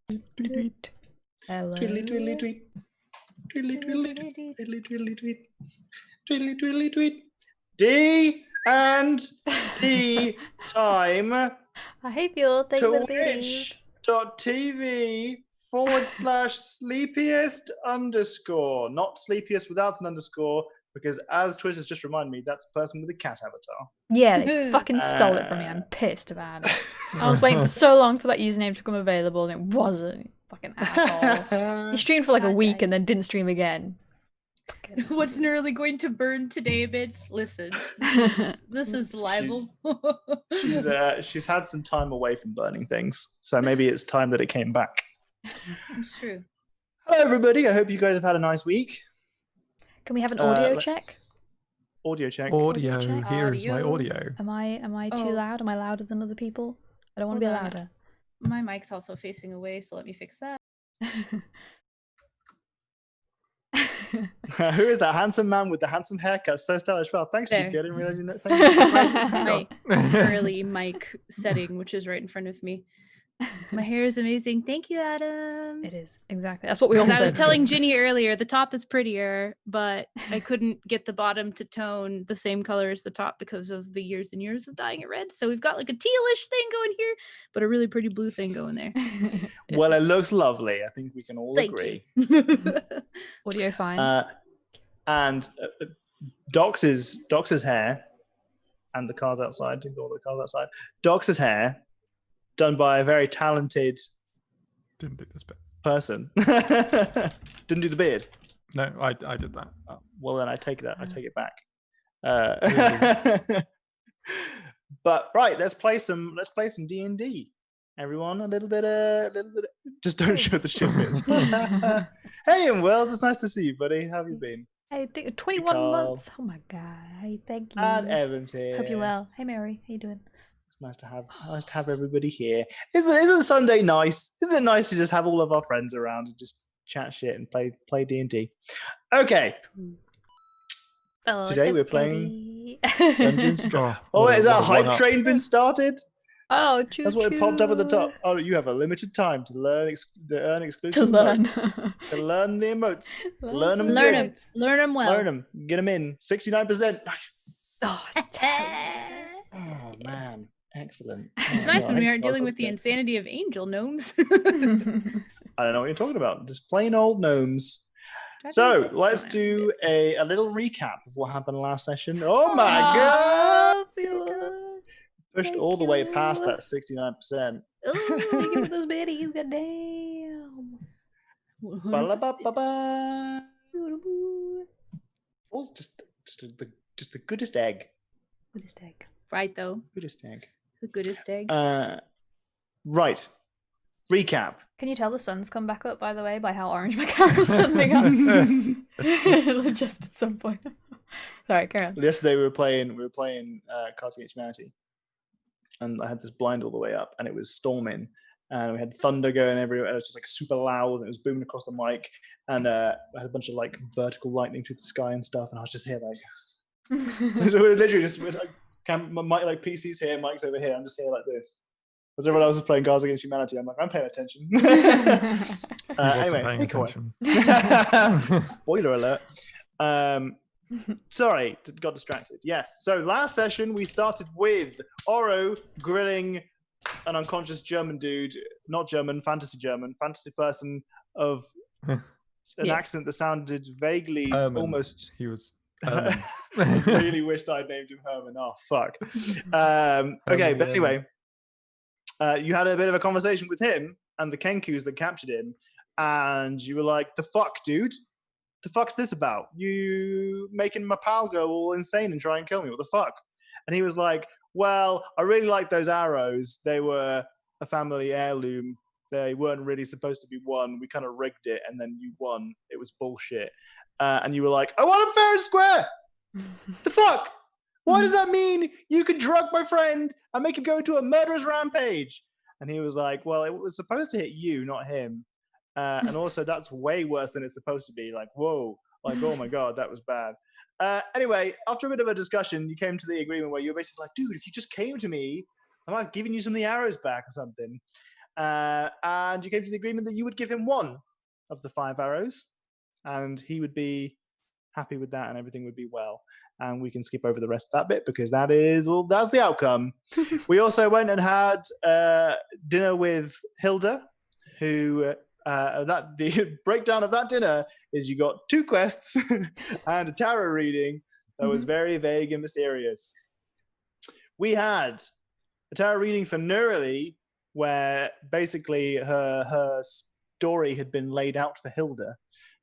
Tweet. Hello. Twiddly twiddly tweet. Twiddly twiddly tweet. Twiddly twiddly tweet. Twiddly twiddly tweet. D and T time. I hate you. Thank you, Twitch.tv/sleepiest _. Not sleepiest without an underscore, because as Twitter's just reminded me, that's a person with a cat avatar. Yeah, they fucking stole it from me. I'm pissed about it. I was waiting for so long for that username to become available, and it wasn't. Fucking asshole. He streamed for like a week and then didn't stream again. What's nearly going to burn today, bits? Listen, this is libel. She's had some time away from burning things, so maybe it's time that it came back. It's true. Hello, everybody. I hope you guys have had a nice week. Can we have an audio check? Audio check. Audio. check. Here is my audio. Am I too loud? Am I louder than other people? I don't want to be louder. My mic's also facing away, so let me fix that. Who is that handsome man with the handsome haircut? So stylish. Well, thanks, Juki. I didn't realize you know. My curly mic setting, which is right in front of me. My hair is amazing. Thank you, Adam. It is, exactly. That's what we all said. I was telling Ginny earlier, the top is prettier, but I couldn't get the bottom to tone the same color as the top because of the years and years of dyeing it red. So we've got like a tealish thing going here, but a really pretty blue thing going there. Well, it looks lovely. I think we can all agree. Audio fine. And Dox's hair and the cars outside. All the cars outside. Dox's hair, done by a very talented Didn't do this bit. person. Didn't do the beard. No, I did that. Oh, well, then I take that. I take it back. But right, let's play some D&D. Everyone, a little bit. Just don't show the shit bits. Hey, and Wells, it's nice to see you, buddy. How have you been? I think 21 months. Oh my god. Hey, thank you. And Evan's here. Hope you're well. Hey, Mary. How you doing? It's nice to have everybody here. Isn't Sunday nice? Isn't it nice to just have all of our friends around and just chat shit and play D&D? Okay. Today we're playing Dungeons and Dragons. Oh, is that hype train been started? Oh, that's what it popped up at the top. Oh, you have a limited time to earn exclusive to learn emotes. To learn the emotes. Learn them well. Learn them. Get them in. 69%. Nice. Oh, oh man. Excellent. It's nice when we aren't dealing with the insanity of angel gnomes. I don't know what you're talking about. Just plain old gnomes. So let's do a little recap of what happened last session. Oh my god! Pushed all the way past that 69%. Thank you for those biddies, goddamn. It's just the goodest egg. Goodest egg. Right though. Goodest egg. The goodest egg. Right. Recap. Can you tell the sun's come back up, by the way, by how orange my camera's suddenly got? It'll adjust at some point. Sorry, carry on. Yesterday we were playing Cards Against Humanity, and I had this blind all the way up, and it was storming, and we had thunder going everywhere. It was just like super loud, and it was booming across the mic, and I had a bunch of like vertical lightning through the sky and stuff, and I was just here like, literally just like, like PC's here, mic's over here. I'm just here like this. As everyone else is playing Cards Against Humanity, I'm like, I'm paying attention. Anyway, paying attention. Spoiler alert. Sorry, got distracted. Yes. So last session we started with Oro grilling an unconscious German dude, not German, fantasy person of an accent that sounded vaguely Herman. Almost. He was. I really wished I'd named him Herman. Oh fuck. Okay, but anyway. You had a bit of a conversation with him and the Kenkus that captured him, and you were like, the fuck, dude? The fuck's this about? You making my pal go all insane and try and kill me? What the fuck? And he was like, well, I really like those arrows. They were a family heirloom. They weren't really supposed to be won. We kind of rigged it, and then you won. It was bullshit. And you were like, I want it fair and square. The fuck? What does that mean? You could drug my friend and make him go into a murderous rampage. And he was like, well, it was supposed to hit you, not him. And also, that's way worse than it's supposed to be. Like, whoa. Like, oh my God, that was bad. Anyway, after a bit of a discussion, you came to the agreement where you were basically like, dude, if you just came to me, I might have given you some of the arrows back or something. and you came to the agreement that you would give him one of the 5 arrows, and he would be happy with that, and everything would be well. And we can skip over the rest of that bit because that's the outcome. We also went and had dinner with Hilda, who the breakdown of that dinner is you got 2 quests and a tarot reading that was very vague and mysterious. We had a tarot reading for Nurali, where basically her story had been laid out for Hilda,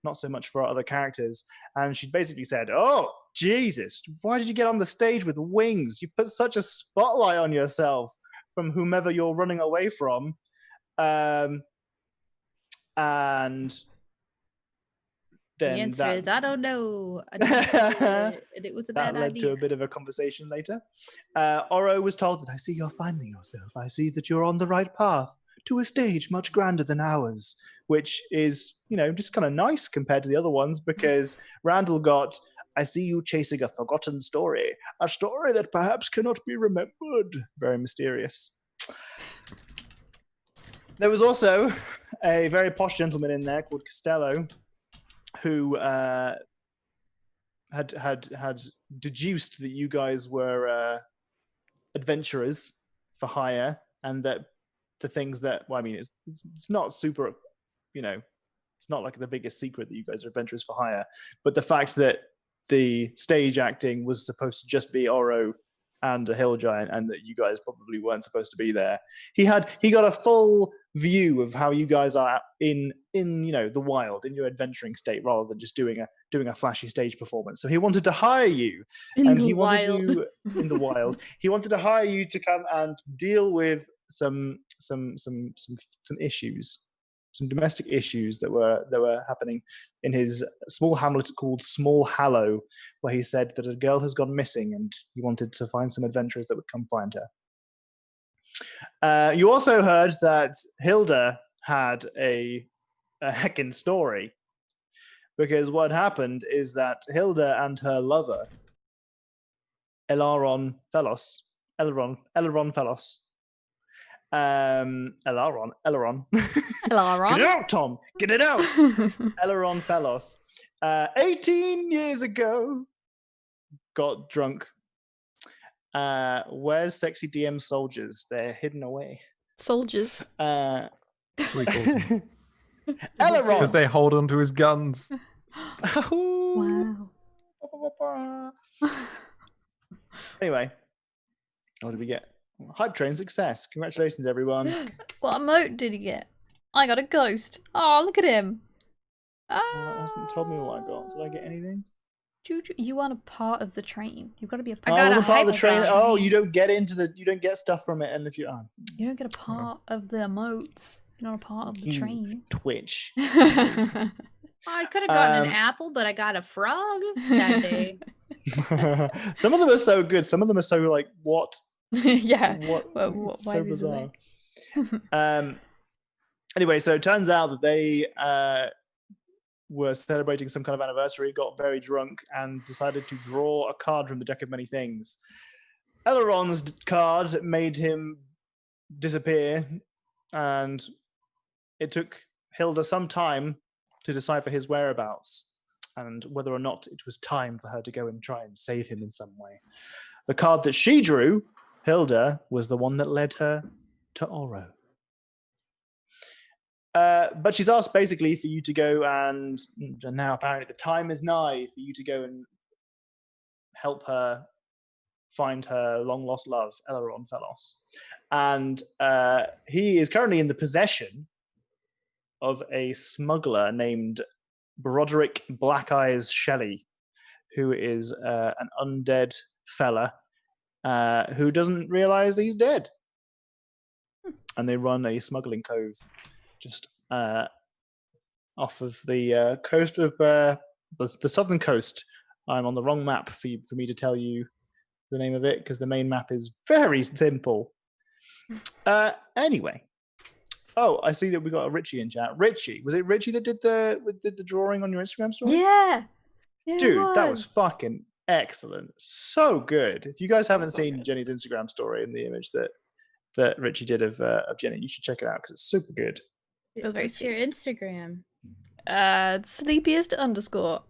not so much for our other characters. And she basically said, "Oh, Jesus, why did you get on the stage with wings? You put such a spotlight on yourself from whomever you're running away from." And then the answer is, I don't know. I didn't do it, and it was a bad that led idea. to a bit of a conversation later. Oro was told that, "I see you're finding yourself. I see that you're on the right path to a stage much grander than ours," which is, just kind of nice compared to the other ones, because Randall got, "I see you chasing a forgotten story, a story that perhaps cannot be remembered." Very mysterious. There was also a very posh gentleman in there called Costello, who had deduced that you guys were adventurers for hire, and that the things that, it's not super, it's not like the biggest secret that you guys are adventurers for hire, but the fact that the stage acting was supposed to just be Oro and a hill giant, and that you guys probably weren't supposed to be there. He got a full view of how you guys are in the wild, in your adventuring state, rather than just doing a flashy stage performance. So he wanted to hire you in the wild. He wanted to hire you to come and deal with some issues, some domestic issues that were happening in his small hamlet called Small Hallow, where he said that a girl has gone missing, and he wanted to find some adventurers that would come find her. You also heard that Hilda had a heckin' story, because what happened is that Hilda and her lover, Elaron Felos. Eleron Get it out, Tom. Get it out. Eleron Felos, 18 years ago, got drunk. Where's sexy DM soldiers? They're hidden away. Soldiers. That's what he calls them. Eleron. Because they hold onto his guns. Wow. Anyway, what did we get? Hype train success. Congratulations, everyone. What emote did he get? I got a ghost. Oh, look at him. Well, that hasn't told me what I got. Did I get anything? You aren't a part of the train. You've got to be a I part. got I a wasn't part of the hype train. train. Oh, you don't get stuff from it, and if you You don't get a part of the emotes. You're not a part of the train. Twitch. I could have gotten an apple, but I got a frog that day. Some of them are so good. Some of them are so like, what? Yeah. What? Why So these are bizarre. Anyway, so it turns out that they were celebrating some kind of anniversary, got very drunk, and decided to draw a card from the deck of many things. Eleron's card made him disappear, and it took Hilda some time to decipher his whereabouts and whether or not it was time for her to go and try and save him in some way. The card that she drew, Hilda, was the one that led her to Oro. But she's asked basically for you to go and now apparently the time is nigh for you to go and help her find her long-lost love, Eleron Felos. And he is currently in the possession of a smuggler named Broderick Black Eyes Shelley, who is an undead fella who doesn't realize he's dead. And they run a smuggling cove just off of the coast of the southern coast. I'm on the wrong map for me to tell you the name of it, because the main map is very simple. Anyway. Oh, I see that we got a Richie in chat. Richie, was it Richie that did the drawing on your Instagram story? Yeah. Dude, that was fucking excellent. So good. If you guys haven't seen Jenny's Instagram story and the image that that Richie did of Jenny. You should check it out because it's super good. That's very What's your Instagram? Sleepiest _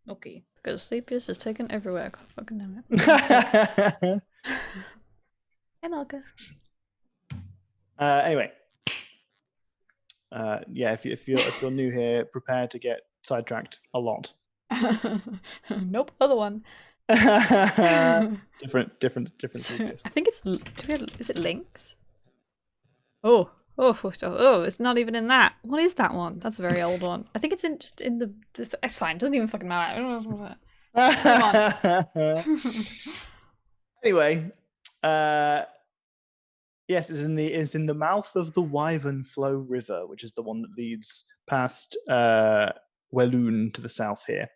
Okay. because sleepiest is taken everywhere. God fucking damn it. Hey, Malka. Anyway, yeah, if you're new here, prepare to get sidetracked a lot. Nope, other one. different So, sleepiest. I think it's. Is it Lynx? Oh, it's not even in that. What is that one? That's a very old one. I think it's just in the. It's fine. Doesn't even fucking matter. Anyway, yes, it's in the mouth of the Wyvern Flow River, which is the one that leads past Walloon to the south here.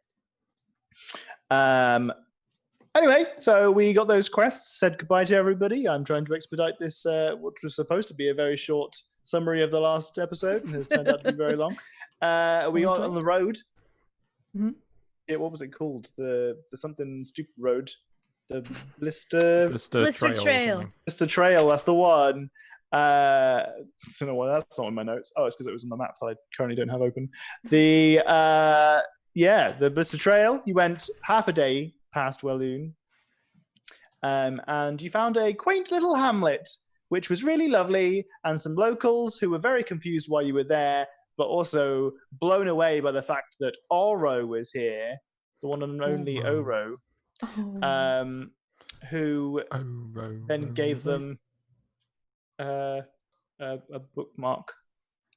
Anyway, so we got those quests, said goodbye to everybody. I'm trying to expedite this, what was supposed to be a very short summary of the last episode and has turned out to be very long. We got on the road. Mm-hmm. Yeah, what was it called? The something stupid road. The Blister Trail. Blister Trail, that's the one. I don't know why that's not in my notes. Oh, it's because it was on the map that I currently don't have open. The Blister Trail. You went half a day past Walloon, and you found a quaint little hamlet, which was really lovely, and some locals who were very confused why you were there, but also blown away by the fact that Oro was here, the one and only Oro, who then gave them a bookmark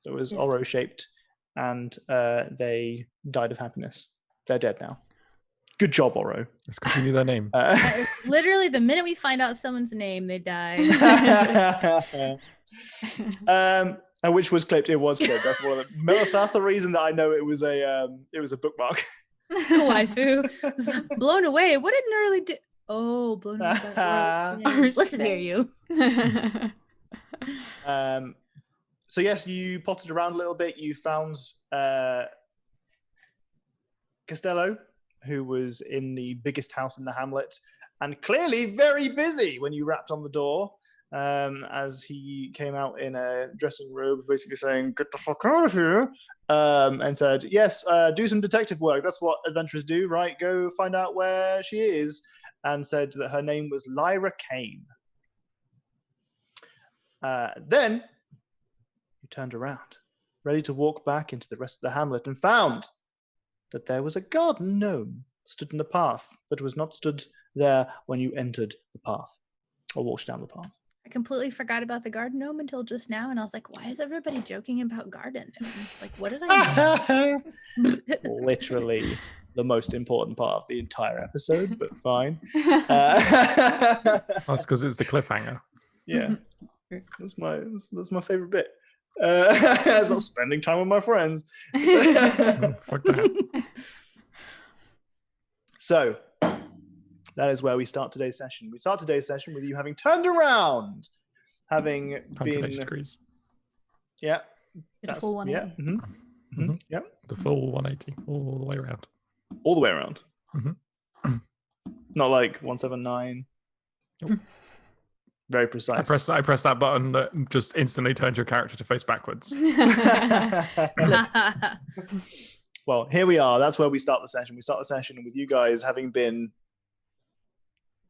that was Oro shaped, and they died of happiness. They're dead now. Good job, Oro. It's because we knew their name. Literally, the minute we find out someone's name, they die. And which was clipped. It was clipped. That's one of the. That's the reason that I know it was a bookmark. Waifu. Blown away. What did Nerly do? Oh, blown away. Listen here, you. So yes, you potted around a little bit. You found Costello, who was in the biggest house in the hamlet, and clearly very busy when you rapped on the door, as he came out in a dressing robe, basically saying, "Get the fuck out of here," and said, "Yes, do some detective work. That's what adventurers do, right? Go find out where she is," and said that her name was Lyra Kane. Then you turned around, ready to walk back into the rest of the hamlet, and found that there was a garden gnome stood in the path that was not stood there when you entered the path or walked down the path. I completely forgot about the garden gnome until just now, and I was like, why is everybody joking about garden gnomes? Like, what did I know? Literally the most important part of the entire episode, but fine. That's because it's the cliffhanger. Yeah, that's my favorite bit. It's not spending time with my friends. Fuck that. So that is where we start today's session. We start today's session with you having turned around, having 180 been degrees. Yeah. Did a full 180. Yeah. Mm-hmm. Yep. The full 180 all the way around. All the way around. Mm-hmm. Not like 179. Nope. Very precise. I press that button that just instantly turns your character to face backwards. Well, here we are. That's where we start the session. We start the session with you guys having been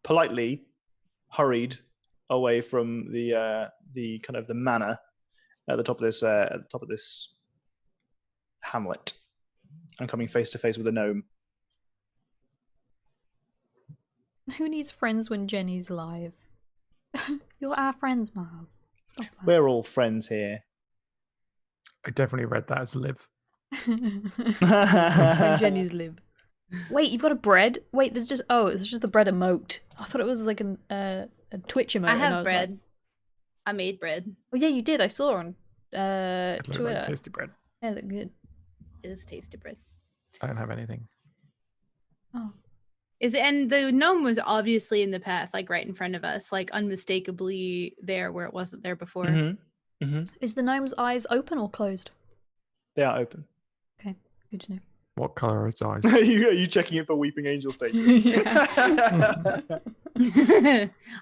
politely hurried away from the kind of the manor at the top of this hamlet, and coming face to face with a gnome. Who needs friends when Jenny's live? You're our friends, Miles. Stop that. We're all friends here. I definitely read that as live. When Jenny's live. Wait, you've got a bread? Wait, it's just the bread emote. I thought it was like a Twitch emote. I have was bread. Like, I made bread. oh yeah, you did. I saw on It looked Twitter. like tasty bread. Yeah, they're good. It is tasty bread. I don't have anything. Oh. And the gnome was obviously in the path, like right in front of us, like unmistakably there where it wasn't there before. Mm-hmm. Mm-hmm. Is the gnome's eyes open or closed? They are open. Okay, good to know. What colour are its eyes? Are you checking it for weeping angel status? Yeah.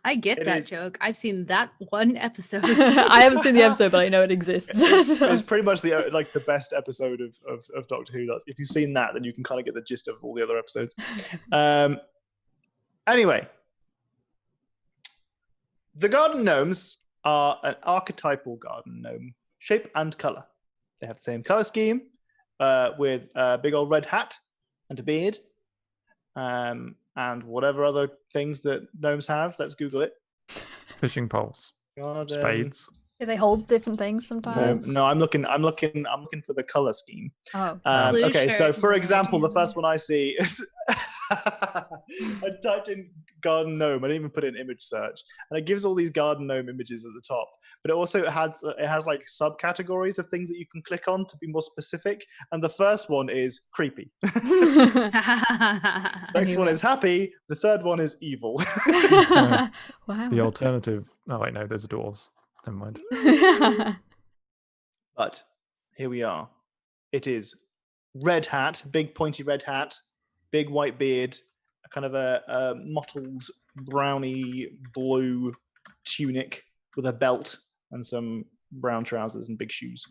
I get It that is- joke. I've seen that one episode. I haven't seen the episode, but I know it exists. It's pretty much the best episode of Doctor Who. If you've seen that, then you can kind of get the gist of all the other episodes. Anyway, the garden gnomes are an archetypal garden gnome, shape and color. They have the same color scheme, with a big old red hat and a beard, and whatever other things that gnomes have. Let's Google it. Fishing poles, Garden- spades. Do they hold different things sometimes? No, I'm looking for the color scheme. Oh. Blue Okay, so shirt, for blue example, the jeans. first one I see is I typed in garden gnome. I didn't even put in image search, and it gives all these garden gnome images at the top. But it also has like subcategories of things that you can click on to be more specific. And the first one is creepy. Next one is happy. The third one is evil. Wow. The alternative. Oh wait, no, those are doors. Never mind. But here we are. It is red hat, big pointy red hat, big white beard, a kind of a mottled browny blue tunic with a belt and some brown trousers and big shoes,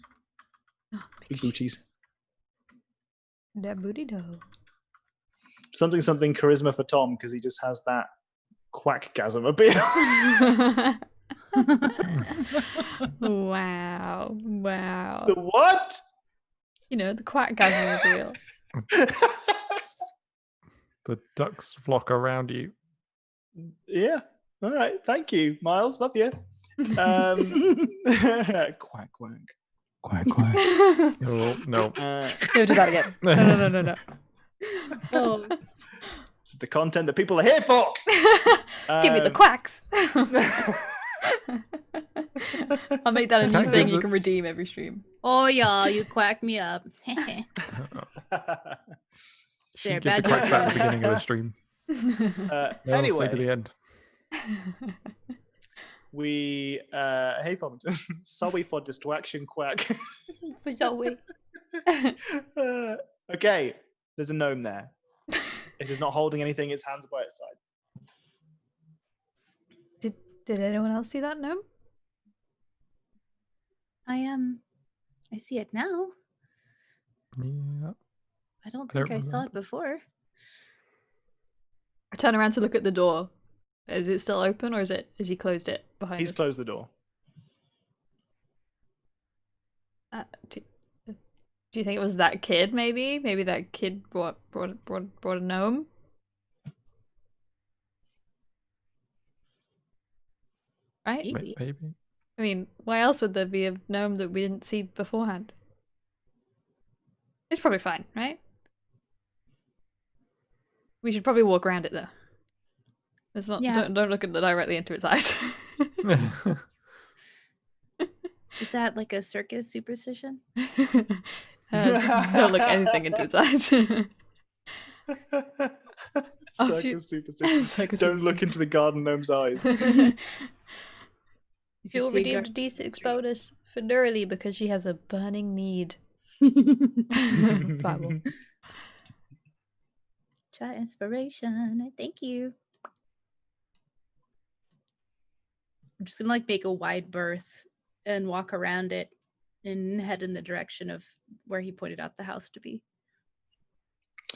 big booties. That booty dough. Something charisma for Tom because he just has that quackgasm appeal. Wow. The what? You know, the quackgasm reveal. The ducks flock around you. Yeah. All right. Thank you, Miles. Love you. Quack quack. Quack quack. Oh, no. No, do that again. No. Oh, This is the content that people are here for. Give me the quacks. I'll make that a new Can't thing give you the- can redeem every stream. oh y'all, you quack me up. She There, gives bad the quacks joke. at the beginning of the stream. They'll stay to the Anyway, end. we hey Farmington, sorry for distraction, quack. For Zoe. Okay, there's a gnome there. It is not holding anything. Its hands are by its side. Did anyone else see that gnome? I see it now. Yeah. I don't I think don't I saw it before. I turn around to look at the door. Is it still open or has he closed it behind He's us? closed the door. Do you think it was that kid maybe? Maybe that kid brought a gnome? Right? Maybe. Maybe. I mean, why else would there be a gnome that we didn't see beforehand? It's probably fine, right? We should probably walk around it though. It's not. Yeah. Don't look directly into its eyes. Is that like a circus superstition? Just don't look anything into its eyes. Oh, phew. Circus superstition. Circus Don't look into the garden gnome's eyes. If you'll see a redeem a garden D6 street. bonus for Nurily because she has a burning need. Fireball. Chat inspiration. Thank you. I'm just gonna like make a wide berth and walk around it and head in the direction of where he pointed out the house to be.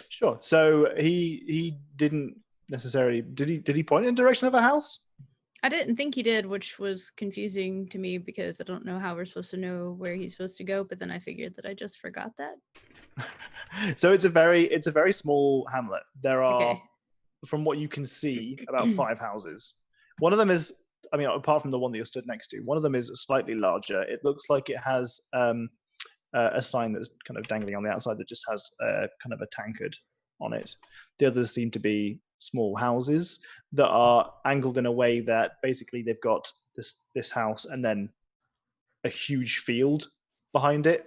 Sure. So he didn't necessarily did he point in the direction of a house? I didn't think he did, which was confusing to me because I don't know how we're supposed to know where he's supposed to go, but then I figured that I just forgot that. So it's a very small hamlet. There are, Okay. from what you can see, about 5 houses. One of them is, I mean, apart from the one that you're stood next to, one of them is slightly larger. It looks like it has a sign that's kind of dangling on the outside that just has kind of a tankard on it. The others seem to be small houses that are angled in a way that basically they've got this house and then a huge field behind it.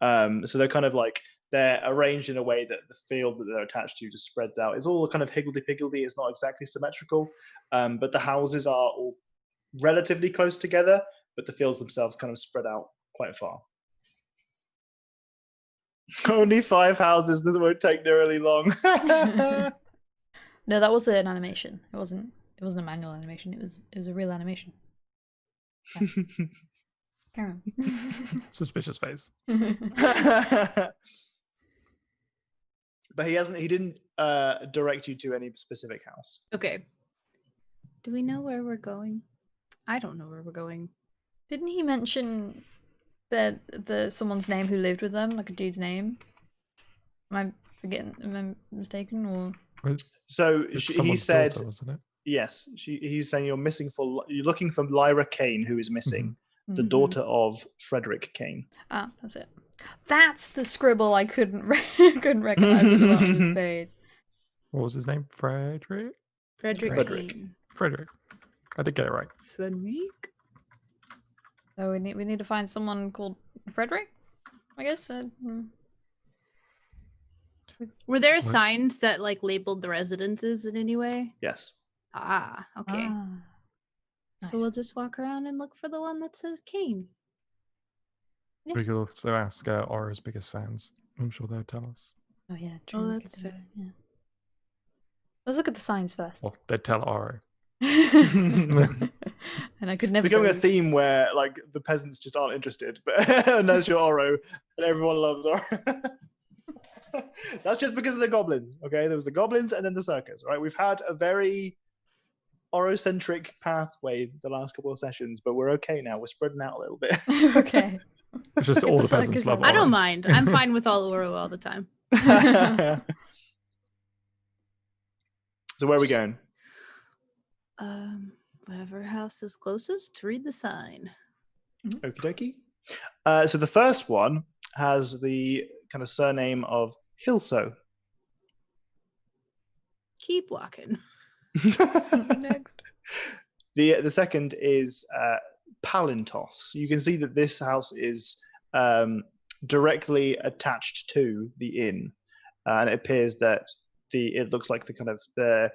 So they're kind of like they're arranged in a way that the field that they're attached to just spreads out. It's all kind of higgledy-piggledy. It's not exactly symmetrical, but the houses are all relatively close together, but the fields themselves kind of spread out quite far. Only 5 houses. This won't take nearly long. No, that was an animation. It wasn't. It wasn't a manual animation. It was a real animation. Karen. Suspicious face. But he didn't direct you to any specific house. Okay. Do we know where we're going? I don't know where we're going. Didn't he mention that someone's name who lived with them, like a dude's name? Am I forgetting? Am I mistaken? Or So It's he someone's said, daughter, wasn't it? yes. He's saying you're looking for Lyra Kane, who is missing, the daughter of Frederick Kane. Ah, that's it. That's the scribble I couldn't recognize as well on this page. What was his name? Frederick? Frederick. Kane. Frederick. I did get it right. Frederick? So we need to find someone called Frederick, I guess. Were there signs that like labeled the residences in any way? Yes. Ah, okay. Nice. So we'll just walk around and look for the one that says Kane. Yeah. We could also ask Aura's biggest fans. I'm sure they'll tell us. Oh yeah, true. Oh, we that's could do fair. that, yeah. Let's look at the signs first. Well, they'd tell Aura. And I could never Becoming a tell you. theme where like the peasants just aren't interested, but unless you're Oro, and everyone loves Oro. That's just because of the goblins. Okay, there was the goblins and then the circus. Right, we've had a very Oro-centric pathway the last couple of sessions, but we're okay now. We're spreading out a little bit. Okay. It's just Look at all the the peasants circus love level. I don't Aura. mind. I'm fine with all Oro all the time. So where are we going? Whatever house is closest to read the sign. Okie dokie. So the first one has the kind of surname of Hilso. Keep walking. Next. The second is Palintos. You can see that this house is directly attached to the inn, and it appears that it looks like the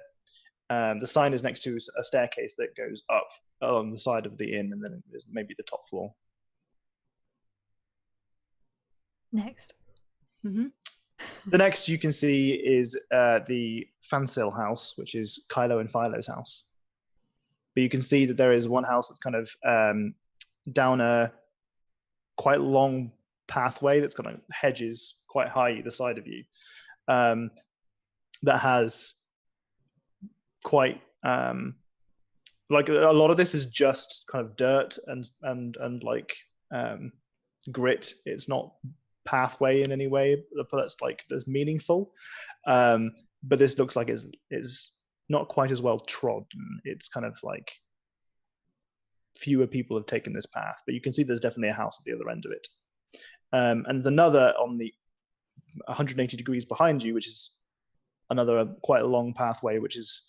sign is next to a staircase that goes up along the side of the inn, and then there's maybe the top floor. Next. Mm-hmm. The next you can see is the Fansil house, which is Kylo and Philo's house. But you can see that there is one house that's kind of down a quite long pathway that's kind of hedges quite high either side of you. That has quite like a lot of this is just kind of dirt and like grit. It's not pathway in any way that's meaningful. But this looks like it's not quite as well trodden. It's kind of like fewer people have taken this path, but you can see there's definitely a house at the other end of it. And there's another on the 180 degrees behind you, which is another quite a long pathway, which is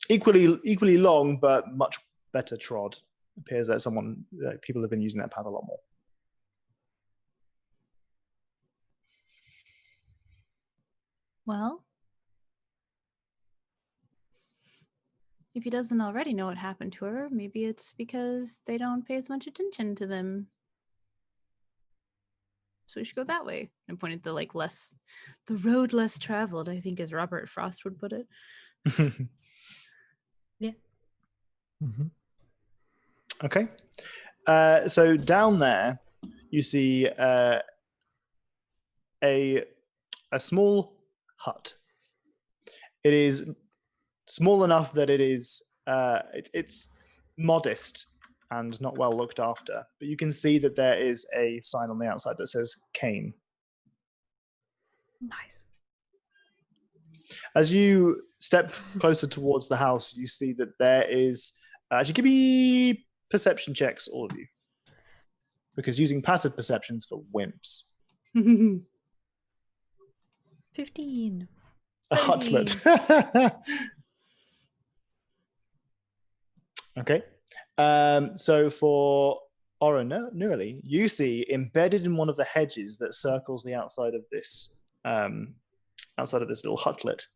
equally long but much better trod. It appears that people have been using that path a lot more. Well, if he doesn't already know what happened to her, maybe it's because they don't pay as much attention to them. So we should go that way. I pointed to the road less traveled, I think, as Robert Frost would put it. Yeah. Mm-hmm. Okay. So down there, you see a small hut. It is small enough that it's modest and not well looked after. But you can see that there is a sign on the outside that says Kane. Nice. As you step closer towards the house, you see that there is... actually, give me perception checks, all of you. Because using passive perceptions for wimps. 15. A 17. hutlet. Okay. So for Oro Nurali, you see embedded in one of the hedges that circles the outside of this little hutlet,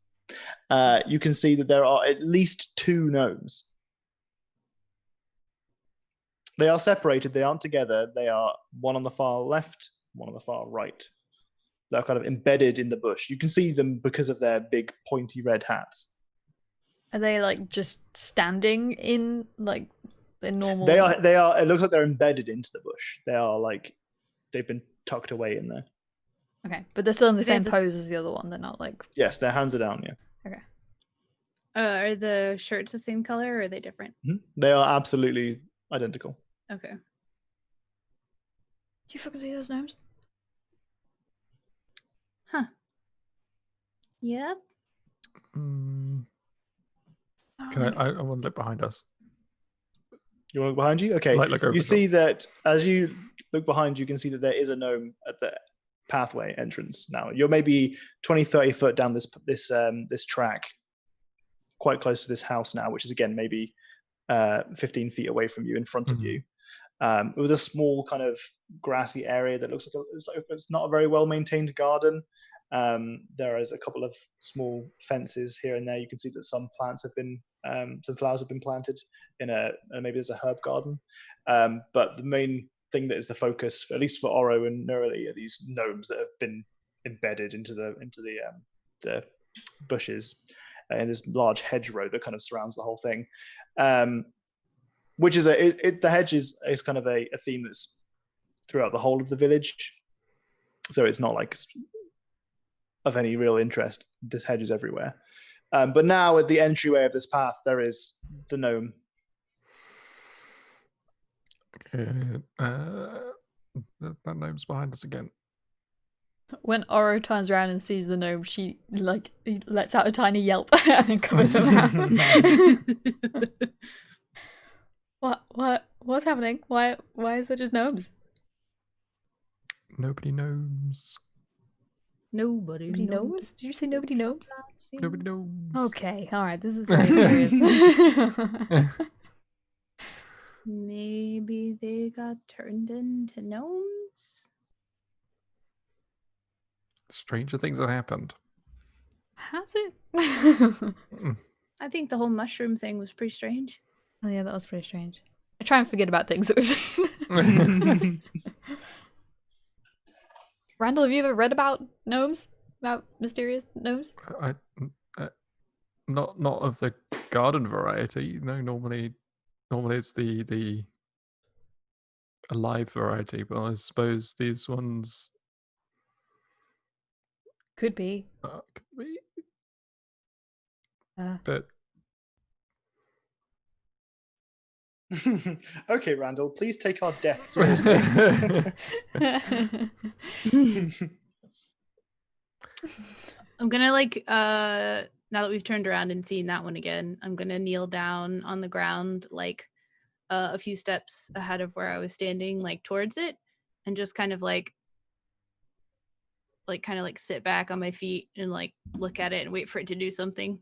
you can see that there are at least 2 gnomes. They are separated. They aren't together. They are one on the far left, one on the far right. They're kind of embedded in the bush. You can see them because of their big pointy red hats. Are they like just standing in like the normal? They are. It looks like they're embedded into the bush. They are like they've been tucked away in there. Okay, but they're still in the Do they have same this- pose as the other one. They're not like. Yes, their hands are down. Yeah, Okay. Are the shirts the same color or are they different? they are absolutely identical. Okay. Do you fucking see those gnomes? Yep. Can I want to look behind us. You want to look behind you? Okay. Like, look over You the see that as you look behind, you can see that there is a gnome at the pathway entrance. Now you're maybe 20, 30 foot down this track, quite close to this house now, which is again maybe 15 feet away from you, in front of you, with a small kind of grassy area that looks like it's not a very well maintained garden. There is a couple of small fences here and there. You can see that some plants have been, some flowers have been planted in maybe there's a herb garden. But the main thing that is the focus, at least for Oro and Nurali, are these gnomes that have been embedded into the bushes in this large hedgerow that kind of surrounds the whole thing. Which is the hedge is kind of a theme that's throughout the whole of the village. So it's not like of any real interest. This hedge is everywhere. But now at the entryway of this path, there is the gnome. Okay. That gnome's behind us again. When Oro turns around and sees the gnome, she like lets out a tiny yelp and then covers around. What's happening? Why is there just gnomes? Nobody knows. Nobody knows? Did you say nobody knows? Nobody knows. Okay, all right. This is very serious. Maybe they got turned into gnomes. Stranger things have happened. Has it? I think the whole mushroom thing was pretty strange. Oh yeah, that was pretty strange. I try and forget about things that we've seen. Randall, have you ever read about gnomes? About mysterious gnomes? Not of the garden variety. No, normally it's the alive variety, but I suppose these ones Could be. could be. But Okay, Randall, please take our death seriously. I'm gonna now that we've turned around and seen that one again, I'm gonna kneel down on the ground like a few steps ahead of where I was standing, like towards it, and just kind of sit back on my feet and like look at it and wait for it to do something.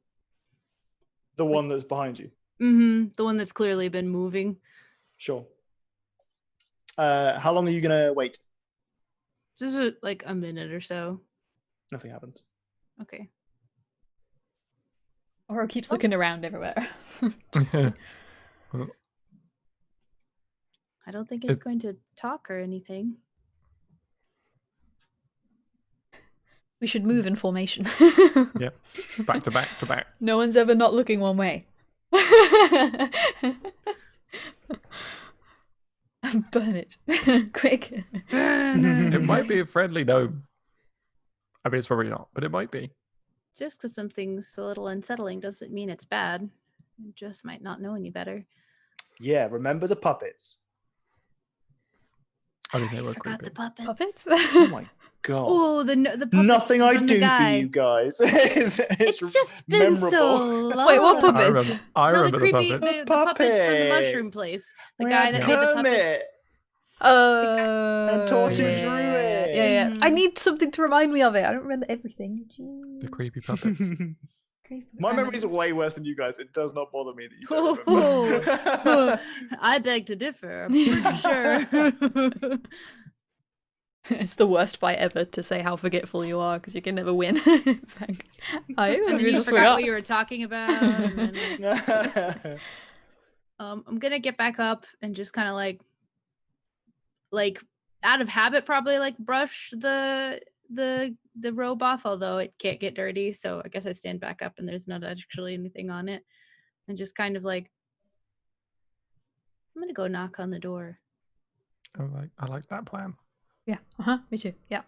The one that's behind you. The one that's clearly been moving. Sure. How long are you gonna wait? Just a minute or so. Nothing happened. Okay. Oro keeps looking around everywhere. I don't think it's going to talk or anything. We should move in formation. Yep. Back to back to back. No one's ever not looking one way. Burn it. Quick. It might be a friendly gnome. I mean, it's probably not, but it might be. Just because something's a little unsettling doesn't mean it's bad. It just might not know any better. Yeah, remember the puppets. I mean, they were forgot creepy. the puppets. Puppets? Oh my god. Oh, the puppets. Nothing I from the do for guy. you guys. it's just been memorable. so long. Wait, what puppets? I No, remember the creepy, the puppets. the puppets from the mushroom Puppets. place. The We guy had that made the Kermit. puppets. And Torture yeah, Druid. Yeah. I Mhm. need something to remind me of it. I don't remember everything. Jeez. The creepy puppets. Creepy. My I memories are remember. way worse than you guys. It does not bother me that you Oh, don't remember. I beg to differ. I'm pretty sure. It's the worst fight ever to say how forgetful you are because you can never win. It's like, oh, And then you you just forgot forgot. what you were talking about. And then, I'm gonna get back up and just kind of like out of habit, probably like brush the the robe off, although it can't get dirty. So I guess I stand back up and there's not actually anything on it. And just kind of like, I'm going to go knock on the door. I like that plan. Yeah. Me too. Yeah.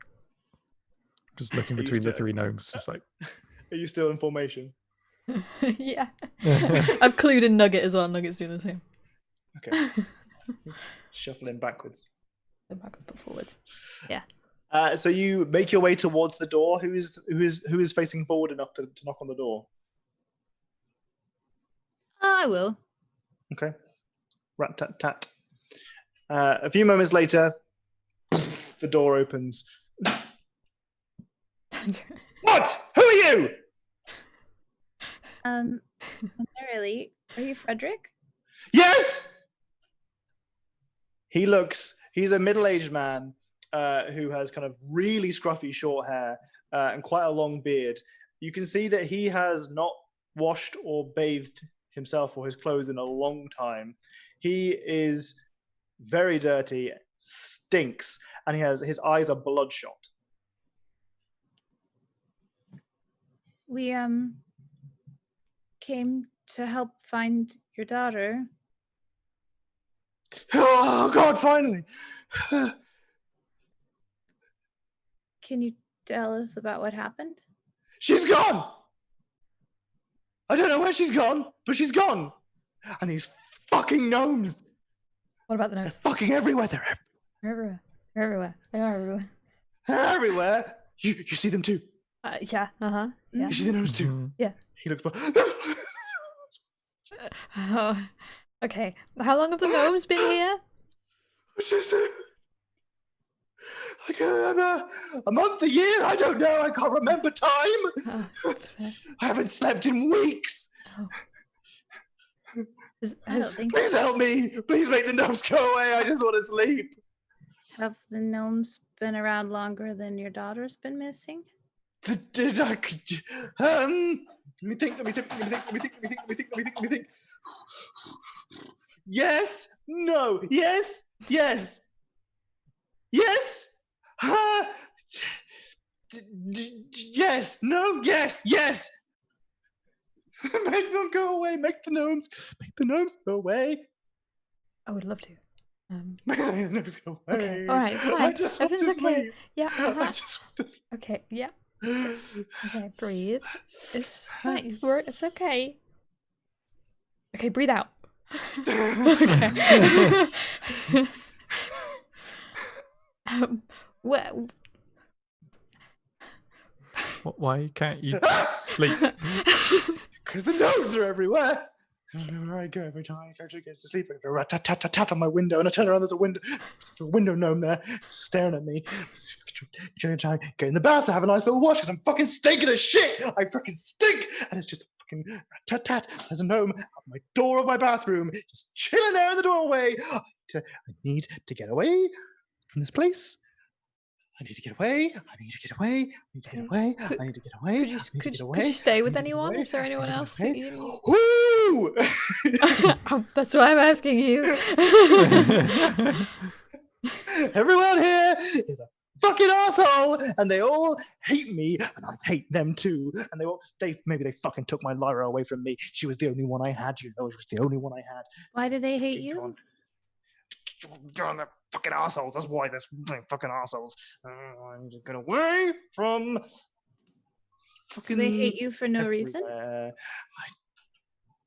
Just looking Are you between the still- three gnomes, just like. Are you still in formation? Yeah. I've clued in Nugget as well. Nugget's doing the same. Okay. Shuffling backwards. Go back and put forwards. Yeah. So you make your way towards the door. Who is facing forward enough to knock on the door? I will. Okay. Rat tat tat. A few moments later, the door opens. What? Who are you? Primarily, are you Frederick? Yes. He's a middle-aged man who has kind of really scruffy short hair and quite a long beard. You can see that he has not washed or bathed himself or his clothes in a long time. He is very dirty, stinks, and his eyes are bloodshot. We came to help find your daughter. Oh God! Finally. Can you tell us about what happened? She's gone! I don't know where she's gone, but she's gone! And these fucking gnomes! What about the They're gnomes? fucking everywhere. They're They're everywhere. They are everywhere. everywhere. You see them too. Yeah. Yeah. You see the gnomes too. Mhm. Yeah. He looks. Oh, okay. How long have the gnomes been here? Just, like a month, a year. I don't know. I can't remember time. Oh, I haven't slept in weeks. I don't think. Please help me. Please make the gnomes go away. I just want to sleep. Have the gnomes been around longer than your daughter's been missing? Did I? Let me think. Yes. No. Yes. Yes. Yes. Yes. No. Yes. Yes. Make them go away. Make the gnomes go away. I would love to. Make the gnomes go away. Okay. All right. It's I fine. just want to Everything's okay. sleep. Yeah. I just want to sleep. Okay. Yeah. Okay. Breathe. It's fine. It's okay. Okay. Breathe out. Okay. Well. Why can't you sleep? Because the gnomes are everywhere. Where I go every time I go to get to sleep, I go rat tat tat tat tat on my window, and I turn around. There's a window gnome there, staring at me. Get in the bath, I have a nice little wash because I'm fucking stinking as shit. I fucking stink, and it's just a fucking rat tat tat. There's a gnome at my door of my bathroom, just chilling there in the doorway. I need to get away from this place. I need to get away. I need to get away. I need to get away. I need to get away. Could you stay with anyone? Is there anyone else that you? Woo! Oh, that's why I'm asking you. Everyone here is a fucking asshole, and they all hate me, and I hate them too. And maybe they fucking took my Lyra away from me. She was the only one I had. She was the only one I had. Why do they hate you? They're fucking assholes. That's why they're fucking assholes. I need to get away from. Do they hate you for no everywhere. reason?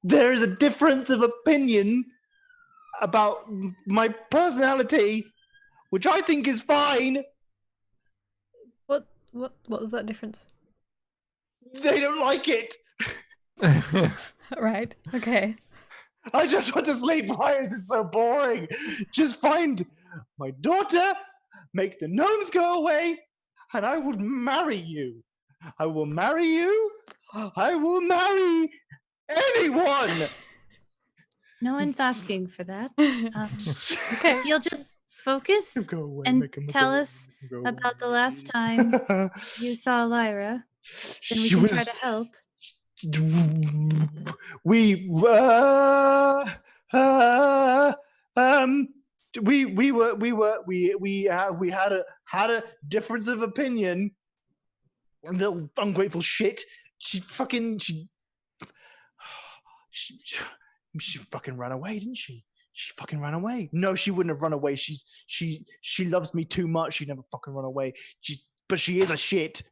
There is a difference of opinion about my personality, which I think is fine. What was that difference? They don't like it. Right. Okay. I just want to sleep. Why is this so boring? Just find my daughter, make the gnomes go away, and I will marry you. I will marry you. I will marry anyone. No one's asking for that. Okay. You'll just focus Go away, and make 'em go tell away, us make 'em go about the away. last time you saw Lyra. Then we She can was. try to help. We we had a difference of opinion Little ungrateful shit. She fucking ran away, didn't she? She fucking ran away. No, she wouldn't have run away. She loves me too much. She'd never fucking run away. But she is a shit.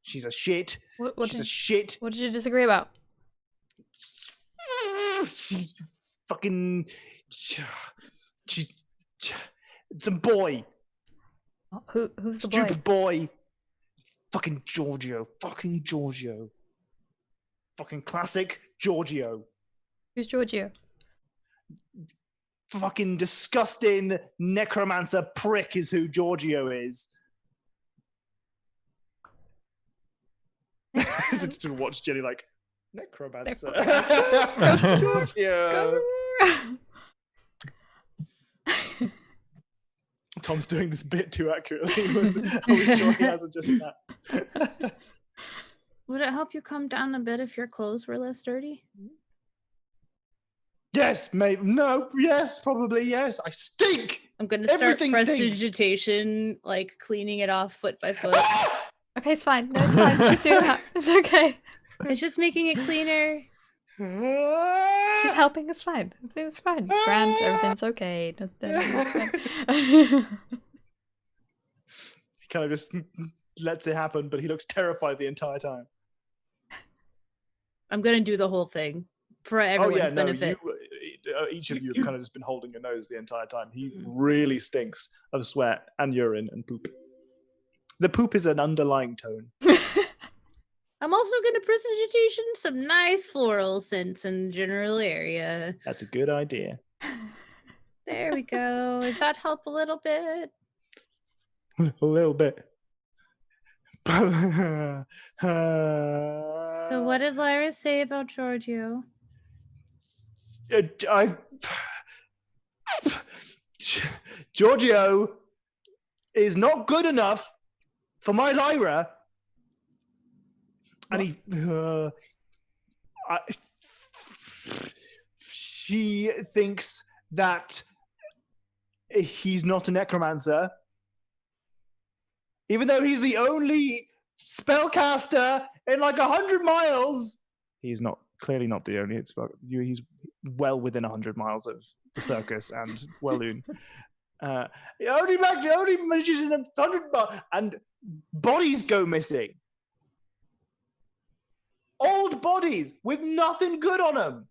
She's a shit. She's a shit. What did you disagree about? She's fucking. She's some boy. Who's the boy? Stupid boy. Fucking Giorgio. Fucking Giorgio. Fucking classic Giorgio. Who's Giorgio? Fucking disgusting necromancer prick is who Giorgio is. Just to watch Jenny like, necromancer. Giorgio. Tom's doing this bit too accurately. Are we sure he hasn't just snapped? Would it help you calm down a bit if your clothes were less dirty? Yes, maybe. No, yes, probably yes. I stink. I'm going to start Everything stinks. prestidigitation, like cleaning it off foot by foot. Okay, it's fine. No, it's fine. She's doing that. It's okay. It's just making it cleaner. She's helping. It's fine. It's fine. It's grand. Everything's okay. Everything's fine. He kind of just lets it happen, but he looks terrified the entire time. I'm going to do the whole thing for everyone's benefit. Each of you have kind of just been holding your nose the entire time. He really stinks of sweat and urine and poop. The poop is an underlying tone. I'm also going to prestidigitation some nice floral scents in the general area. That's a good idea. There we go. Does that help a little bit? A little bit. So what did Lyra say about Giorgio? Giorgio is not good enough for my Lyra. And she thinks that he's not a necromancer, even though he's the only spellcaster in like 100 miles. He's clearly not the only. He's well within 100 miles of the circus and Walloon. Only magician in 100 miles, and bodies go missing. Old bodies with nothing good on them.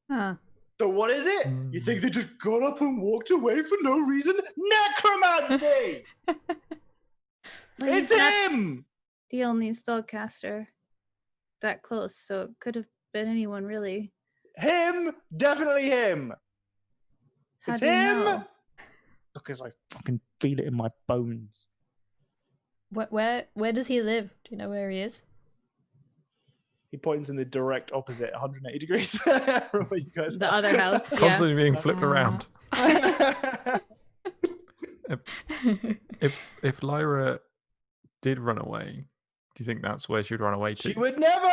Huh. So what is it? You think they just got up and walked away for no reason? Necromancy! Well, It's him! The only spellcaster that close, so it could have been anyone really. Him! Definitely him! How It's do you him! know? Because I fucking feel it in my bones. Where does he live? Do you know where he is? He points in the direct opposite, 180 degrees from where you guys The are. other house. Yeah. Constantly being flipped around. If Lyra did run away, do you think that's where she would run away to? She would never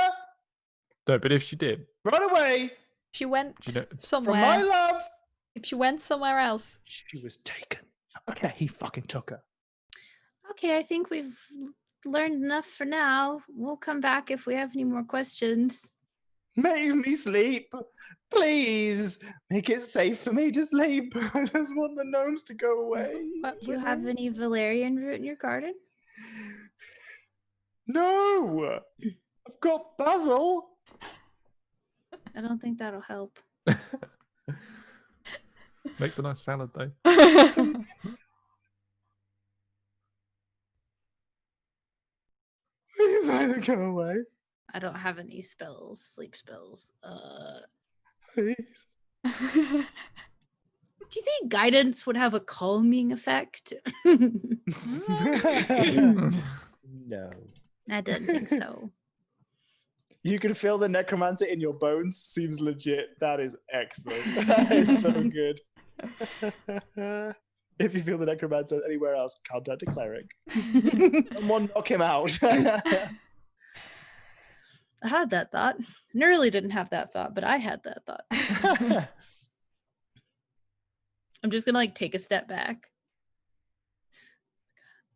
No, but if she did, run away She went Do you know- somewhere. from my love. If she went somewhere else. She was taken. I bet he fucking took her. Okay, I think we've learned enough for now. We'll come back if we have any more questions. Make me sleep. Please. Make it safe for me to sleep. I just want the gnomes to go away. Do you have any valerian root in your garden? No. I've got basil. I don't think that'll help. makes a nice salad though. Please either go away. I don't have any spells, sleep spells. Please. Do you think guidance would have a calming effect? No. I didn't think so. You can feel the necromancer in your bones. Seems legit. That is excellent. That is so good. If you feel the necromancer anywhere else, contact a cleric. Someone knock him out. I had that thought. Nerly didn't have that thought, but I had that thought. I'm just gonna like take a step back.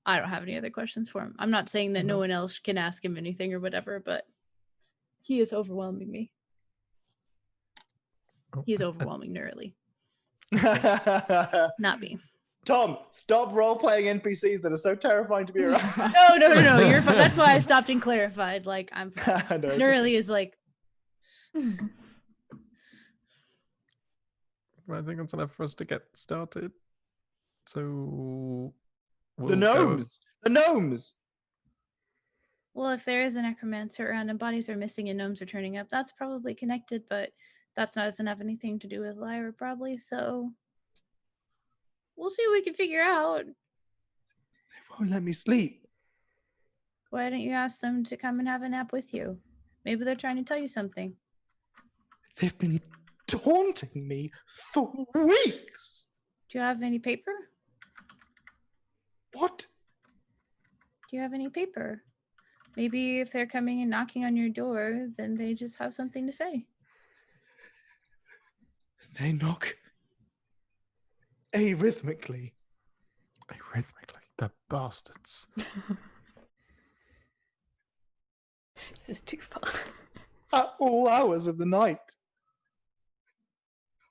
I don't have any other questions for him. I'm not saying that no Mhm. one else can ask him anything or whatever, but he is overwhelming me. He is overwhelming Neurally, not me. Tom, stop role-playing NPCs that are so terrifying to be around. No. You're fine. That's why I stopped and clarified. Like, I'm fine. No, it's Neurally okay. is like, I think that's enough for us to get started. So The we'll go- gnomes. The gnomes. well, if there is a necromancer around and bodies are missing and gnomes are turning up, that's probably connected, but doesn't have anything to do with Lyra, probably. So we'll see what we can figure out. They won't let me sleep. Why don't you ask them to come and have a nap with you? Maybe they're trying to tell you something. They've been taunting me for weeks. Do you have any paper? What? Do you have any paper? Maybe if they're coming and knocking on your door, then they just have something to say. They knock arrhythmically. Arrhythmically, the bastards. This is too far. At all hours of the night.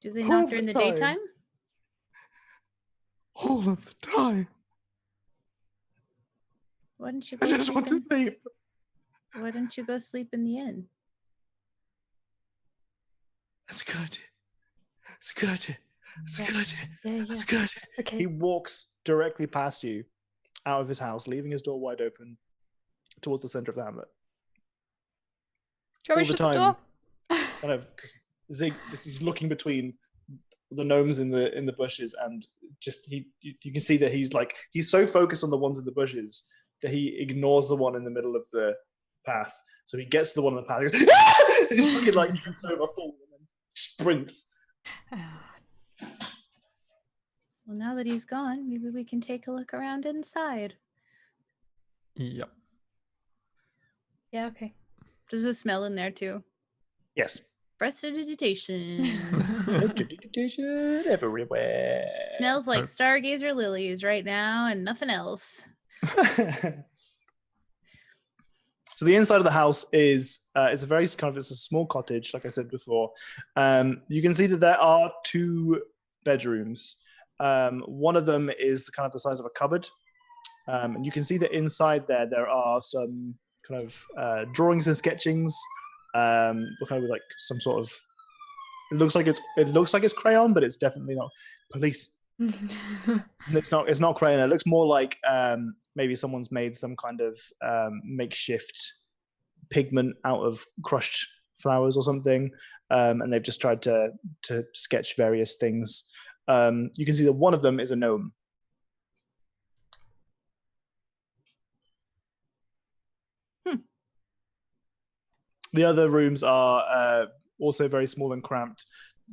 Do they All knock the during the time. daytime? All of the time. Why don't you I go just sleep want to in, sleep. why don't you go sleep in the inn? That's a good idea. That's a good idea. That's a good idea. Yeah. That's a good idea. Okay. He walks directly past you out of his house, leaving his door wide open towards the center of the hamlet. Do you want me to all the shut the door? Kind of he's looking between the gnomes in the bushes, and just you can see that he's so focused on the ones in the bushes that he ignores the one in the middle of the path. So he gets to the one on the path, he goes, "Ah!" and he's fucking like jumps over, falls, and then sprints. Well, now that he's gone, maybe we can take a look around inside. Yep. Yeah, okay. Does it smell in there too? Yes. Prestidigitation. Everywhere. Smells like stargazer lilies right now and nothing else. So the inside of the house is it's a small cottage, like I said before. You can see that there are 2 bedrooms. One of them is kind of the size of a cupboard, and you can see that inside there are some kind of drawings and sketchings, kind of with like some sort of. It looks like it's crayon, but it's definitely not. Police. It's not crayon. It looks more like maybe someone's made some kind of makeshift pigment out of crushed flowers or something, and they've just tried to sketch various things. You can see that one of them is a gnome. The other rooms are also very small and cramped.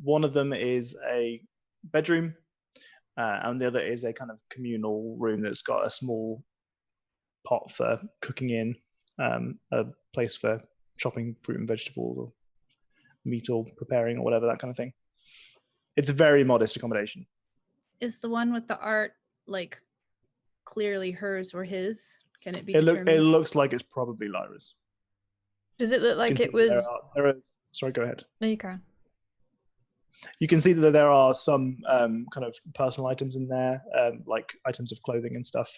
One of them is a bedroom, and the other is a kind of communal room that's got a small pot for cooking in, a place for chopping fruit and vegetables or meat or preparing or whatever, that kind of thing. It's a very modest accommodation. Is the one with the art like clearly hers or his? Can it be It determined? looks like it's probably Lyra's. Does it look like it was? Sorry, go ahead. No, you can. You can see that there are some kind of personal items in there, like items of clothing and stuff,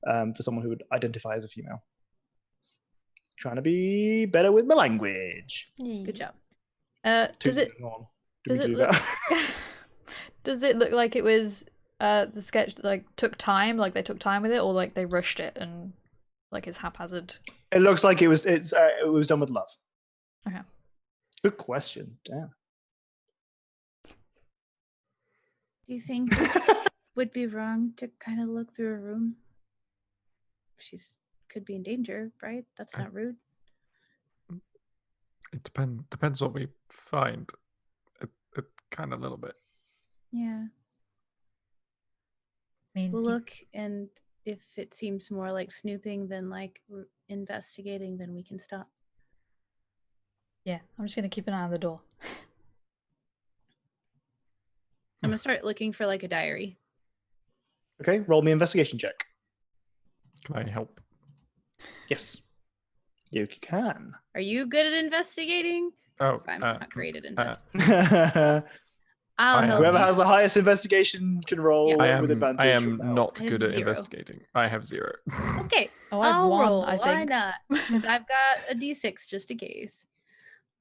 for someone who would identify as a female. Trying to be better with my language. Good job. Does it? Does it look? Does it look like it was the sketch like took time, like they took time with it, or like they rushed it and like it's haphazard? It looks like it was done with love. Okay. Good question. Damn. Do you think it would be wrong to kind of look through a room? She's could be in danger, right? That's not rude. It depends what we find. It kind of a little bit. Yeah. I mean, We'll look, and if it seems more like snooping than like investigating, then we can stop. yeah, I'm just gonna keep an eye on the door. I'm gonna start looking for like a diary. Okay, roll me investigation check. Can I help? Yes, you can. Are you good at investigating? Oh, 'Cause I'm not great at investigating. Whoever I'll I help am- you. has the highest investigation can roll Yeah. with advantage. I from am now. not I have good at 0. investigating. I have 0. Okay. Oh, I have I'll 1, roll. I Why think. not? Because I've got a d6 just in case.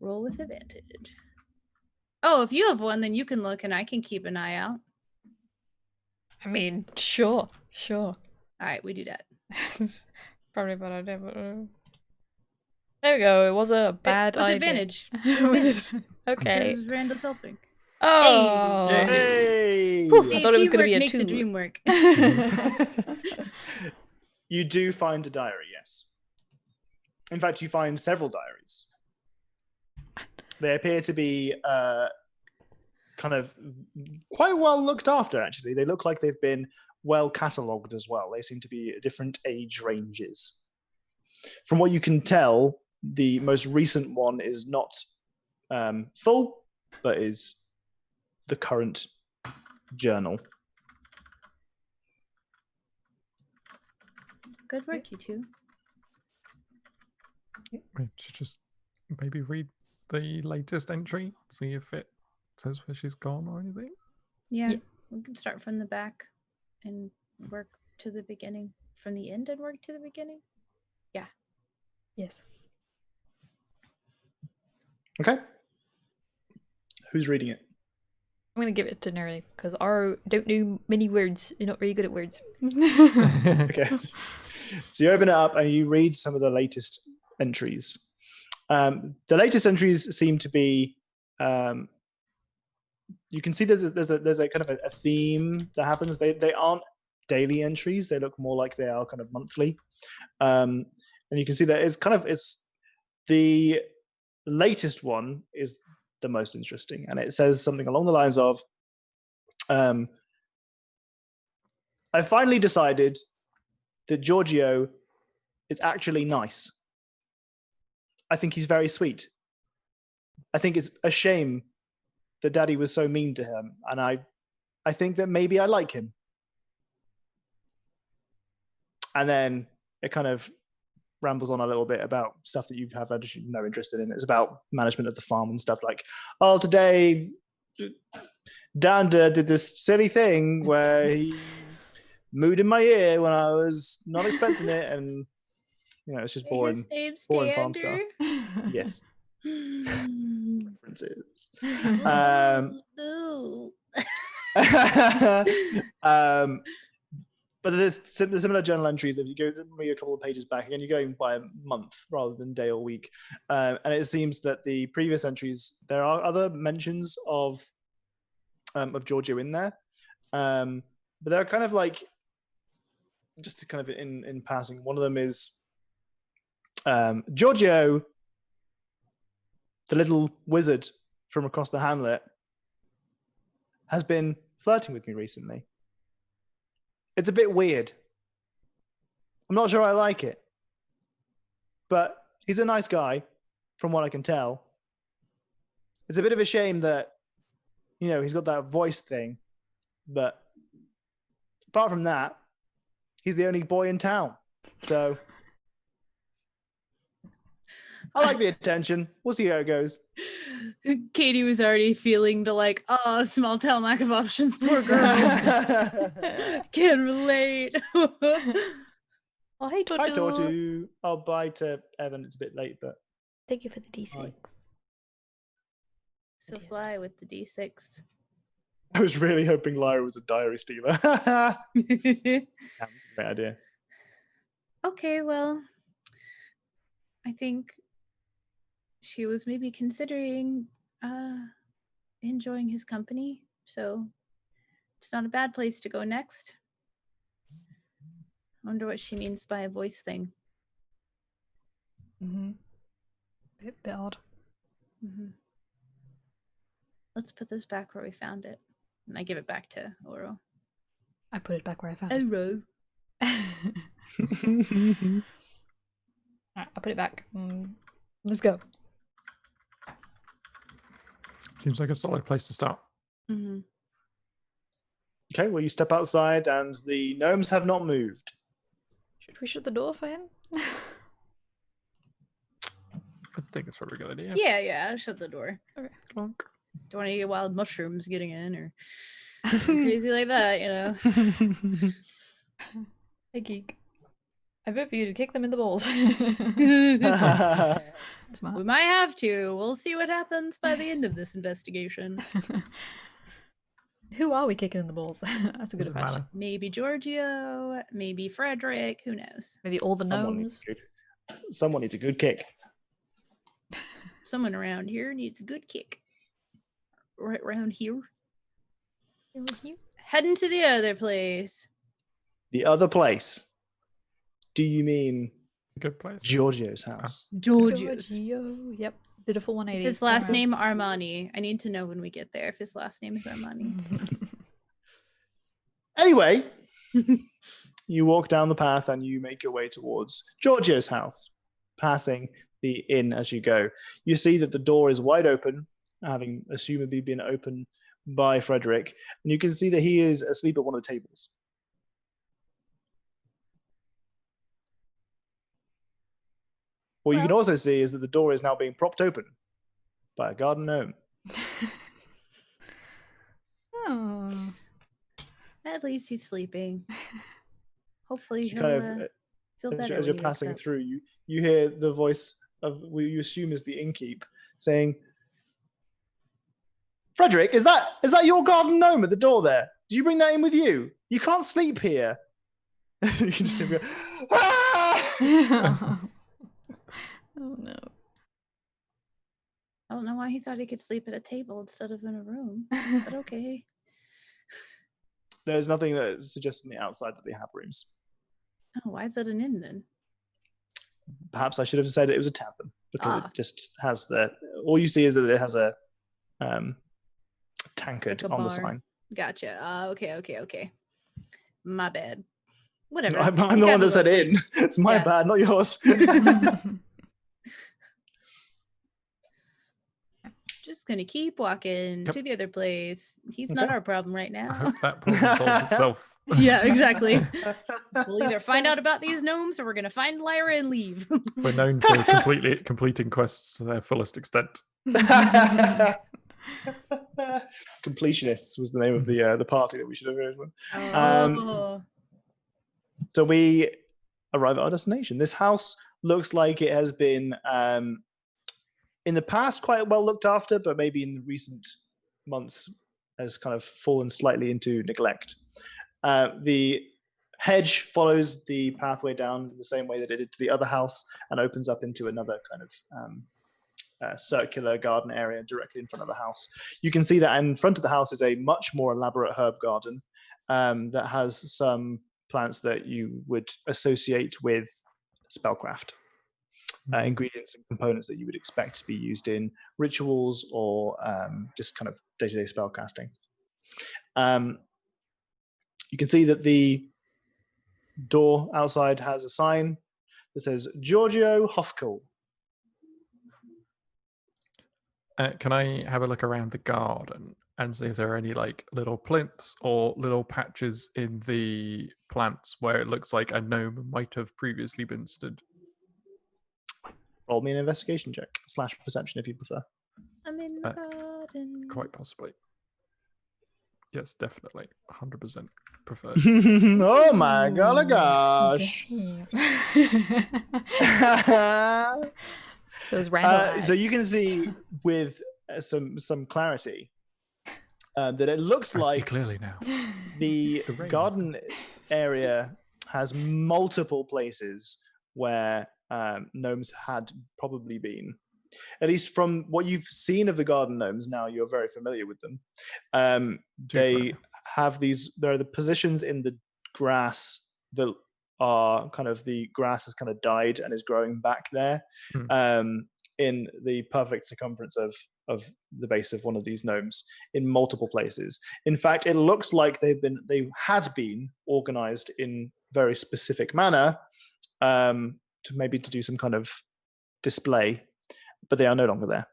Roll with advantage. Oh, if you have 1, then you can look and I can keep an eye out. I mean, sure. All right, we do that. It's probably a bad idea, but there we go. It was a bad with idea. advantage. Okay. Because Randall's helping. Oh. Yay. Hey! Whew. I See, thought it was gonna teamwork be a makes the 2. dream work. You do find a diary, yes. In fact, you find several diaries. They appear to be kind of quite well looked after, actually. They look like they've been well catalogued as well. They seem to be at different age ranges. From what you can tell, the most recent one is not full, but is the current journal. Good work, you two. We should just maybe read the latest entry, see if it says where she's gone or anything. Yeah, Yeah. we can start from the back and work to the beginning. From the end and work to the beginning? Yeah. Yes. Okay. Who's reading it? I'm gonna give it to Neri because I don't know many words. You're not very good at words. Okay. So you open it up and you read some of the latest entries. The latest entries seem to be. You can see there's a kind of a theme that happens. They aren't daily entries. They look more like they are kind of monthly. And you can see that it's the latest one is the most interesting, and it says something along the lines of, I finally decided that Giorgio is actually nice. I think he's very sweet. I think it's a shame that Daddy was so mean to him, and I think that maybe I like him. And then it kind of rambles on a little bit about stuff that you have no interest in. It's about management of the farm and stuff like, oh, today Danda did this silly thing where he mooed in my ear when I was not expecting it, and it's just boring. His name's boring farm Dander. Yes. No. References. No. But there's similar journal entries. If you go maybe a couple of pages back, again, you're going by a month rather than day or week. And it seems that the previous entries, there are other mentions of Giorgio in there. But they're kind of like, just to kind of in passing, one of them is Giorgio, the little wizard from across the hamlet, has been flirting with me recently. It's a bit weird. I'm not sure I like it. But he's a nice guy, from what I can tell. It's a bit of a shame that, he's got that voice thing. But apart from that, he's the only boy in town. So I like the attention. We'll see how it goes. Katie was already feeling the small town lack of options, poor girl. Can relate. Oh, hey, Tortu. Hi, Tortu. Oh, bye to Evan. It's a bit late, but Thank you for the D6. Bye. So fly with the D6. I was really hoping Lyra was a diary stealer. Great idea. Okay, well, I think she was maybe considering enjoying his company, so it's not a bad place to go next. I wonder what she means by a voice thing. Mm-hmm. Bit odd. Mm-hmm. Let's put this back where we found it. And I give it back to Oro. I put it back where I found it. Oro. Alright, I'll put it back. Let's go. Seems like a solid place to start. Mm-hmm. Okay, well, you step outside and the gnomes have not moved. Should we shut the door for him? I think it's probably a good idea. Yeah, I'll shut the door. Okay. Clunk. Don't want to get wild mushrooms getting in or crazy like that, you know. Hey, geek. I vote for you to kick them in the balls. Smart. We might have to. We'll see what happens by the end of this investigation. Who are we kicking in the balls? That's a good Doesn't question. matter. Maybe Giorgio, maybe Frederick, who knows? Maybe all the gnomes. Someone needs a good kick. Someone around here needs a good kick. Right around here. Heading to the other place. The other place. Do you mean Good place. Giorgio's house? Giorgio's. Giorgio. Yep. Did a full 180. Is his last Around. name Armani? I need to know when we get there if his last name is Armani. Anyway, you walk down the path and you make your way towards Giorgio's house, passing the inn as you go. You see that the door is wide open, having assumably been opened by Frederick, and you can see that he is asleep at one of the tables. What you can also see is that the door is now being propped open by a garden gnome. Oh. At least he's sleeping. Hopefully You he'll kind of, feel better as when you're he wakes passing up. through, you hear the voice of what you assume is the innkeep saying, "Frederick, is that your garden gnome at the door there? Did you bring that in with you? You can't sleep here." You can just hear him go, "Ah!" Oh no. I don't know why he thought he could sleep at a table instead of in a room, but okay. There's nothing that suggests on the outside that they have rooms. Oh, why is that an inn then? Perhaps I should have said it was a tavern because it just has all you see is that it has a tankard Like a on the bar. sign. Gotcha. Okay. My bad. Whatever. I'm You the can one have that a said little in. sleep. It's my Yeah. bad, not yours. Just gonna keep walking Yep. to the other place. He's not Okay. our problem right I now. hope that problem solves itself. Yeah, exactly. We'll either find out about these gnomes or we're gonna find Lyra and leave. We're known for completing quests to their fullest extent. Completionists was the name of the party that we should have heard with. Oh. So we arrive at our destination. This house looks like it has been in the past quite well looked after, but maybe in the recent months has kind of fallen slightly into neglect. The hedge follows the pathway down the same way that it did to the other house and opens up into another kind of circular garden area directly in front of the house. You can see that in front of the house is a much more elaborate herb garden that has some plants that you would associate with spellcraft. Ingredients and components that you would expect to be used in rituals or just kind of day-to-day spellcasting. You can see that the door outside has a sign that says Giorgio Hofkel. Can I have a look around the garden and see if there are any like little plinths or little patches in the plants where it looks like a gnome might have previously been stood? Roll me an investigation check / perception if you prefer. I'm in the garden. Quite possibly. Yes, definitely. 100% preferred. Oh my golly gosh. Those random So you can see with some clarity that it looks I see like clearly now. the The rain is garden area has multiple places where gnomes had probably been. At least from what you've seen of the garden gnomes, now you're very familiar with them. They have there are the positions in the grass that are kind of the grass has kind of died and is growing back there in the perfect circumference of the base of one of these gnomes in multiple places. In fact, it looks like they had been organized in very specific manner to do some kind of display, but they are no longer there.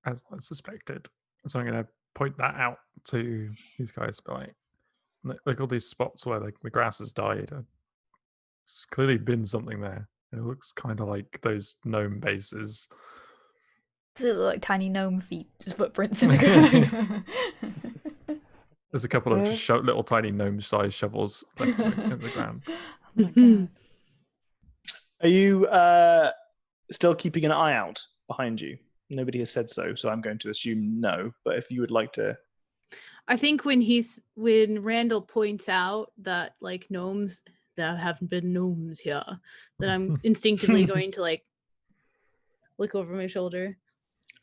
As I suspected. So I'm going to point that out to these guys. Like, look all these spots where like the grass has died. It's clearly been something there. It looks kind of like those gnome bases. Does it look like tiny gnome feet, just footprints in the ground? There's a couple of just little tiny gnome-sized shovels left in the ground. Oh my god. Are you still keeping an eye out behind you? Nobody has said so I'm going to assume no. But if you would like to, I think when Randall points out that like gnomes, there haven't been gnomes here, that I'm instinctively going to like look over my shoulder.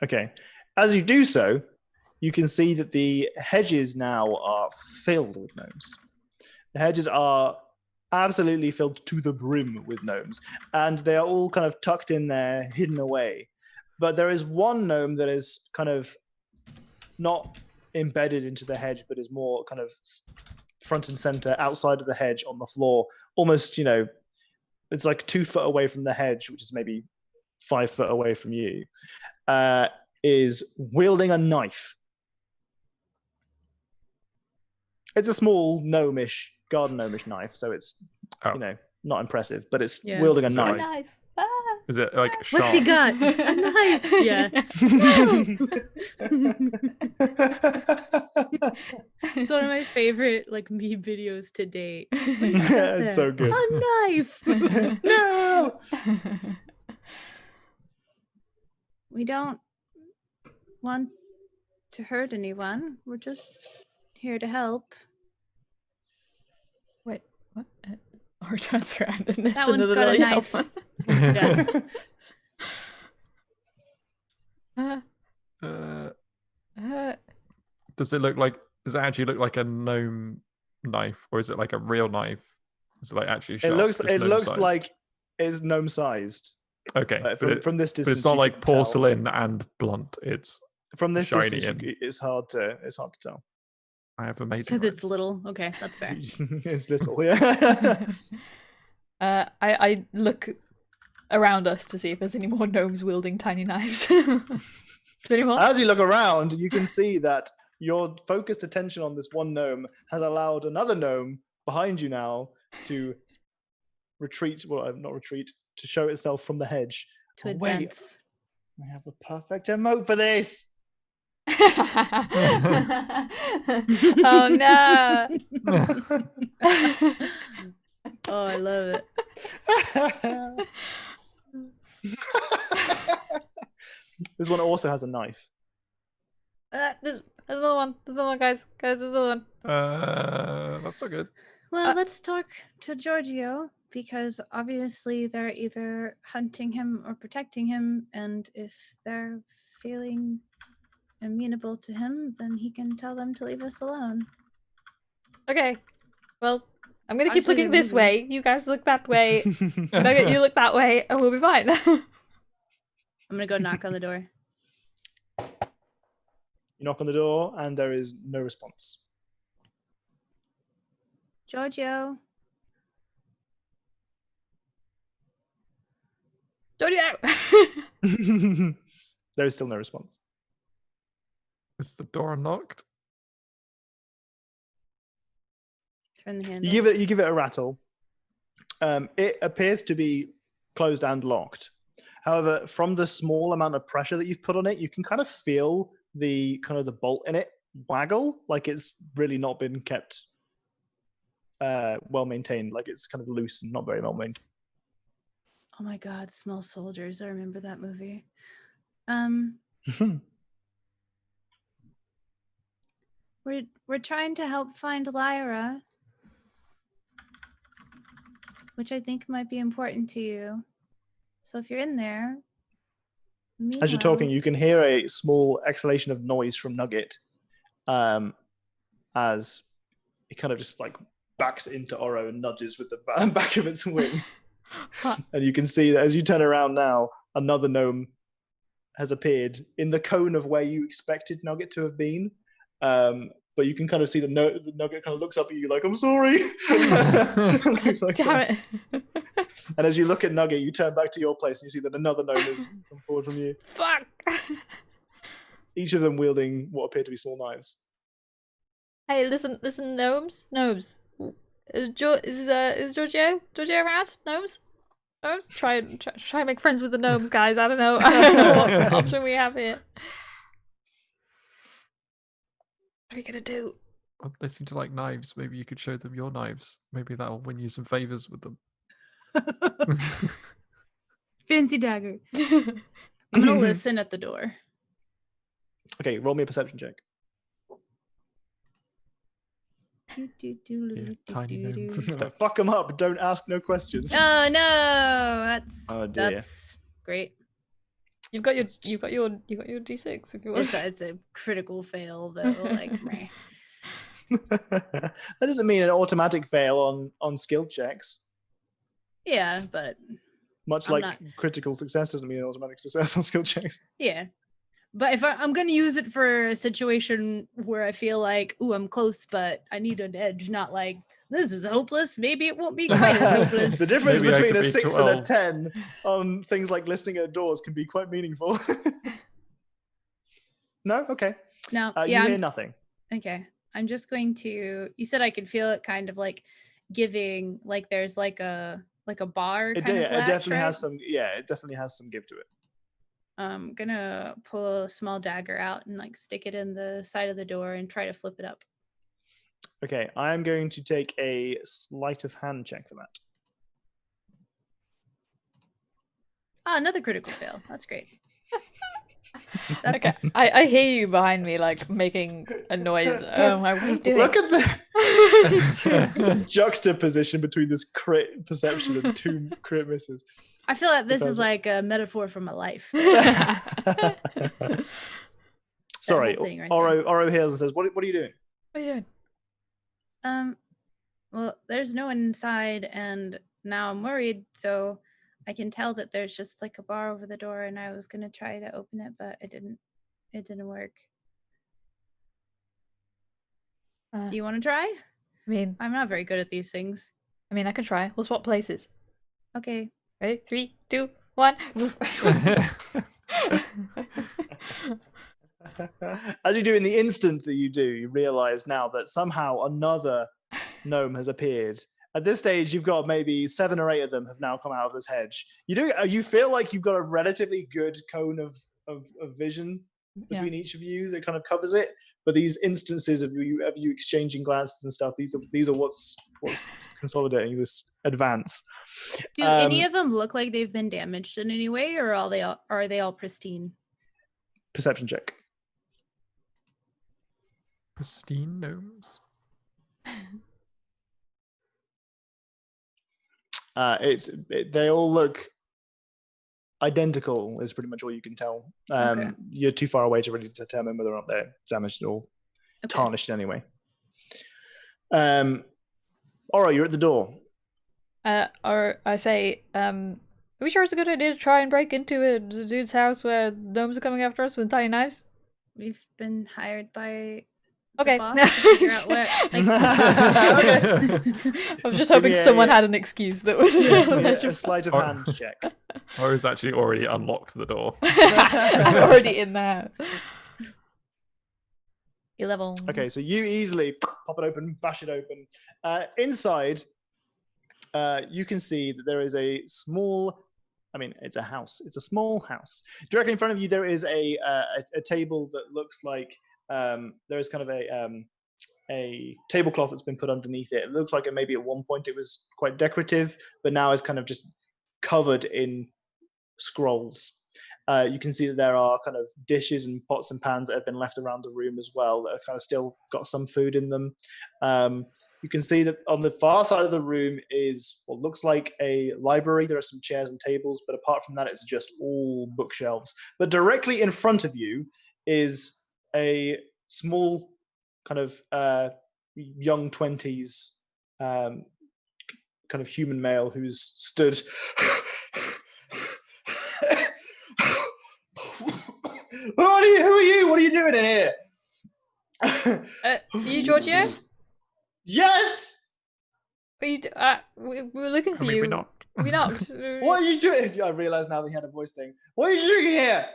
okay. As you do so, you can see that the hedges now are filled with gnomes. The hedges are absolutely filled to the brim with gnomes, and they are all kind of tucked in there, hidden away. But there is one gnome that is kind of not embedded into the hedge, but is more kind of front and center outside of the hedge on the floor, almost, it's like 2 foot away from the hedge, which is maybe 5 foot away from you, is wielding a knife. It's a small gnomish, garden gnomish knife, so it's, not impressive, but it's wielding a knife. Knife. Is it like sharp? What's he got? A knife. Yeah. It's one of my favorite like meme videos to date. It's so good. A knife. No! We don't want to hurt anyone. We're just here to help. Wait, what? Or turns around and it's That one's another got a little yellow knife. one. Yeah. Does it actually look like a gnome knife, or is it like a real knife? Is it like actually sharp? It looks like it's gnome sized. Okay, from this distance, but it's not you like can tell. porcelain and blunt. It's From this shiny distance, and- it's hard to tell. I have amazing. Because it's words. little. Okay, that's fair. It's little, yeah. I look around us to see if there's any more gnomes wielding tiny knives. Is there any more? As you look around, you can see that your focused attention on this one gnome has allowed another gnome behind you now to retreat. Well, not retreat, to show itself from the hedge. To Oh, wait, advance. I have a perfect emote for this. Oh no! Oh, I love it. This one also has a knife. There's another one. There's another one, guys. There's another one. That's so good. Well, let's talk to Giorgio, because obviously they're either hunting him or protecting him, and if they're feeling amenable to him, then he can tell them to leave us alone. Okay. Well, I'm gonna keep Obviously looking they're this way. You guys look that way. Nugget, you look that way, and we'll be fine. I'm gonna go knock on the door. You knock on the door, and there is no response. Giorgio. Giorgio! There is still no response. Is the door unlocked? Turn the handle. You give it a rattle. It appears to be closed and locked. However, from the small amount of pressure that you've put on it, you can kind of feel the bolt in it waggle, like it's really not been kept well maintained, like it's kind of loose and not very well maintained. Oh my God, Small Soldiers. I remember that movie. We're trying to help find Lyra, which I think might be important to you. So if you're in there, As you're talking, you can hear a small exhalation of noise from Nugget, as it kind of just like backs into Oro and nudges with the back of its wing. And you can see that as you turn around now, another gnome has appeared in the cone of where you expected Nugget to have been. But you can kind of see the Nugget kind of looks up at you like, I'm sorry. Like Damn it. And as you look at Nugget, you turn back to your place and you see that another gnome has come forward from you. Fuck. Each of them wielding what appear to be small knives. Hey, listen, gnomes. Is Giorgio around? Gnomes? Try and make friends with the gnomes, guys. I don't know. I don't know what option we have here. What are we gonna do? Well, they seem to like knives. Maybe you could show them your knives. Maybe that'll win you some favors with them. Fancy dagger. I'm gonna listen at the door. Okay, roll me a perception check. Tiny gnome steps. Fuck them up. Don't ask no questions. Oh no, dear. that's great. You've got your D6 if you want. It's a critical fail though. Like, meh. That doesn't mean an automatic fail on skill checks. Yeah, but Much I'm like not... critical success doesn't mean an automatic success on skill checks. Yeah. But if I'm going to use it for a situation where I feel like, ooh, I'm close, but I need an edge, not like, this is hopeless. Maybe it won't be quite as hopeless. The difference Maybe between a be 6 12. and a 10 on things like listening at doors can be quite meaningful. No? Okay. No, You hear nothing. Okay. I'm just going to, you said I could feel it kind of like giving, like there's like a bar It kind of latch, definitely right? has some, it definitely has some give to it. I'm gonna pull a small dagger out and like stick it in the side of the door and try to flip it up. Okay, I'm going to take a sleight of hand check for that. Ah, another critical fail. That's great. Okay, I hear you behind me, like making a noise. What are you doing? Look at the juxtaposition between this crit perception and 2 crit misses. I feel like this is like a metaphor for my life. Sorry, right Oro hears and says, "What are you doing?" What are you doing? Well, there's no one inside, and now I'm worried. So I can tell that there's just like a bar over the door, and I was gonna try to open it, but it didn't work. Do you want to try? I mean, I'm not very good at these things. I mean, I can try. We'll swap places. Okay. Ready? 3, 2, 1. As you do, in the instant that you do, you realize now that somehow another gnome has appeared. At this stage, you've got maybe 7 or 8 of them have now come out of this hedge. You feel like you've got a relatively good cone of vision between each of you that kind of covers it. But these instances of you exchanging glances and stuff, these are what's consolidating this advance. Do any of them look like they've been damaged in any way, or are they all pristine? Perception check. Pristine gnomes. They all look identical is pretty much all you can tell. Okay. You're too far away to really determine whether or not they're damaged or tarnished in any way. Oro, you're at the door. Or I say, are we sure it's a good idea to try and break into a dude's house where gnomes are coming after us with tiny knives? We've been hired by Okay. the boss to figure out where, I was just hoping someone had an excuse that was a sleight of hand check. Oro's actually already unlocked the door. I'm already in the house. 11. Okay, so you easily pop it open, bash it open. Inside, you can see that there is a small, it's a house. It's a small house. Directly in front of you, there is a table that looks like there is kind of a tablecloth that's been put underneath it. It looks like maybe at one point it was quite decorative, but now is kind of just covered in scrolls. You can see that there are kind of dishes and pots and pans that have been left around the room as well that are kind of still got some food in them. You can see that on the far side of the room is what looks like a library. There are some chairs and tables, but apart from that, it's just all bookshelves. But directly in front of you is a small kind of young 20s kind of human male who's stood who are you? What are you doing in here? You, Giorgio? Yes! We were looking for you. We knocked. We knocked. What are you doing? I realised now that he had a voice thing. What are you doing here?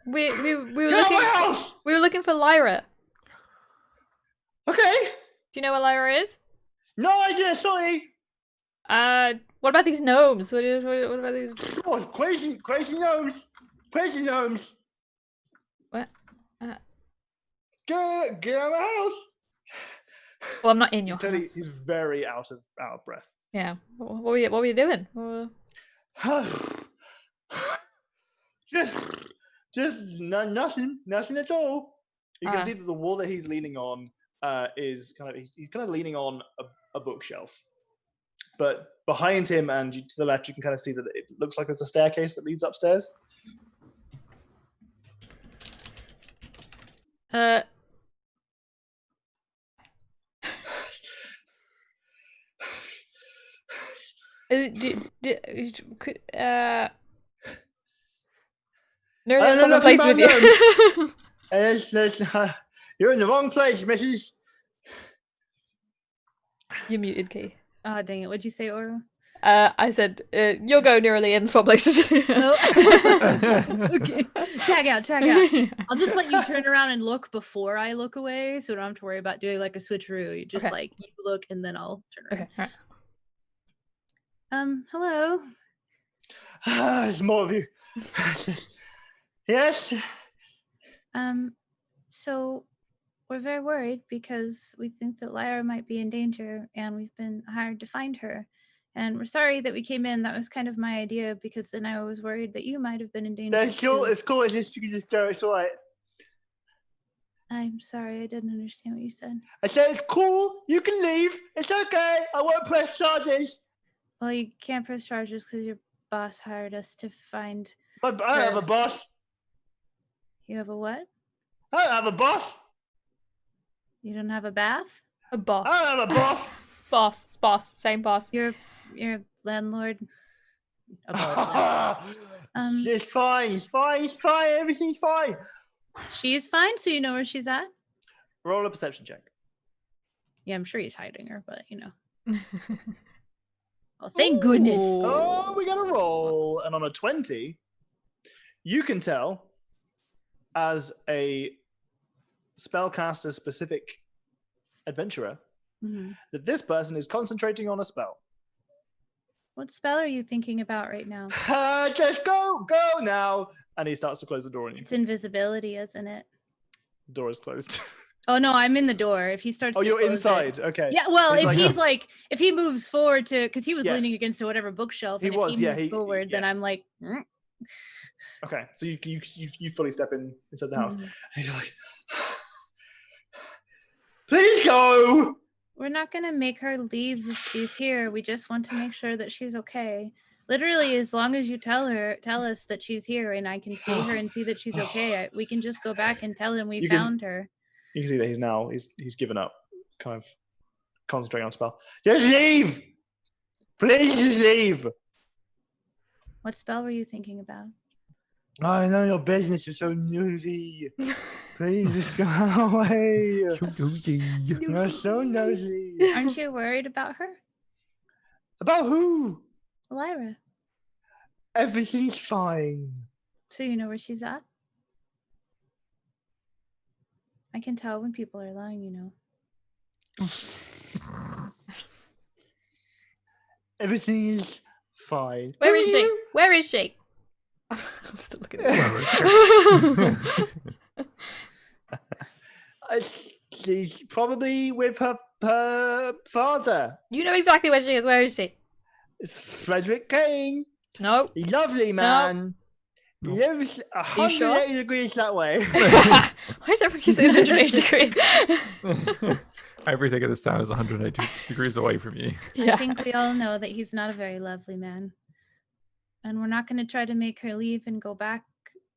We were Get out of looking. my house! We were looking for Lyra. Okay. Do you know where Lyra is? No idea. Sorry. What about these gnomes? What about these? Oh, crazy gnomes. Crazy gnomes. What? Get out of my house. Well, I'm not in your house. He's very out of breath. Yeah. What were you doing? just nothing at all. You can see that the wall that he's leaning on is kind of he's kind of leaning on a bookshelf, but behind him and to the left you can kind of see that it looks like there's a staircase that leads upstairs. No, someone plays with you. You're in the wrong place, Mrs. You muted, Key. Oh, dang it. What'd you say, Oro? I said, you'll go nearly in swap places. Oh. Okay. Tag out. I'll just let you turn around and look before I look away, so we don't have to worry about doing like a switcheroo. You just like you look and then I'll turn around. Okay. All right. Hello. There's more of you. Yes. So we're very worried because we think that Lyra might be in danger and we've been hired to find her. And we're sorry that we came in. That was kind of my idea because then I was worried that you might have been in danger. That's cool. It's cool. You can just go. It's all right. I'm sorry. I didn't understand what you said. I said it's cool. You can leave. It's okay. I won't press charges. Well, you can't press charges because your boss hired us to find. I don't have a boss. You have a what? I don't have a boss. You don't have a bath? A boss. I don't have a boss. Boss. Same boss. You're a landlord. It's fine. It's fine. It's fine. Everything's fine. She's fine, so you know where she's at? Roll a perception check. Yeah, I'm sure he's hiding her, but you know. Oh, thank goodness. Oh, we got a roll. And on a 20, you can tell as a spellcaster specific adventurer that this person is concentrating on a spell. What spell are you thinking about right now? Just go now. And he starts to close the door on you. It's invisibility, isn't it? The door is closed. Oh no, I'm in the door. If he starts, oh, you're inside. Okay. Yeah. Well, he's if he moves forward to, because he was Yes. leaning against whatever bookshelf, and He was, if he yeah, moves forward, then I'm like. Okay, so you fully step inside the house, and you're like, please go. We're not gonna make her leave if she's here. We just want to make sure that she's okay. Literally, as long as you tell us that she's here, and I can see her and see that she's okay, we can just go back and tell him we found her. You can see that he's given up, kind of concentrating on spell. Just leave, please, just leave. What spell were you thinking about? I know your business. You're so nosy. Please just go away. You're so nosy. Aren't you worried about her? About who? Lyra. Everything's fine. So you know where she's at? I can tell when people are lying, you know. Everything is fine. Where is she? Where is she? I'm still looking at She's probably with her father. You know exactly where she is. Where is she? Frederick Kane. No. Lovely man. He lives 180 degrees that way. Why does everyone keep saying 180 degrees? Everything in this town is 180 degrees away from you. I think we all know that he's not a very lovely man. And we're not going to try to make her leave and go back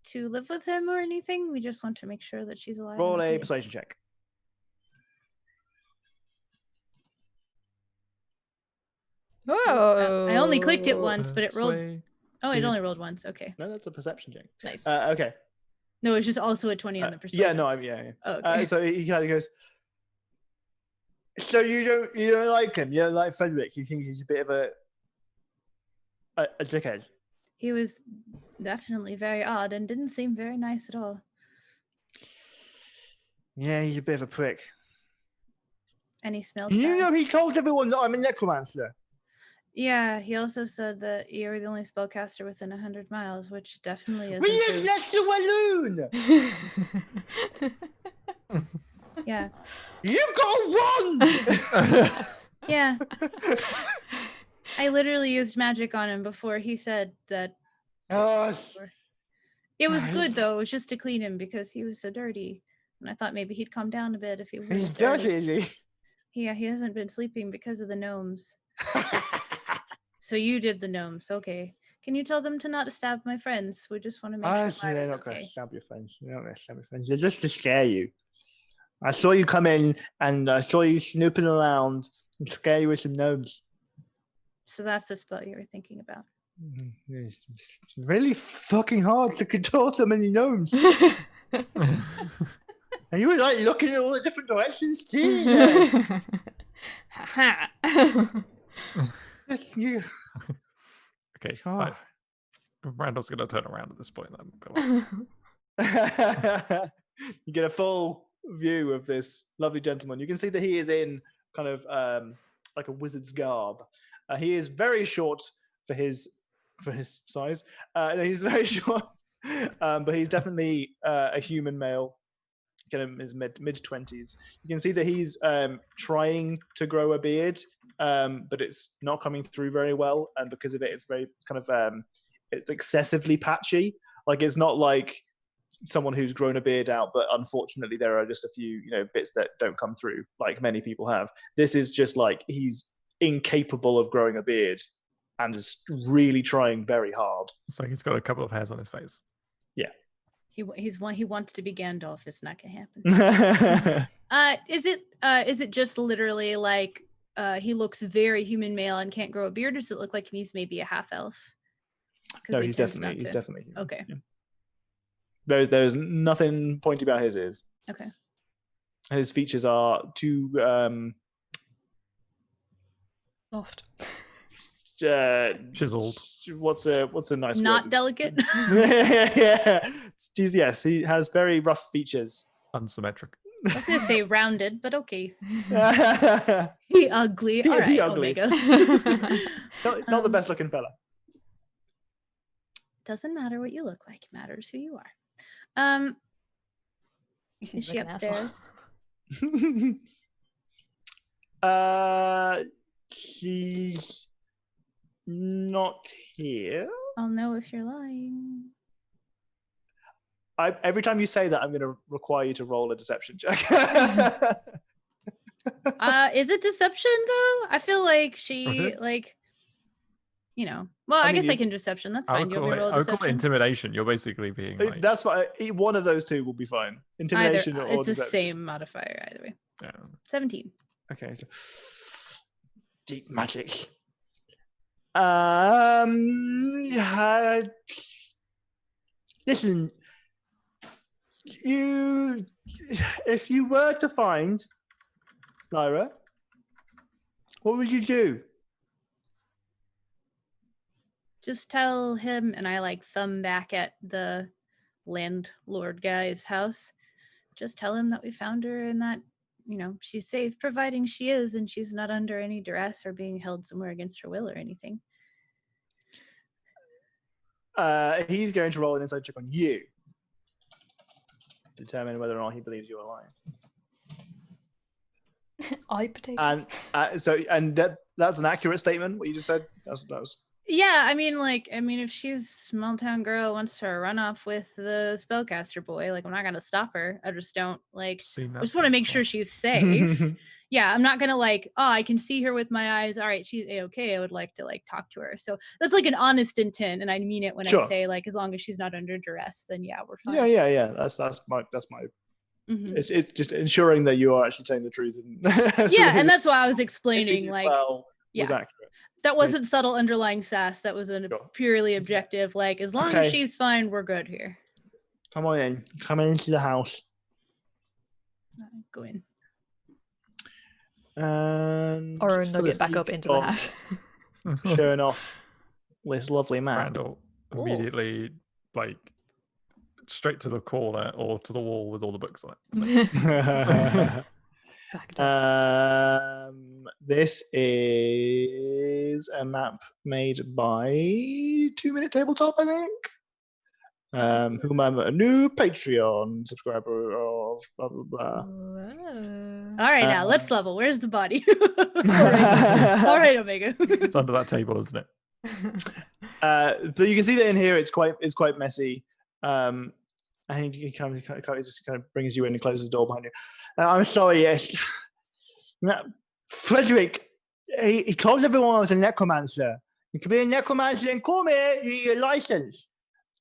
to live with him or anything. We just want to make sure that she's alive. Roll a persuasion check. Whoa. I only clicked it once, but it rolled. Oh, it Dude. only rolled once. Okay. No, that's a perception check. Nice. Okay. No, it's just also a 20 on the persuasion. Yeah, no, yeah. Oh, okay. So he kind of goes. So you don't like him? You don't like Frederick? You think he's a bit of a dickhead? He was definitely very odd and didn't seem very nice at all. Yeah, he's a bit of a prick. And he smelled You know, bad. he told everyone that I'm a necromancer. Yeah, he also said that you're the only spellcaster within 100 miles, which definitely We isn't live true. next to a loon. Yeah. You've got a wand. Yeah. I literally used magic on him before he said that. Oh, It was good though. It was just to clean him because he was so dirty. And I thought maybe he'd calm down a bit if he was he's dirty. dirty, is he? Yeah, he hasn't been sleeping because of the gnomes. So you did the gnomes, okay. Can you tell them to not stab my friends? We just want to make sure Honestly, they're Lyra's not going to okay. stab your friends. They're not going to stab your friends. They're just to scare you. I saw you come in and I saw you snooping around and scare you with some gnomes. So that's the spell you were thinking about. It's really fucking hard to control so many gnomes. And you were like looking in all the different directions. Jesus. Just you. Okay. Oh. Randall's going to turn around at this point. Then. You get a full view of this lovely gentleman. You can see that he is in kind of like a wizard's garb. He is very short for his size. He's very short, but he's definitely a human male, kind of his mid-20s. You can see that he's trying to grow a beard, but it's not coming through very well, and because of it, it's it's excessively patchy. Like it's not like someone who's grown a beard out, but unfortunately there are just a few bits that don't come through, like many people have. This is just like he's incapable of growing a beard and is really trying very hard. So he's got a couple of hairs on his face. Yeah. He wants to be Gandalf. It's not gonna happen. Is it just literally like he looks very human male and can't grow a beard, or does it look like he's maybe a half elf? No, he's definitely human. Okay. Yeah. There's nothing pointy about his ears. Okay. And his features are too soft. Chiseled. What's a nice Not word? delicate. Yeah. Yes, he has very rough features. Unsymmetric. I was gonna say rounded, but okay. Not He ugly. All right, he ugly. Omega. Not the best looking fella. Doesn't matter what you look like. It matters who you are. Is she upstairs? She's not here. I'll know if you're lying. Every time you say that, I'm going to require you to roll a deception check. Is it deception though? I feel like she well, I guess I can deception. That's fine. You'll roll I would deception. call it intimidation. You're basically being like... That's why one of those two will be fine. Intimidation or it's deception. the same modifier either way. Yeah. 17. Okay. Deep magic. Listen, if you were to find Lyra, what would you do? Just tell him, and I like thumb back at the landlord guy's house. Just tell him that we found her and that, she's safe, providing she is, and she's not under any duress or being held somewhere against her will or anything. He's going to roll an insight check on you. Determine whether or not he believes you are lying. Eye potatoes. And that's an accurate statement. What you just said. That was. Yeah, I mean, if she's small town girl wants to run off with the spellcaster boy, I'm not gonna stop her. I just don't I just want to make sure she's safe. Yeah, I'm not gonna I can see her with my eyes. All right, she's okay. I would like to talk to her. So that's an honest intent, and I mean it when I say as long as she's not under duress, then yeah, we're fine. Yeah. That's my. Mm-hmm. It's just ensuring that you are actually telling the truth. And that's why I was explaining was accurate. That wasn't subtle underlying sass. That was a purely objective. As long as she's fine, we're good here. Come on in. Come into the house. Go in. And or nugget back up into the house. Showing off this lovely man. Randall immediately straight to the corner or to the wall with all the books on it. This is a map made by 2 Minute Tabletop, I think. Whom I'm a new Patreon subscriber of, blah, blah, blah. All right, now let's level. Where's the body? All right, Omega. It's under that table, isn't it? But you can see that in here it's quite messy. And he kind of brings you in and closes the door behind you. I'm sorry, yes. Frederick, he told everyone I was a necromancer. You can be a necromancer and call me. You need a license.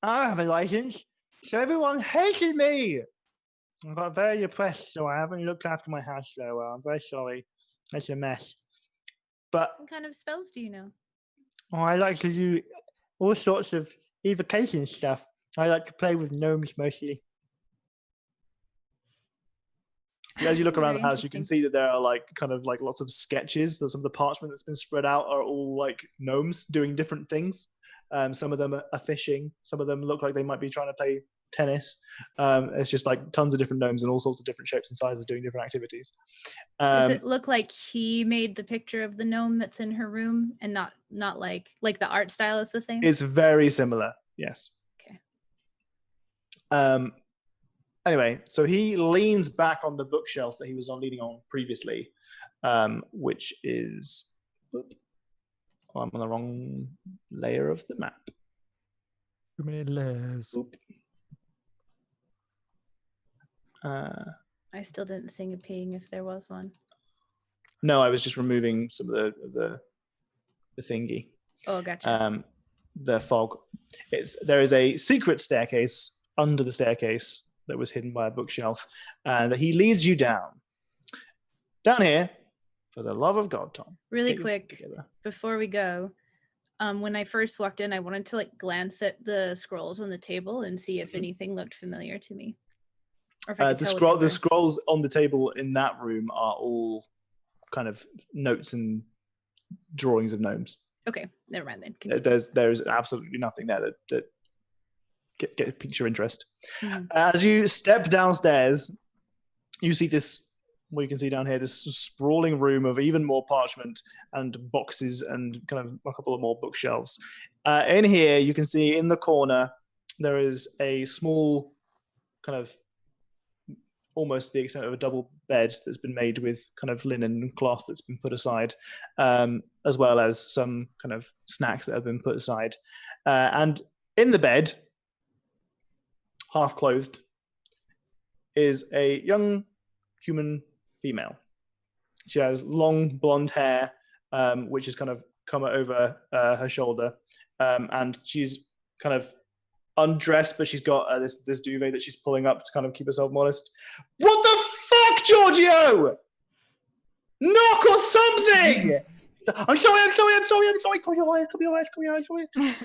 I don't have a license, so everyone hated me. I got very depressed, so I haven't looked after my house very well. I'm very sorry. It's a mess. But What kind of spells do you know? I like to do all sorts of evocation stuff. I like to play with gnomes mostly. As you look around the Very house, you can see that there are lots of sketches. Some of the parchment that's been spread out are all like gnomes doing different things. Some of them are fishing. Some of them look like they might be trying to play tennis. It's just like tons of different gnomes in all sorts of different shapes and sizes doing different activities. Does it look like he made the picture of the gnome that's in her room, and not like the art style is the same? It's very similar. Yes. Okay. Anyway, so he leans back on the bookshelf that he was leaning on previously, which is. I'm on the wrong layer of the map. Too many layers. I still didn't sing a ping if there was one. No, I was just removing some of the thingy. Oh, gotcha. The fog. There is a secret staircase under the staircase that was hidden by a bookshelf, and he leads you down. Down here, for the love of God, Tom. Really quick, before we go, when I first walked in, I wanted to glance at the scrolls on the table and see if anything looked familiar to me. Or if I could tell what they the scrolls on the table in that room are all kind of notes and drawings of gnomes. Okay, never mind then. Continue. There's absolutely nothing there that piques your interest. Mm-hmm. As you step downstairs, you see this. What you can see down here, this sprawling room of even more parchment and boxes and kind of a couple of more bookshelves. In here, you can see in the corner there is a small kind of almost the extent of a double bed that's been made with kind of linen and cloth that's been put aside, as well as some kind of snacks that have been put aside. And in the bed, half clothed, is a young human female. She has long blonde hair, which has kind of come over her shoulder, and she's kind of undressed, but she's got this duvet that she's pulling up to kind of keep herself modest. What the fuck, Giorgio? Knock or something! I'm sorry. Come here,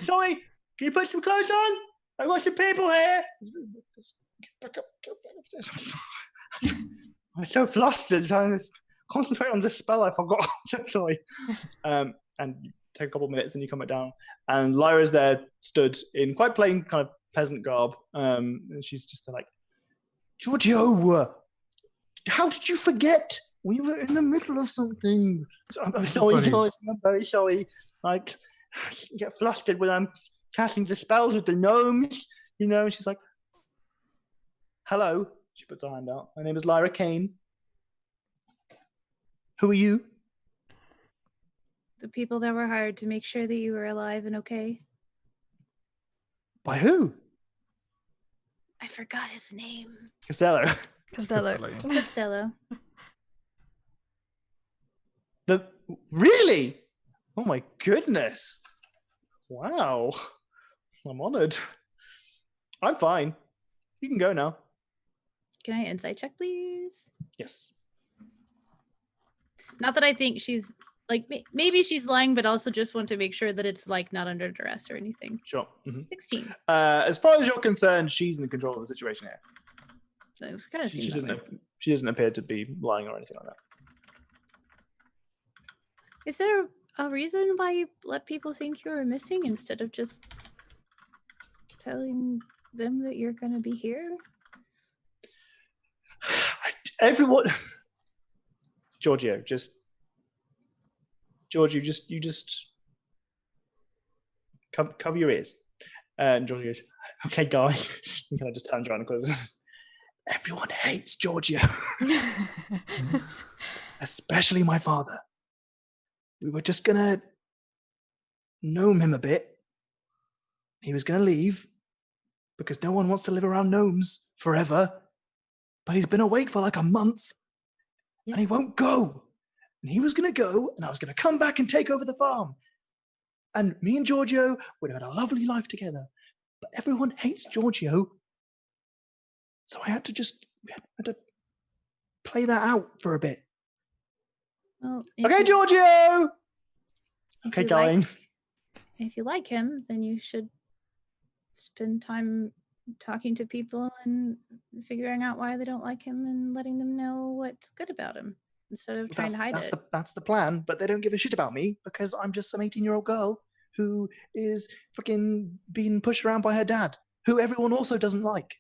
sorry. Can you put some clothes on? I got some people here. I'm so flustered trying to concentrate on this spell I forgot. Sorry. And take a couple of minutes, then you come back down. And Lyra's there, stood in quite plain kind of peasant garb. And she's just like, Giorgio, how did you forget? We were in the middle of something. I'm sorry. I'm very sorry. Like, I get flustered when I'm casting the spells with the gnomes. And she's like, hello. She puts her hand out. My name is Lyra Kane. Who are you? The people that were hired to make sure that you were alive and okay. By who? I forgot his name. Costello. Really? Oh my goodness. Wow. I'm honored. I'm fine. You can go now. Can I insight check, please? Yes. Not that I think she's maybe she's lying, but also just want to make sure that it's not under duress or anything. Sure. Mm-hmm. 16. As far as you're concerned, she's in control of the situation here. She doesn't appear to be lying or anything like that. Is there a reason why you let people think you were missing instead of just telling them that you're going to be here? Everyone... Giorgio, you just cover your ears. And Giorgio goes, okay, guys. And I just turns around and goes, everyone hates Giorgio, especially my father. We were just gonna gnome him a bit. He was gonna leave because no one wants to live around gnomes forever. But he's been awake for like a month and he won't go. And he was gonna go and I was gonna come back and take over the farm. And me and Giorgio would have had a lovely life together. But everyone hates Giorgio. So I had to play that out for a bit. Well, okay, Giorgio! Okay, darling. If you like him, then you should spend time talking to people and figuring out why they don't like him and letting them know what's good about him instead of trying to hide it. That's the plan, but they don't give a shit about me because I'm just some 18-year-old girl who is freaking being pushed around by her dad, who everyone also doesn't like.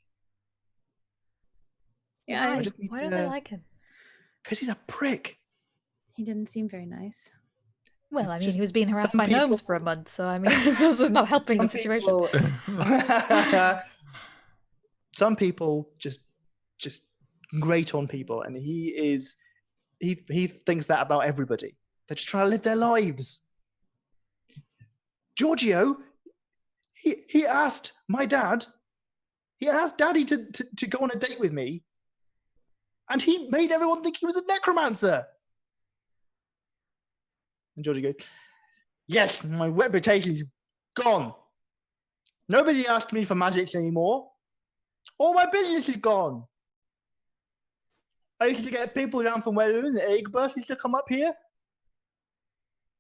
Yeah, why don't they like him? Because he's a prick. He didn't seem very nice. Well, I mean, he was being harassed by gnomes for a month, so I mean, it's also not helping the situation. Some people just grate on people, and he thinks that about everybody. They're just trying to live their lives. Giorgio, he asked my dad, he asked Daddy to go on a date with me, and he made everyone think he was a necromancer. And Giorgio goes, yes, my reputation's gone. Nobody asks me for magics anymore. All my business is gone. I used to get people down from Walloon, the egg bus used to come up here.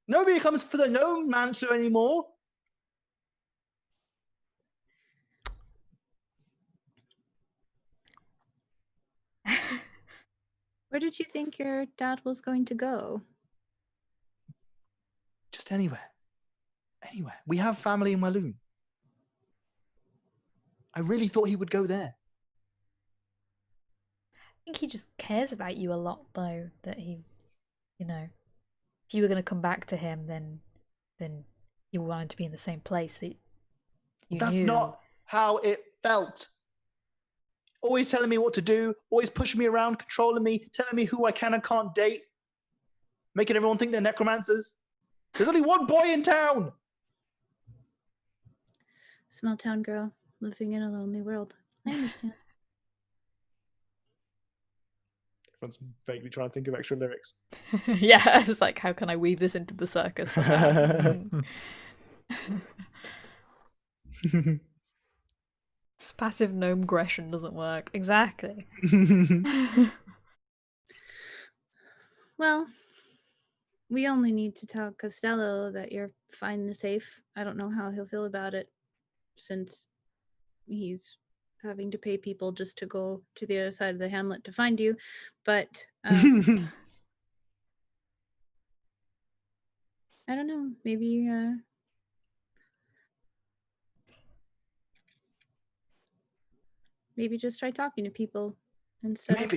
Nobody comes for the gnome mancer anymore. Where did you think your dad was going to go? Just anywhere. Anywhere. We have family in Walloon. I really thought he would go there. I think he just cares about you a lot, though, that he, you know, if you were going to come back to him, then you wanted to be in the same place that you That's knew. not how it felt. Always telling me what to do, always pushing me around, controlling me, telling me who I can and can't date, making everyone think they're necromancers. There's only one boy in town. Small town girl living in a lonely world. I understand. Everyone's vaguely trying to think of extra lyrics. Yeah, it's like, how can I weave this into the circus? This passive gnome aggression doesn't work. Exactly. Well, we only need to tell Costello that you're fine and safe. I don't know how he'll feel about it since he's having to pay people just to go to the other side of the hamlet to find you. But I don't know. Maybe just try talking to people instead.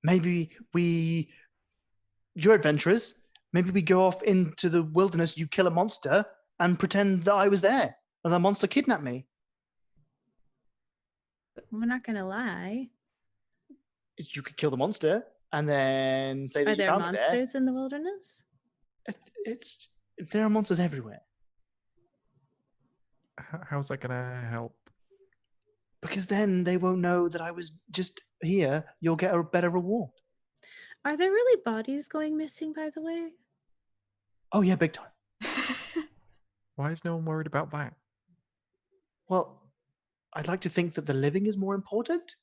Maybe you're adventurers. Maybe we go off into the wilderness, you kill a monster, and pretend that I was there, and the monster kidnapped me. We're not going to lie. You could kill the monster, and then say that Are you found there it there. monsters in the wilderness? There are monsters everywhere. How's that gonna help? Because then they won't know that I was just here. You'll get a better reward. Are there really bodies going missing, by the way? Oh yeah, big time. Why is no one worried about that? Well, I'd like to think that the living is more important.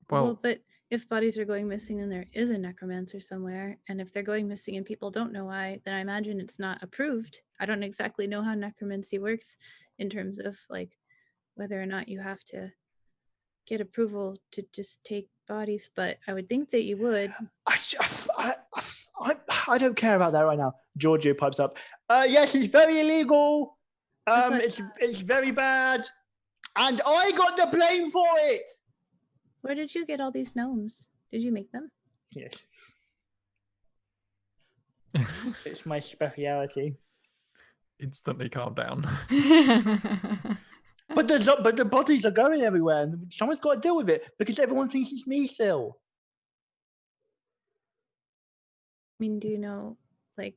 Well, But if bodies are going missing, then there is a necromancer somewhere. And if they're going missing and people don't know why, then I imagine it's not approved. I don't exactly know how necromancy works in terms of like whether or not you have to get approval to just take bodies, but I would think that you would. I don't care about that right now. Giorgio pipes up. Yes, it's very illegal. It's very bad, and I got the blame for it. Where did you get all these gnomes? Did you make them? Yes. It's my speciality. Instantly calm down. But the bodies are going everywhere, and someone's got to deal with it because everyone thinks it's me still. I mean, do you know, like,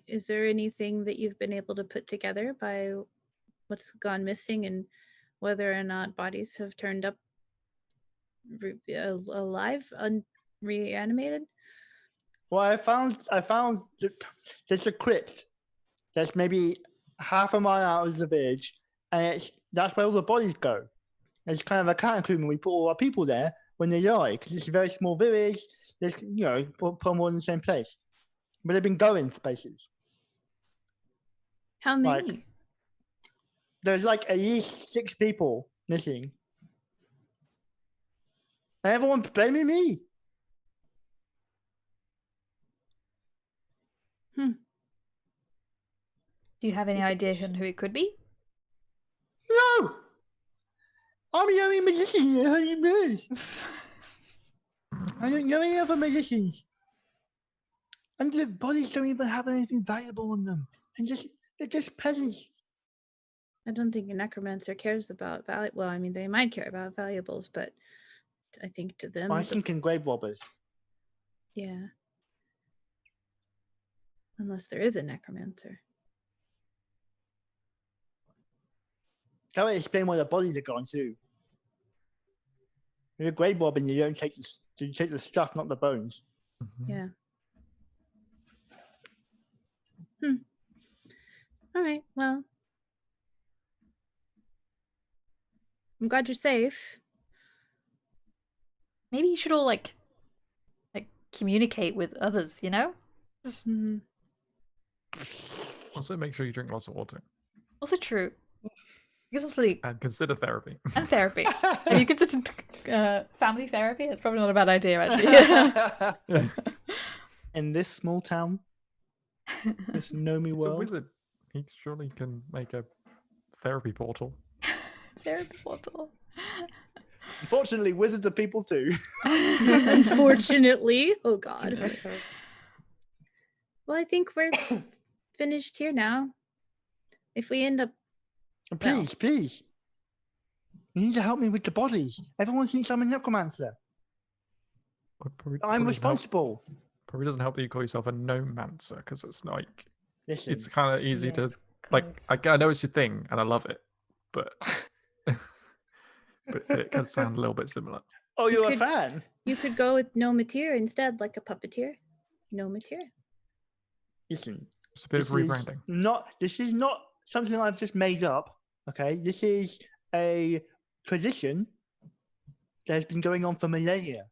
is there anything that you've been able to put together by what's gone missing and whether or not bodies have turned up alive, reanimated? Well, I found there's a crypt that's maybe half a mile out of the village, and that's where all the bodies go. It's kind of a catacomb, and we put all our people there when they die because it's a very small village. There's put them all in the same place, but they've been going to places. How many? There's like at least 6 people missing, and everyone's blaming me. Do you have any idea on who it could be? No, I'm the only magician in 100 years. I don't know any other magicians. And the bodies don't even have anything valuable on them. And they're just peasants. I don't think a necromancer cares about value. Well, I mean, they might care about valuables, but I think to them... I think in grave robbers. Yeah. Unless there is a necromancer. That would explain why the bodies are gone too. When you're grave robbing, you take the stuff, not the bones. Mhm. Yeah. All right. Well, I'm glad you're safe. Maybe you should all like communicate with others, you know? Just... Also, make sure you drink lots of water. Also true. Get some sleep. And consider therapy. And therapy. Have you considered family therapy? It's probably not a bad idea, actually. In this small town, this gnome It's world. a wizard. He surely can make a therapy portal. Therapy portal. Unfortunately, wizards are people too. Unfortunately. Oh, God. Well, I think we're finished here now. If we end up... Please. You need to help me with the bodies. Everyone thinks I'm a necromancer. I'm responsible. Probably doesn't help that you call yourself a gnomancer, because it's like... Listen, it's kind of easy to... Like, I know it's your thing, and I love it, but... but it can sound a little bit similar. Oh, you're a fan? You could go with gnometeer instead, like a puppeteer. Gnometeer. Listen. It's a bit of rebranding. This is not something I've just made up. Okay, this is a tradition that has been going on for millennia.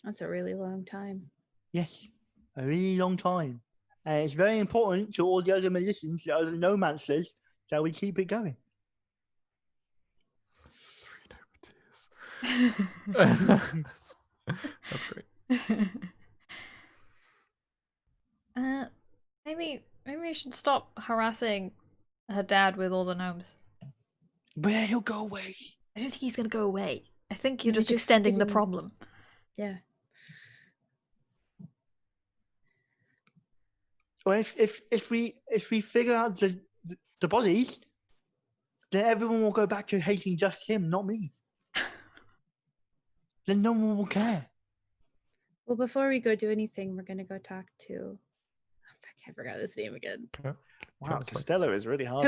That's a really long time. Yes, a really long time. And it's very important to all the other magicians, the other gnomancers, that we keep it going. 3 gnometeers. That's great. Maybe we should stop harassing her dad with all the gnomes. But he'll go away. I don't think he's going to go away. I think you're just extending the problem. Yeah. Or if we figure out the bodies, then everyone will go back to hating just him, not me. Then no one will care. Well, before we go do anything, we're gonna go talk to... I forgot his name again. Wow, Costello is really hard.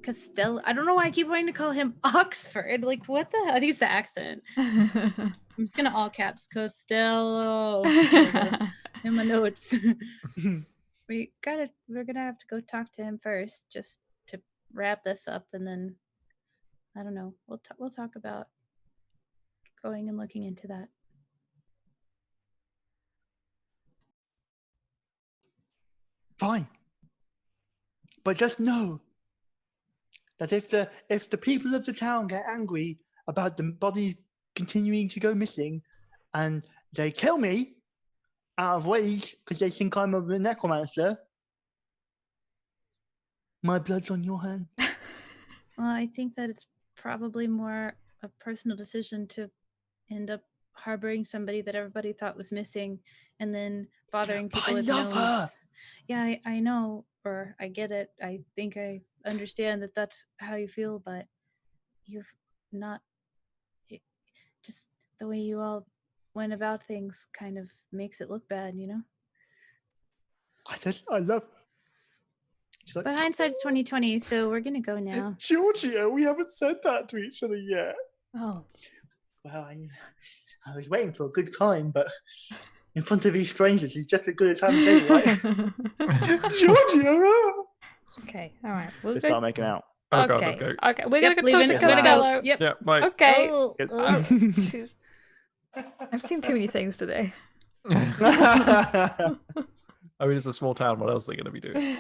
Costello. I don't know why I keep wanting to call him Oxford. Like, what the hell? He's the accent. I'm just gonna all caps Costello in my notes. We're gonna have to go talk to him first, just to wrap this up, and then I don't know. We'll talk about going and looking into that. Fine. But just know that if the people of the town get angry about the bodies continuing to go missing and they kill me out of rage because they think I'm a necromancer, my blood's on your hand. Well, I think that it's probably more a personal decision to end up harboring somebody that everybody thought was missing and then bothering people with love gnomes. her. Yeah, I know, or I get it. I think I understand that that's how you feel, but you've not just the way you all went about things kind of makes it look bad, you know? I love her. She's like, But hindsight's 2020, so we're gonna go now. Giorgio, we haven't said that to each other yet. Oh. Well, I was waiting for a good time, but in front of these strangers is just as good a time as any, right? Giorgio! Okay, all right. Let's start making out. Oh god, Okay, let's go. okay. We're Yep, gonna go leaving. talk to We're gonna go. Costello. Yep. Yeah, bye. Okay. Oh, Good. oh. Jeez. I've seen too many things today. I mean, it's a small town. What else are they going to be doing?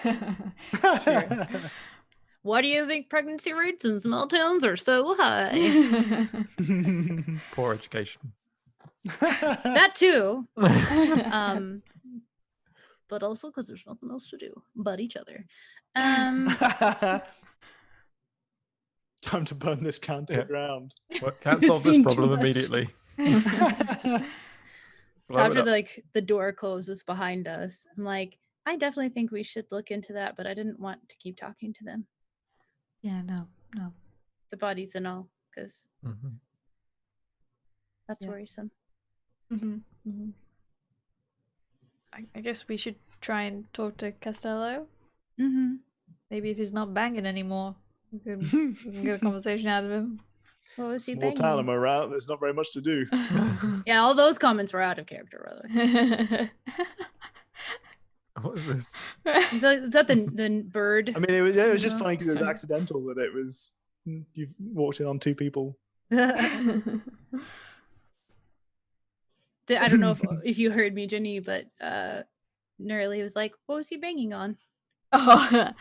Why do you think pregnancy rates in small towns are so high? Poor education. That too. But also because there's nothing else to do but each other. Time to burn this can to the ground. Well, can't solve this Seen too problem much. immediately. So Blow it after up. the door closes behind us, I'm like, I definitely think we should look into that, but I didn't want to keep talking to them, Yeah, no. the bodies and all, because Mhm. that's Yeah. worrisome. Mm-hmm. I guess we should try and talk to Costello. Mm-hmm. Maybe if he's not banging anymore, we can get a conversation out of him. What was he Small banging? town, am I right? There's not very much to do. Yeah, all those comments were out of character, rather. What is this? Is that the bird? I mean, it was just No. funny because it was accidental that it was you've walked in on two people. I don't know if you heard me, Jenny, but Nerly was like, "What was he banging on?" I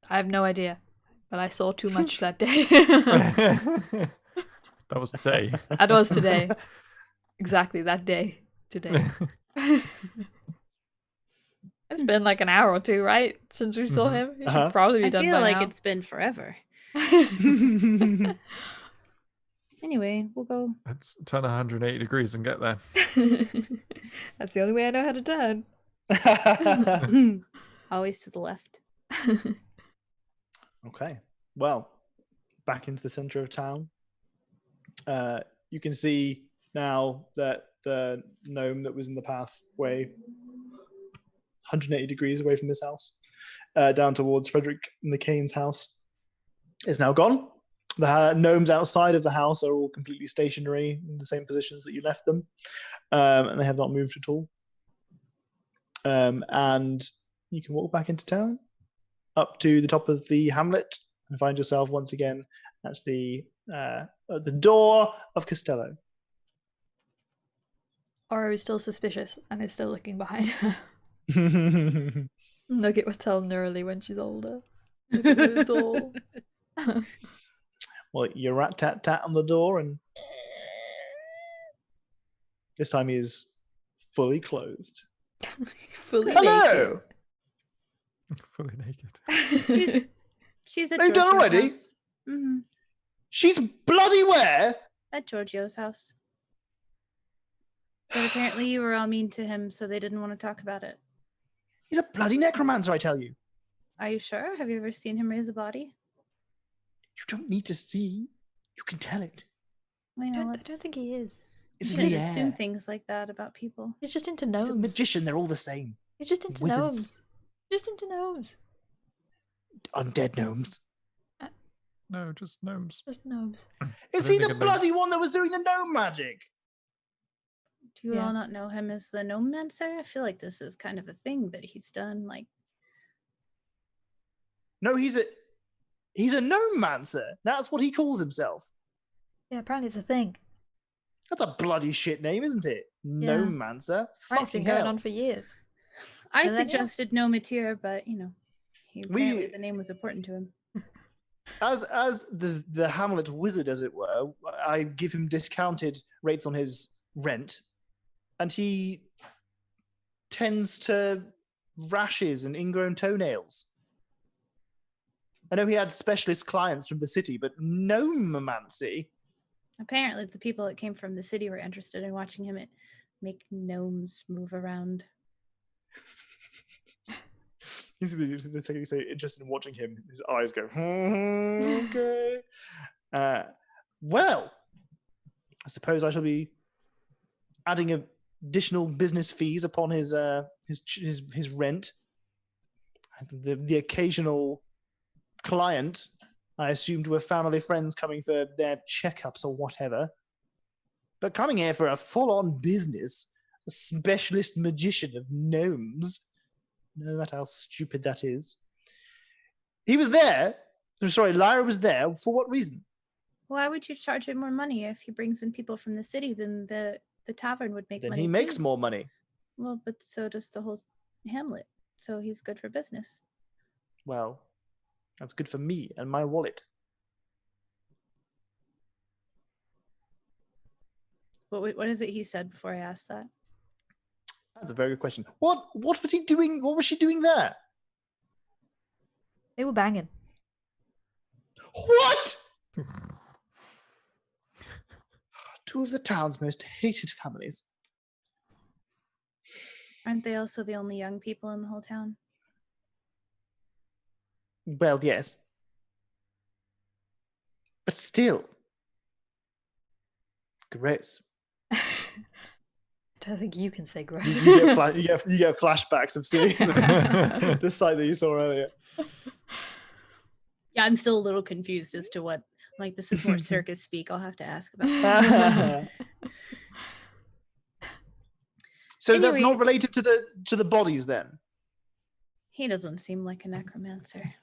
have no idea, but I saw too much that day. That was today. That was today. Exactly that day. Today. It's been like an hour or two, right? Since we saw him. He should probably be I done feel by like now. it's been forever. Anyway, we'll go. Let's turn 180 degrees and get there. That's the only way I know how to turn. Always to the left. Okay. Well, back into the center of town. You can see now that the gnome that was in the pathway 180 degrees away from this house, down towards Frederick and the Kane's house, is now gone. The gnomes outside of the house are all completely stationary in the same positions that you left them, and they have not moved at all. And you can walk back into town, up to the top of the hamlet, and find yourself once again at the door of Costello. Or is still suspicious and is still looking behind her. Nugget will tell Nerly when she's older. It's all. Well, you rat-tat-tat on the door, and this time he is fully clothed. Fully Hello! Fully naked. She's at Are you done Giorgio's already? house. Mm-hmm. She's bloody where? At Giorgio's house. But apparently you were all mean to him, so they didn't want to talk about it. He's a bloody necromancer, I tell you. Are you sure? Have you ever seen him raise a body? You don't need to see. You can tell it. I I know, don't think he is. It's you in just the assume air. things like that about people. He's just into He's a gnomes. magician. They're all the same. He's just into Wizards. gnomes. Just into gnomes. Undead gnomes. No, just gnomes. Just gnomes. Is don't he think the a gnome- bloody one that was doing the gnome magic? Do you Yeah. all not know him as the gnomancer? I feel like this is kind of a thing that he's done. Like, No, he's a gnomancer. That's what he calls himself. Yeah, apparently it's a thing. That's a bloody shit name, isn't it? Yeah. Gnomancer. Apparently it's Fucking been going hell. on for years. I And then, yeah. suggested gnometeer, but apparently the name was important to him. As the Hamlet wizard, as it were, I give him discounted rates on his rent, and he tends to rashes and ingrown toenails. I know he had specialist clients from the city, but gnomemancy. Apparently, the people that came from the city were interested in watching him make gnomes move around. You see the second you say interested in watching him, his eyes go, okay. Well, I suppose I shall be adding additional business fees upon his rent. The occasional client, I assumed, were family friends coming for their checkups or whatever. But coming here for a full-on business, a specialist magician of gnomes, no matter how stupid that is. He was there. Sorry, Lyra was there. For what reason? Why would you charge him more money if he brings in people from the city? Then the tavern would make money. Then he makes more money. Well, but so does the whole hamlet. So he's good for business. Well, that's good for me and my wallet. What is it he said before I asked that? That's a very good question. What was he doing? What was she doing there? They were banging. What? Two of the town's most hated families. Aren't they also the only young people in the whole town? Well, yes. But still. Gross. I don't think you can say gross. You get flashbacks of seeing the site that you saw earlier. Yeah, I'm still a little confused as to what, like, this is more circus speak. I'll have to ask about that. So that's not related to the bodies then? He doesn't seem like a necromancer.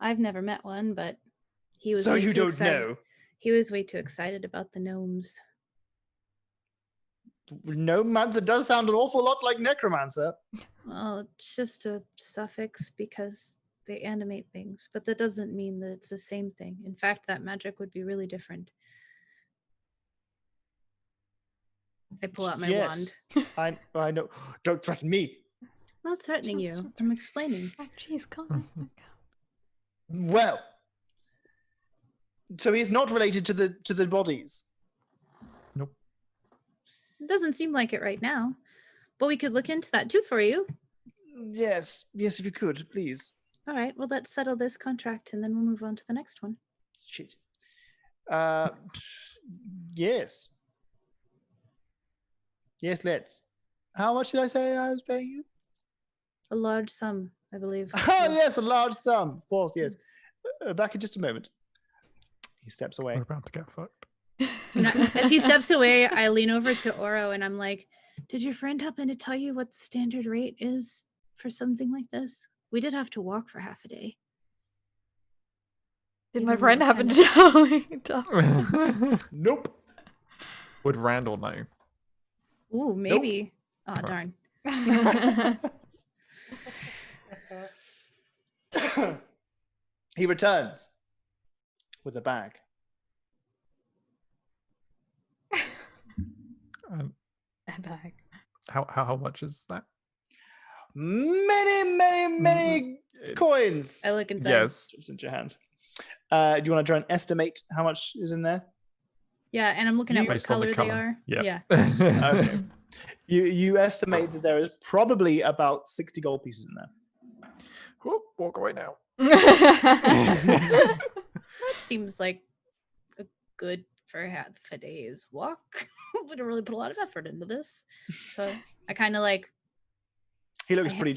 I've never met one, but he was. So way you too don't excited. know? He was way too excited about the gnomes. Gnomemancer does sound an awful lot like necromancer. Well, it's just a suffix because they animate things, but that doesn't mean that it's the same thing. In fact, that magic would be really different. I pull out my wand. I know. Don't threaten me. I'm not threatening you. I'm explaining. Oh, jeez, come on. Well, so he's not related to the bodies. Nope. It doesn't seem like it right now, but we could look into that too for you. Yes, if you could, please. All right, well, let's settle this contract and then we'll move on to the next one. Shit. Yes. Yes, let's. How much did I say I was paying you? A large sum, I believe. Oh, yes, a large sum. Of course, yes. Back in just a moment. He steps away. We're about to get fucked. As he steps away, I lean over to Oro and I'm like, did your friend happen to tell you what the standard rate is for something like this? We did have to walk for half a day. Did my friend happen to tell me? Nope. Would Randall know? Ooh, maybe. Nope. Oh, darn. He returns with a bag. A bag. How much is that? Many coins. I look inside. Yes. It's in your hand. Do you want to try and estimate how much is in there? Yeah, and I'm looking at what Based on the color they colour. are. Yeah. Okay. You estimate that there is probably about 60 gold pieces in there. Whoop, walk away now. That seems like a good for half a day's walk. We don't really put a lot of effort into this. So I kind of like. He looks pretty.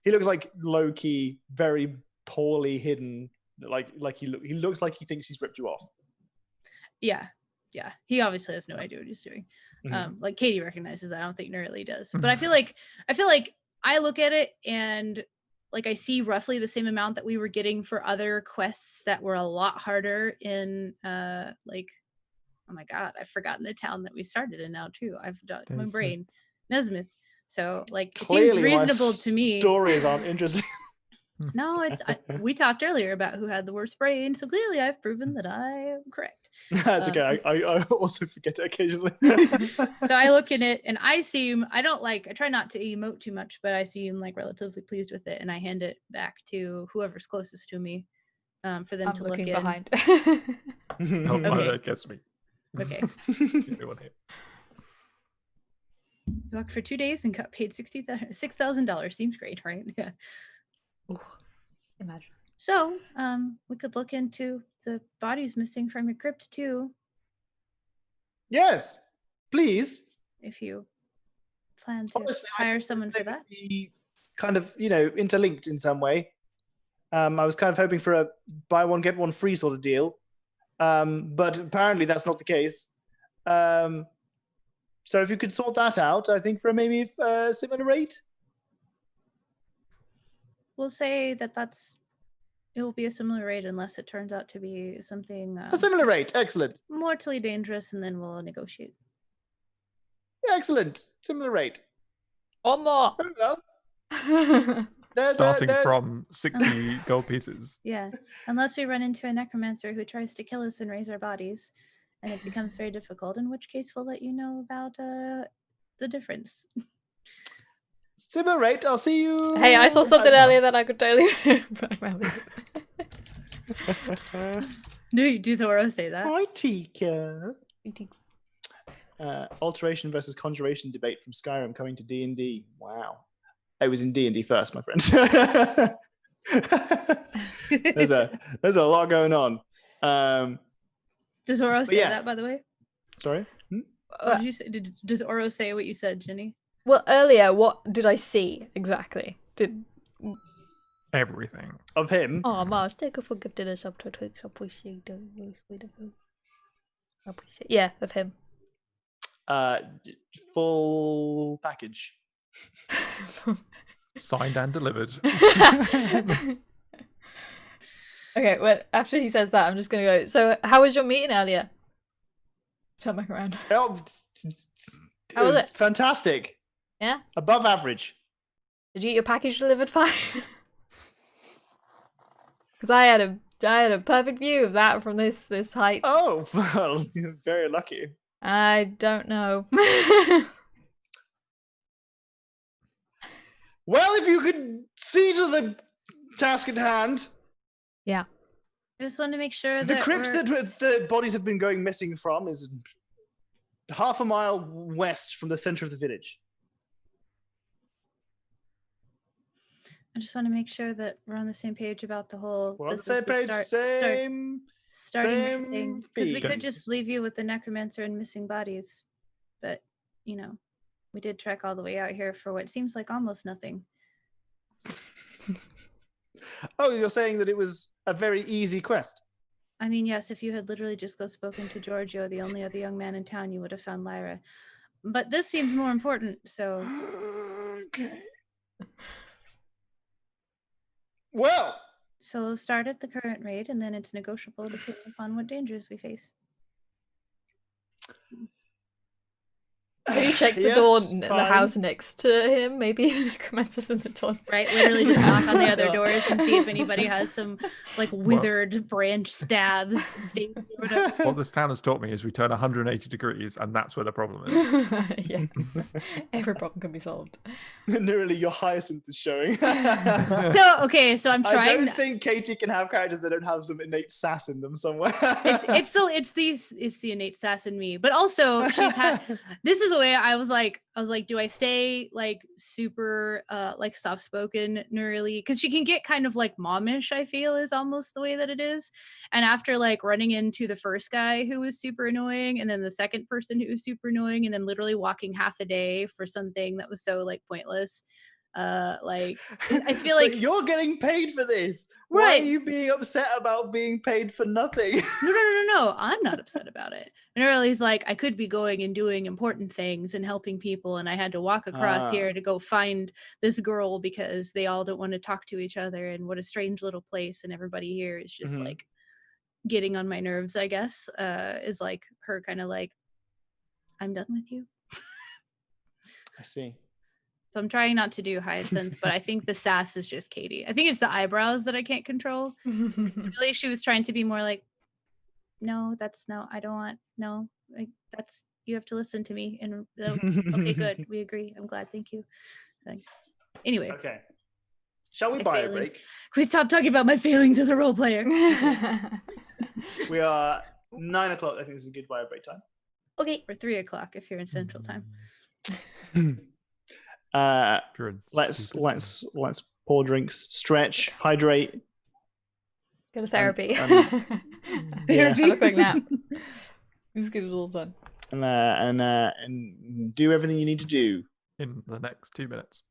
He looks like low key, very poorly hidden. Like he looks like he thinks he's ripped you off. Yeah. He obviously has no idea what he's doing. Mm-hmm. Like Katie recognizes that. I don't think Nerly does. But I feel like I look at it and like I see roughly the same amount that we were getting for other quests that were a lot harder in like, oh my god, I've forgotten the town that we started in now too. I've done my brain. Nesmith. So like it Clearly, seems reasonable to me. Stories aren't interesting. No, we talked earlier about who had the worst brain, so clearly I've proven that I am correct. That's okay. I also forget it occasionally. So I look in it and I try not to emote too much, but I seem like relatively pleased with it, and I hand it back to whoever's closest to me. for them I'm to look looking in. behind. Oh, Okay. that gets me. Okay. The only one here. You worked for 2 days and got paid $6,000. Seems great, right? Yeah. Ooh, imagine. So, we could look into the bodies missing from your crypt too, Yes, please. if you plan to Honestly, I hire thought someone they for would that. be kind of, interlinked in some way. I was kind of hoping for a buy one get one free sort of deal, but apparently that's not the case. So if you could sort that out, I think for maybe a similar rate. We'll say that it will be a similar rate unless it turns out to be something A similar rate, excellent. mortally dangerous, and then we'll negotiate. Excellent, similar rate. Or more. Very well. Starting from 60 gold pieces. Yeah, unless we run into a necromancer who tries to kill us and raise our bodies, and it becomes very difficult, in which case we'll let you know about the difference. Similar rate, I'll see you. Hey, I saw something earlier that I could totally. Do Zoro say that? Hi, Tika. Alteration versus conjuration debate from Skyrim coming to D&D. Wow. I was in D&D first, my friend. there's a lot going on. Does Zoro say yeah. that, by the way? Sorry? What did you say? Does Oro say what you said, Jenny? Well, earlier, what did I see exactly? Everything. Of him? Oh, Mars, take a forgive us up to Twix. Yeah, of him. Full package. Signed and delivered. Okay, well, after he says that, I'm just going to go, so how was your meeting earlier? Turn back around. Oh, How was it? Fantastic. Yeah? Above average. Did you get your package delivered fine? Because I had a perfect view of that from this height. Oh, well, you're very lucky. I don't know. Well, if you could see to the task at hand. Yeah. I just want to make sure The that crypt that the bodies have been going missing from is half a mile west from the center of the village. I just want to make sure that we're on the same page about the whole. We're on the this same is the page, starting same thing, because we feed. could just leave you with the necromancer and missing bodies, but we did trek all the way out here for what seems like almost nothing. Oh, you're saying that it was a very easy quest? I mean, yes, if you had literally just spoken to Giorgio, the only other young man in town, you would have found Lyra. But this seems more important, so. Okay. Well. So we'll start at the current rate, and then it's negotiable depending upon what dangers we face. Can you check the door, the house next to him? Maybe the necromancer's in the door. Right, literally just knock on the other doors and see if anybody has some withered branch stabs. What this town has taught me is we turn 180 degrees, and that's where the problem is. Yeah, every problem can be solved. Nearly, your hyacinth is showing. So I'm trying. I don't think Katie can have characters that don't have some innate sass in them somewhere. it's the innate sass in me, but also she's had. This is the way I was like, do I stay super soft spoken neurally, because she can get kind of momish, I feel, is almost the way that it is. And after running into the first guy who was super annoying, and then the second person who was super annoying, and then literally walking half a day for something that was so pointless, I feel like you're getting paid for this. Right. Why are you being upset about being paid for nothing? No, I'm not upset about it. And Early's I could be going and doing important things and helping people, and I had to walk across here to go find this girl because they all don't want to talk to each other, and what a strange little place, and everybody here is just getting on my nerves, I guess. Is her kind of I'm done with you. I see. So I'm trying not to do Hyacinth, but I think the sass is just Katie. I think it's the eyebrows that I can't control. Really, she was trying to be more no, I don't want, no, that's, you have to listen to me. And okay, good. We agree. I'm glad. Thank you. Anyway. Okay. Shall we My buy a failings. break? Can we stop talking about my failings as a role player? We are 9 o'clock. I think this is a good buy a break time. Okay. Or 3 o'clock if you're in Central Time. Let's pour drinks, stretch, hydrate. Go to therapy. Therapy. Have a quick nap. Let's get it all done. And do everything you need to do in the next 2 minutes.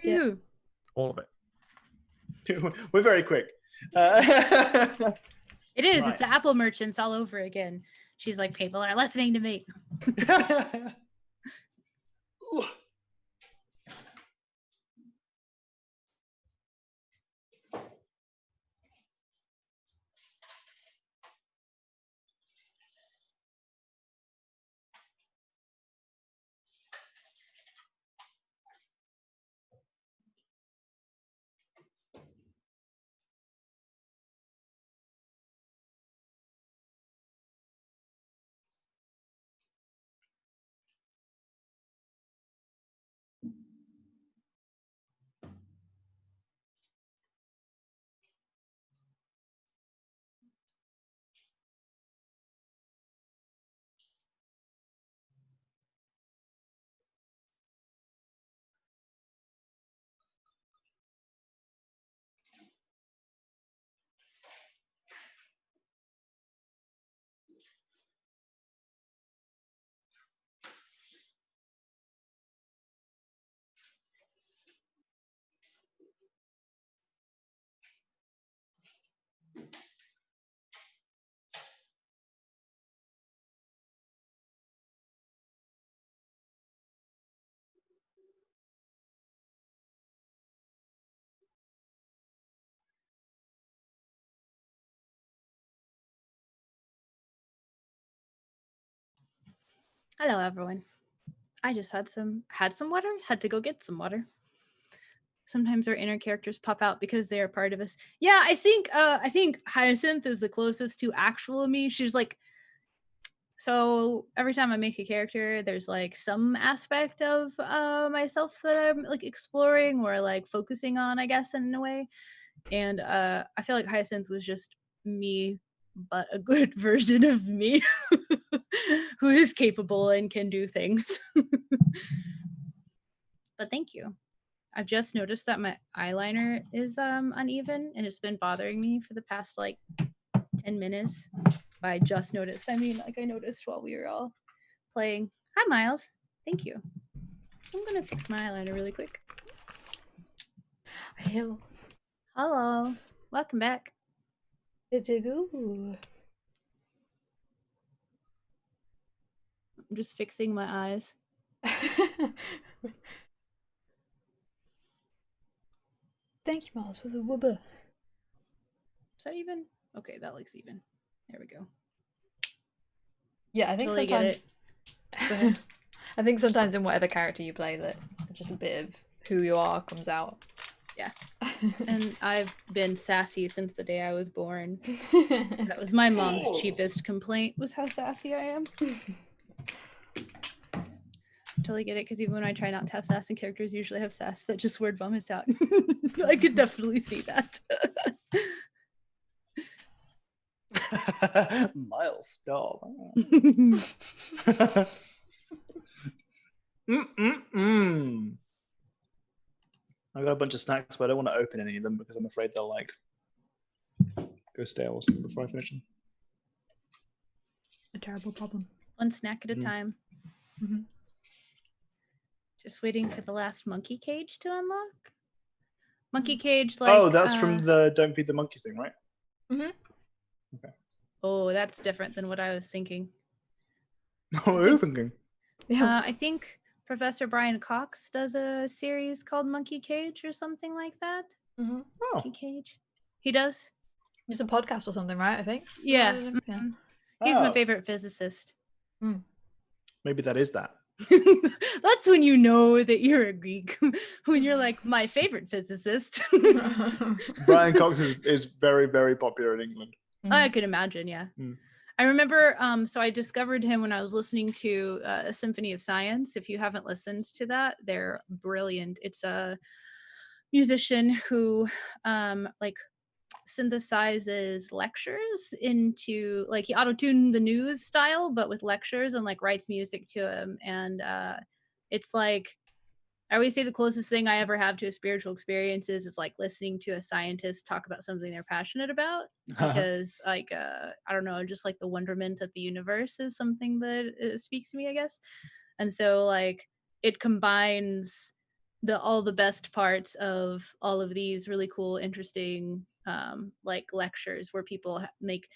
Yeah. All of it. We're very quick. It is. Right. It's the Apple merchants all over again. She's like, people are listening to me. Hello, everyone. I just had some water. Had to go get some water. Sometimes our inner characters pop out because they are part of us. Yeah, I think Hyacinth is the closest to actual me. She's like, so every time I make a character, there's like some aspect of myself that I'm like exploring or like focusing on, I guess, in a way. And I feel like Hyacinth was just me, but a good version of me who is capable and can do things. But thank you. I've just noticed that my eyeliner is uneven and it's been bothering me for the past like 10 minutes. By just noticed, I mean like I noticed while we were all playing. Hi, Miles. Thank you. I'm gonna fix my eyeliner really quick. Hello. Hello. Welcome back. Ooh. I'm just fixing my eyes. Thank you, Miles, for the wubba. Is that even? Okay, that looks even. There we go. Yeah, I think Totally get sometimes. I think sometimes in whatever character you play, that just a bit of who you are comes out. Yeah. And I've been sassy since the day I was born. That was my mom's cheapest complaint, was how sassy I am. Totally get it, because even when I try not to have sass in characters, usually have sass that just word vomits out. I could definitely see that. Miles, stop. I got a bunch of snacks, but I don't want to open any of them because I'm afraid they'll like go stale or something before I finish them. A terrible problem. One snack at a time. Mm-hmm. Just waiting for the last monkey cage to unlock. Monkey cage, like oh, that's from the Don't Feed the Monkeys thing, right? Mm-hmm. Okay. Oh, that's different than what I was thinking. What were you thinking? Yeah. I think Professor Brian Cox does a series called Monkey Cage or something like that. Mm-hmm. Oh. Monkey Cage. He does? It's a podcast or something, right? I think. Yeah. Yeah. Mm-hmm. He's my favorite physicist. Mm. Maybe that is that. That's when you know that you're a geek. When you're like, my favorite physicist. Brian Cox is very, very popular in England. I could imagine, yeah. I remember, so I discovered him when I was listening to A Symphony of Science. If you haven't listened to that, they're brilliant. It's musician who like synthesizes lectures into, like, he auto-tuned the news style but with lectures, and like writes music to him. And it's like, I always say the closest thing I ever have to a spiritual experience is like listening to a scientist talk about something they're passionate about, because like I don't know, just like the wonderment of the universe is something that speaks to me, I guess. And so like it combines all the best parts of all of these really cool, interesting like lectures where people make,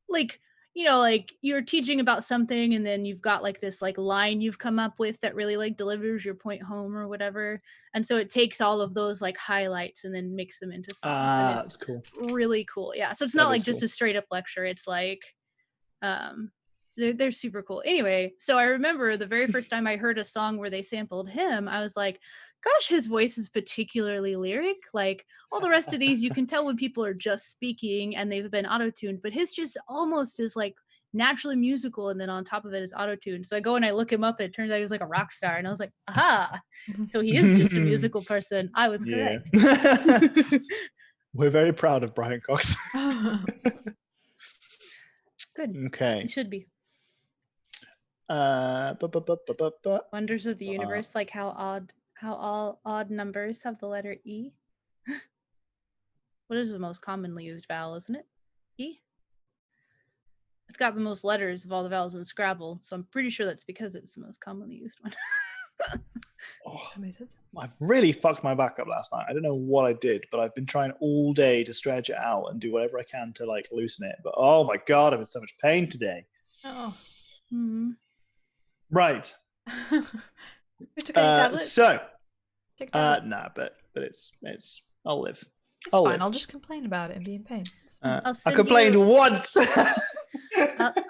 like, you know, like you're teaching about something and then you've got like this like line you've come up with that really like delivers your point home or whatever. And so it takes all of those like highlights and then makes them into songs. And it's that's cool. really cool. Yeah. So it's That not like is just cool. a straight up lecture. It's like they're super cool. Anyway, so I remember the very first time I heard a song where they sampled him, I was like, gosh, his voice is particularly lyric. Like all the rest of these, you can tell when people are just speaking and they've been auto-tuned, but his just almost is like naturally musical, and then on top of it is auto-tuned. So I go and I look him up, and it turns out he was like a rock star, and I was like, aha, so he is just a musical person. I was correct. We're very proud of Brian Cox. Good. Okay. It should be. Wonders of the universe, like how all odd numbers have the letter E. What is the most commonly used vowel, isn't it? E? It's got the most letters of all the vowels in Scrabble, so I'm pretty sure that's because it's the most commonly used one. That makes sense. I've really fucked my back up last night. I don't know what I did, but I've been trying all day to stretch it out and do whatever I can to like loosen it. But oh my god, I'm in so much pain today. Oh. Mm-hmm. Right. We took any tablets? So, Take tablets. nah, but it's I'll live. It's fine. I'll just complain about it and be in pain. I complained once.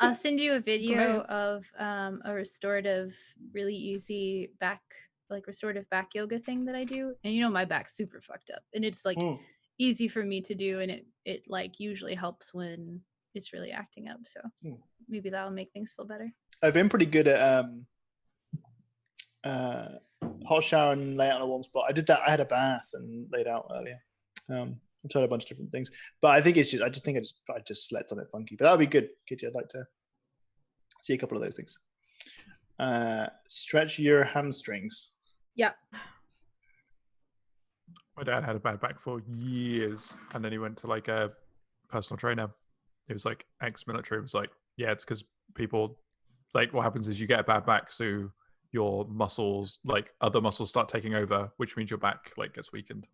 I'll send you a video of a restorative, really easy restorative back yoga thing that I do. And you know, my back's super fucked up, and it's like easy for me to do, and it like usually helps when it's really acting up. So maybe that'll make things feel better. I've been pretty good at hot shower and lay out in a warm spot. I did that. I had a bath and laid out earlier. I've tried a bunch of different things, but I think I just slept on it funky. But that would be good, Kitty. I'd like to see a couple of those things. Stretch your hamstrings. Yeah. My dad had a bad back for years, and then he went to like a personal trainer. It was like ex-military. It was like, yeah, it's because people, like, what happens is you get a bad back, so your muscles, like other muscles, start taking over, which means your back like gets weakened,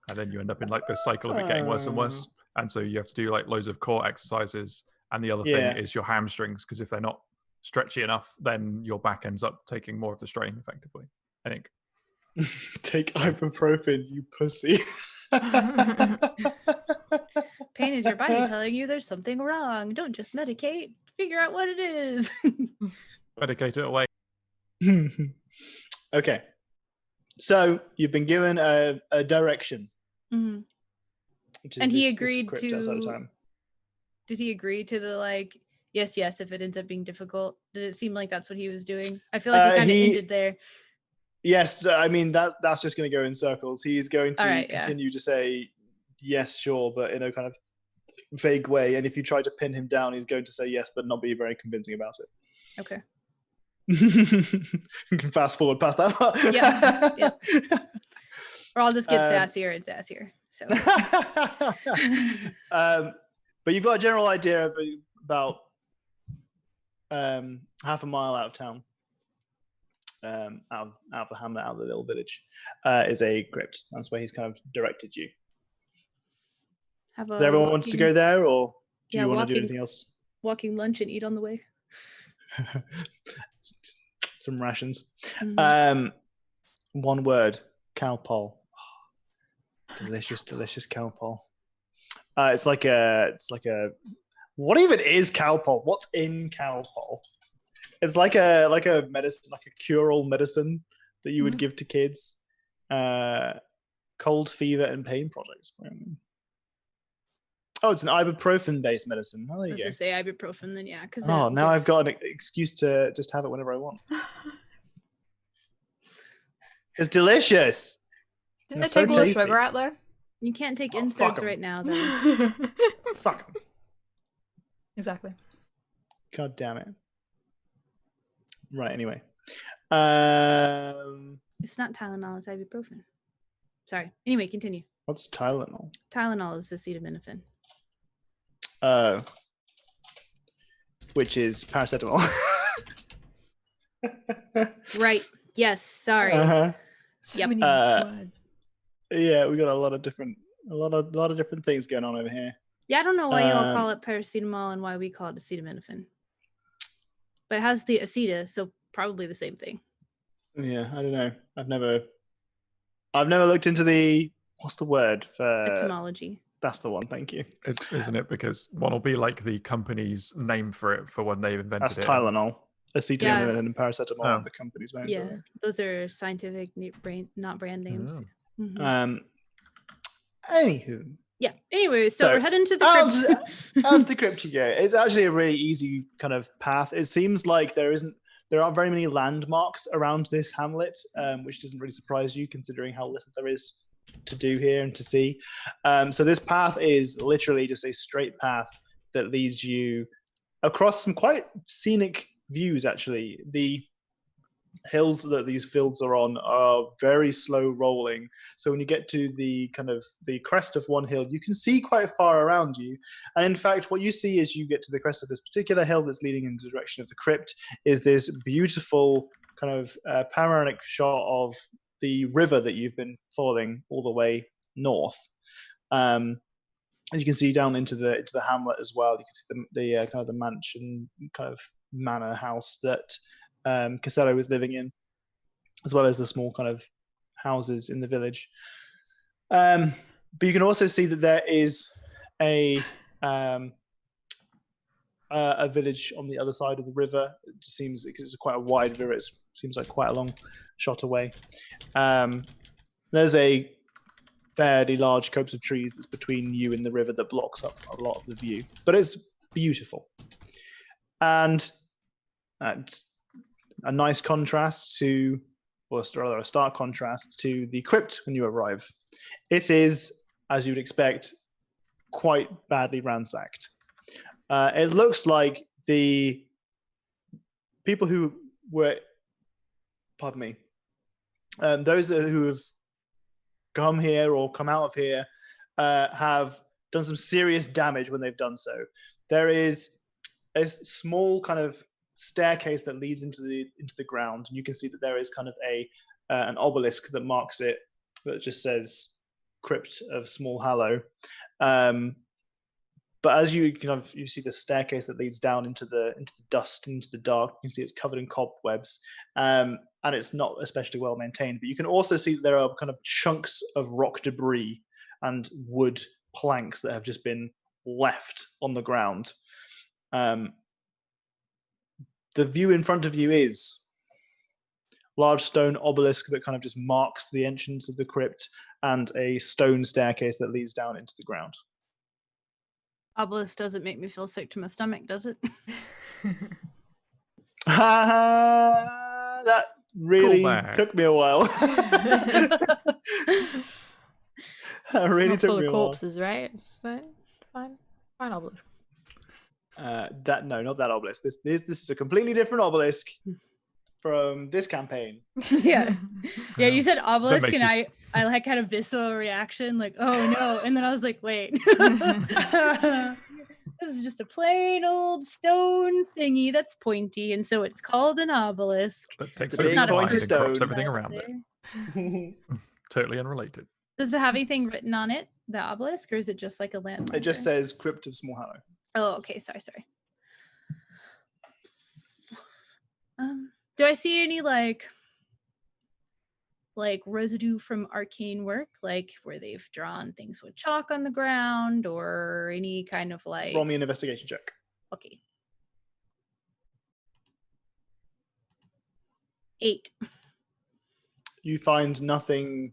and then you end up in like this cycle of it getting worse and worse. And so you have to do like loads of core exercises. And the other thing is your hamstrings, because if they're not stretchy enough, then your back ends up taking more of the strain effectively, I think. Take ibuprofen, you pussy. Pain is your body telling you there's something wrong. Don't just medicate. Figure out what it is. Medicate it away. Okay. So you've been given a direction. Mm-hmm. And he agreed to... Did he agree to the like, yes, if it ends up being difficult? Did it seem like that's what he was doing? I feel like we kind of ended there. Yes, I mean that's just going to go in circles. He's going to continue to say yes, sure, but in a kind of vague way. And if you try to pin him down, he's going to say yes, but not be very convincing about it. Okay. You can fast forward past that part. Yeah. Or I'll just get sassier and sassier. So. But you've got a general idea of about half a mile out of town. Out of the hamlet, out of the little village, is a crypt. That's where he's kind of directed you. Does everyone want to go there, or do you want to do anything else? Walking lunch and eat on the way. Some rations. Mm-hmm. One word: cowpole. Delicious cowpole. It's like a. What even is cowpole? What's in cowpole? It's like a medicine, like a cure-all medicine that you would give to kids. Cold, fever, and pain products. Oh, it's an ibuprofen-based medicine. Oh, there you go. I was going to say ibuprofen, then yeah. Now I've got an excuse to just have it whenever I want. It's delicious. Didn't That's they take so all the tasty. sugar out though? You can't take Oh, fuck inserts 'em. right now, though. Fuck 'em. Exactly. God damn it. Right. Anyway. It's not Tylenol, it's ibuprofen. Sorry. Anyway, continue. What's Tylenol? Tylenol is acetaminophen. Oh. Which is paracetamol. Right. Yes. Sorry. Uh-huh. So Yep. many words. Yeah, we got a lot of different things going on over here. Yeah, I don't know why you all call it paracetamol and why we call it acetaminophen. But it has the aceta, so probably the same thing. Yeah, I don't know. I've never looked into the what's the word for Etymology. That's the one. Thank you. Isn't it? Because one will be like the company's name for it for when they invented That's it. Tylenol, acetaminophen, and paracetamol Oh. are the company's name. Yeah, those are scientific, not brand names. Oh. Mhm. Anywho. Yeah. Anyway, so we're heading to the crypt. Out the crypt you go. It's actually a really easy kind of path. It seems like there aren't very many landmarks around this hamlet, which doesn't really surprise you considering how little there is to do here and to see. So this path is literally just a straight path that leads you across some quite scenic views. Actually, the hills that these fields are on are very slow rolling, so when you get to the crest of one hill, you can see quite far around you. And in fact, what you see as you get to the crest of this particular hill that's leading in the direction of the crypt is this beautiful kind of panoramic shot of the river that you've been following all the way north. As you can see down into the hamlet as well, you can see the kind of the mansion kind of manor house that Casello was living in, as well as the small kind of houses in the village. But you can also see that there is a village on the other side of the river. It just seems, because it's quite a wide river, it seems like quite a long shot away. There's a fairly large copse of trees that's between you and the river that blocks up a lot of the view, but it's beautiful. And a nice contrast to, or rather a stark contrast to the crypt when you arrive. It is, as you'd expect, quite badly ransacked. It looks like the people who were, those who have come here or come out of here have done some serious damage when they've done so. There is a small kind of staircase that leads into the ground, and you can see that there is kind of an obelisk that marks it, that just says Crypt of Small Hallow. But as you see the staircase that leads down into the dust, into the dark, you can see it's covered in cobwebs, and it's not especially well maintained. But you can also see that there are kind of chunks of rock debris and wood planks that have just been left on the ground. The view in front of you is large stone obelisk that kind of just marks the entrance of the crypt, and a stone staircase that leads down into the ground. Obelisk doesn't make me feel sick to my stomach, does it? That really took me a while. That really it's not took full me of a while. corpses, right? It's fine obelisk. No, not that obelisk. This is a completely different obelisk from this campaign. Yeah. You said obelisk, and you... I like had a visceral reaction, like, oh no, and then I was like, wait. This is just a plain old stone thingy that's pointy, and so it's called an obelisk. That takes a big pointy and crops stone. everything around it. Totally unrelated. Does it have anything written on it, the obelisk, or is it just like a landmark? It just says Crypt of Small Hallow. Oh, okay. Sorry. Do I see any like residue from arcane work, like where they've drawn things with chalk on the ground, or any kind of like? Roll me an investigation check. Okay. 8. You find nothing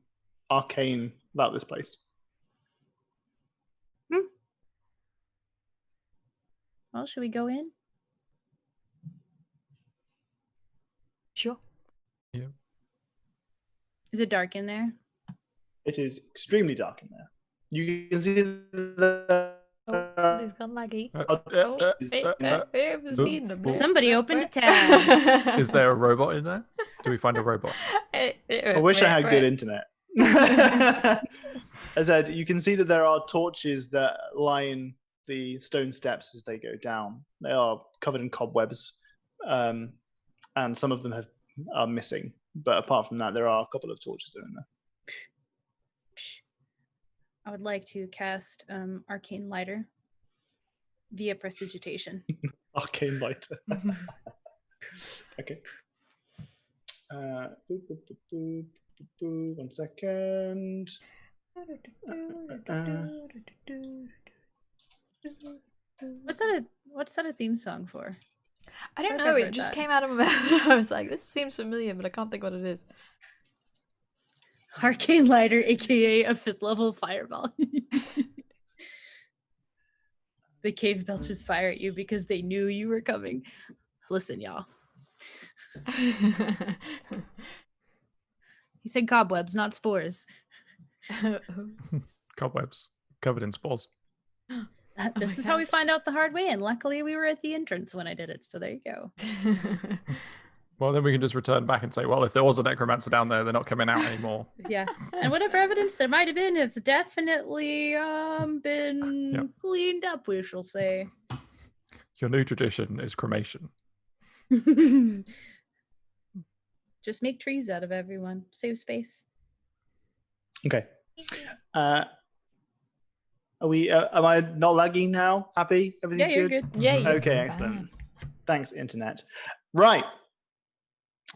arcane about this place. Well, should we go in? Sure. Yeah. Is it dark in there? It is extremely dark in there. You can see the Oh, he's gone laggy. Somebody opened a tab. Is there a robot in there? Do we find a robot? I wish I had good internet. As I said, you can see that there are torches that line the stone steps as they go down. They are covered in cobwebs, and some of them are missing. But apart from that, there are a couple of torches that are in there. I would like to cast Arcane Lighter via prestidigitation. Arcane lighter. Okay. One second. What's that a theme song for? I don't know. It just came out of my mouth. I was like, this seems familiar, but I can't think what it is. Arcane Lighter, aka a 5th level fireball. The cave belches fire at you because they knew you were coming. Listen, y'all. He said cobwebs, not spores. Cobwebs covered in spores. This is how we find out the hard way, and luckily we were at the entrance when I did it, so there you go. Well, then we can just return back and say, well, if there was a necromancer down there, they're not coming out anymore. Yeah, and whatever evidence there might have been, it's definitely been cleaned up, we shall say. Your new tradition is cremation. Just make trees out of everyone. Save space. Okay. Are we? Am I not lagging now? Happy? Everything's you're good? Yeah, you're Okay, excellent. Thanks, internet. Right.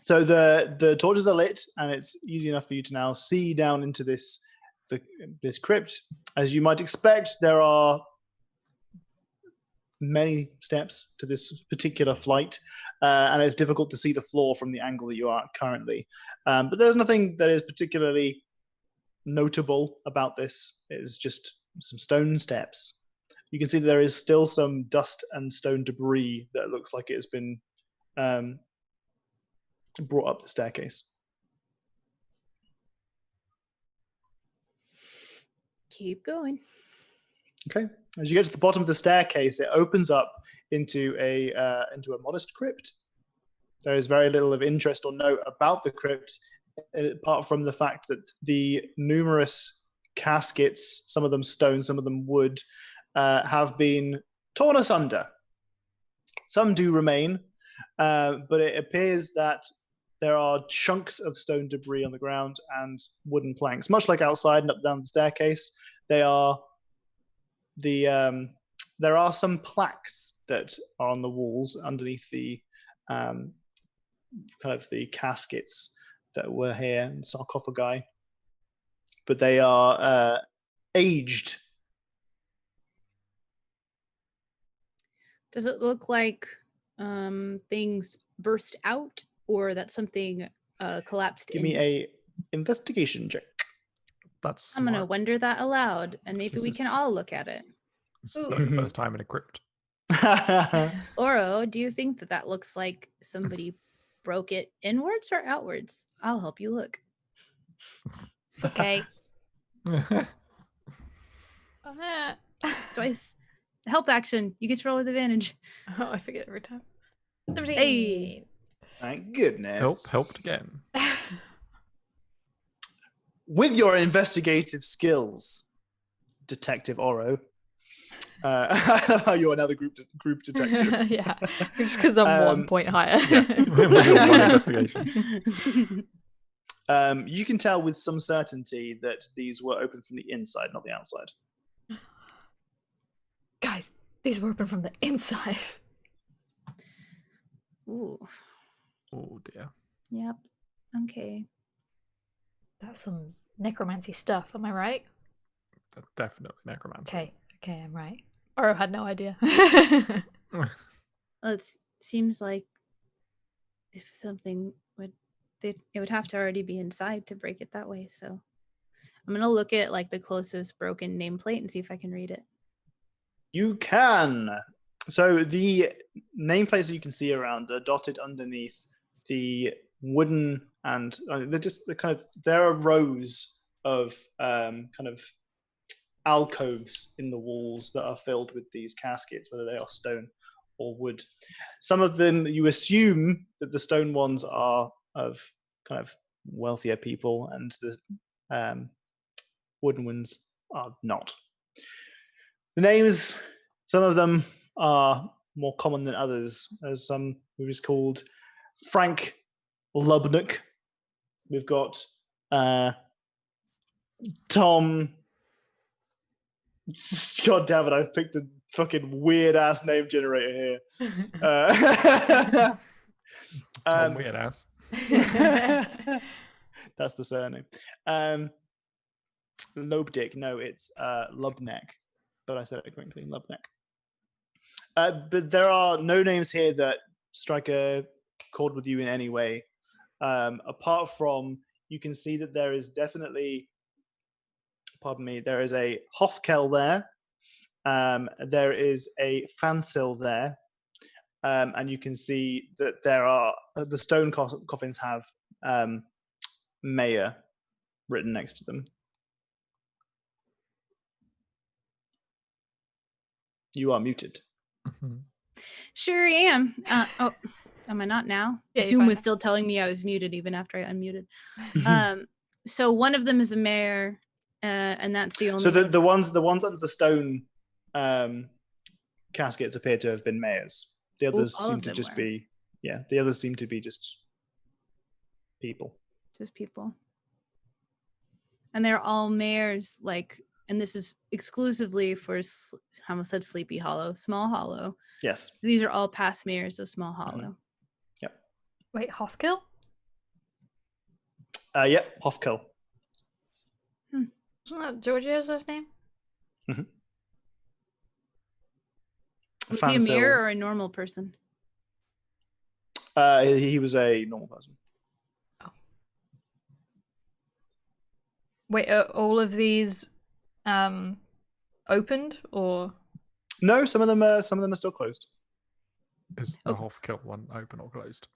So the torches are lit, and it's easy enough for you to now see down into this crypt. As you might expect, there are many steps to this particular flight, and it's difficult to see the floor from the angle that you are at currently. But there's nothing that is particularly notable about this. It's just some stone steps. You can see that there is still some dust and stone debris that looks like it has been brought up the staircase. Keep going. Okay. As you get to the bottom of the staircase, it opens up into a modest crypt. There is very little of interest or note about the crypt, apart from the fact that the numerous caskets, some of them stone, some of them wood, have been torn asunder. Some do remain, but it appears that there are chunks of stone debris on the ground and wooden planks, much like outside and up down the staircase. There are some plaques that are on the walls underneath the kind of the caskets that were here and sarcophagi, but they are aged. Does it look like things burst out, or that something collapsed? Give me a investigation check. That's I'm gonna smart. wonder that aloud, and maybe we can all look at it. This is not the first time in a crypt. Oro, do you think that looks like somebody broke it inwards or outwards? I'll help you look. Okay. Twice. Help action. You get to roll with advantage. Oh, I forget every time. 13. Hey. Thank goodness. Helped again. With your investigative skills, Detective Oro. You're another group detective. Yeah, just because I'm 1 point higher. One investigation. You can tell with some certainty that these were opened from the inside, not the outside. Guys, these were open from the inside. Ooh. Oh dear. Yep. Okay. That's some necromancy stuff, am I right? That's definitely necromancy. Okay, I'm right. Oro had no idea. Well, it seems like if something it would have to already be inside to break it that way. So I'm gonna look at like the closest broken nameplate and see if I can read it. You can. So the nameplates that you can see around are dotted underneath the wooden, and there are rows of kind of alcoves in the walls that are filled with these caskets, whether they are stone or wood. Some of them, you assume that the stone ones are of kind of wealthier people, and the wooden ones are not. The names, some of them are more common than others. There's some who is called Frank Lubnock. We've got Tom. God damn it! I picked a fucking weird ass name generator here. Tom weird ass. That's the surname. Lobdick. No, it's Lubneck. But I said it correctly. Lubneck. But there are no names here that strike a chord with you in any way. Apart from, you can see that there is definitely, pardon me, there is a Hofkel there. There is a Fansil there. And you can see that there are, the stone coffins have Mayor written next to them. You are muted. Mm-hmm. Sure am. Oh, am I not now? Yeah, Zoom was still telling me I was muted even after I unmuted. So one of them is a mayor, and that's the only. So the ones under the stone caskets appear to have been mayors. The others seem to just be, the others seem to be just people. Just people. And they're all mayors, like, and this is exclusively for, I almost said Sleepy Hollow, Small Hollow. Yes. These are all past mayors of Small Hollow. Mm-hmm. Yep. Wait, Hofkill? Yep, Hofkill. Isn't that Giorgio's last name? Mm-hmm. Was he a mayor or a normal person? He was a normal person. Oh. Wait, are all of these opened or? No, some of them are still closed. Is the Hofkill one open or closed?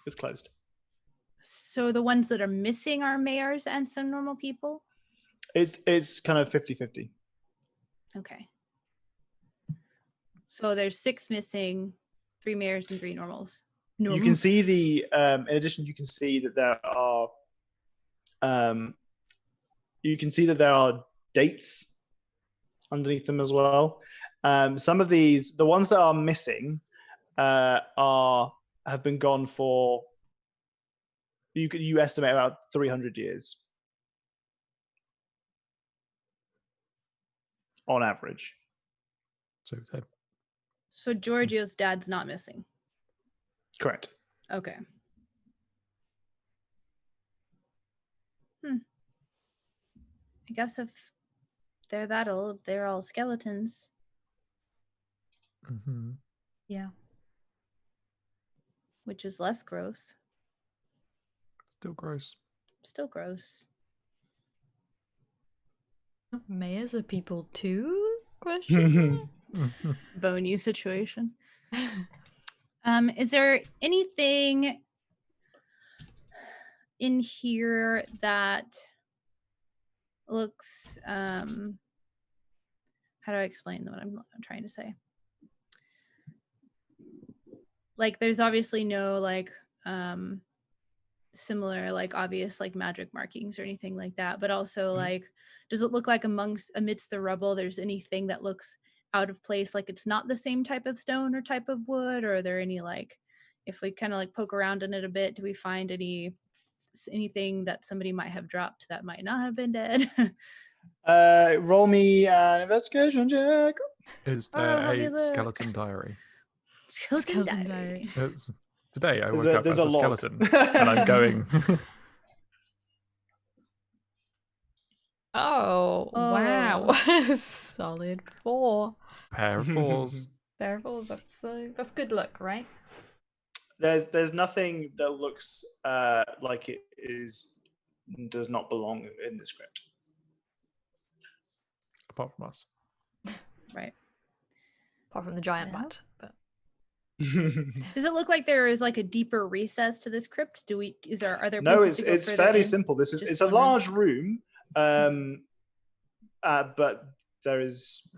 It's closed. So the ones that are missing are mayors and some normal people? It's kind of 50-50. Okay. So there's 6 missing, 3 mayors and 3 normals. You can see in addition, you can see that there are dates underneath them as well. Some of these, the ones that are missing, have been gone for, you estimate about 300 years on average. So Giorgio's dad's not missing. Correct. Okay. I guess if they're that old, they're all skeletons. Mm-hmm. Yeah. Which is less gross. Still gross. Still gross. Mayors are people too? Question. Bony situation. Is there anything in here that looks how do I explain what I'm trying to say? Like there's obviously no like similar like obvious like magic markings or anything like that, but also like does it look like amidst the rubble there's anything that looks out of place, like it's not the same type of stone or type of wood, or are there any like, if we kind of like poke around in it a bit, do we find anything that somebody might have dropped that might not have been dead? Roll me an investigation check. Is there a skeleton diary? Skeleton diary. Today I woke up as a skeleton and I'm going. Oh, wow. Solid 4. Pair of 4s. Pair of 4s, that's good luck, right? There's nothing that looks like it does not belong in the script. Apart from us. Right. Apart from the giant bat. But does it look like there is like a deeper recess to this crypt? Are there No, places to go it's further fairly in? simple. It's a large room, But there is.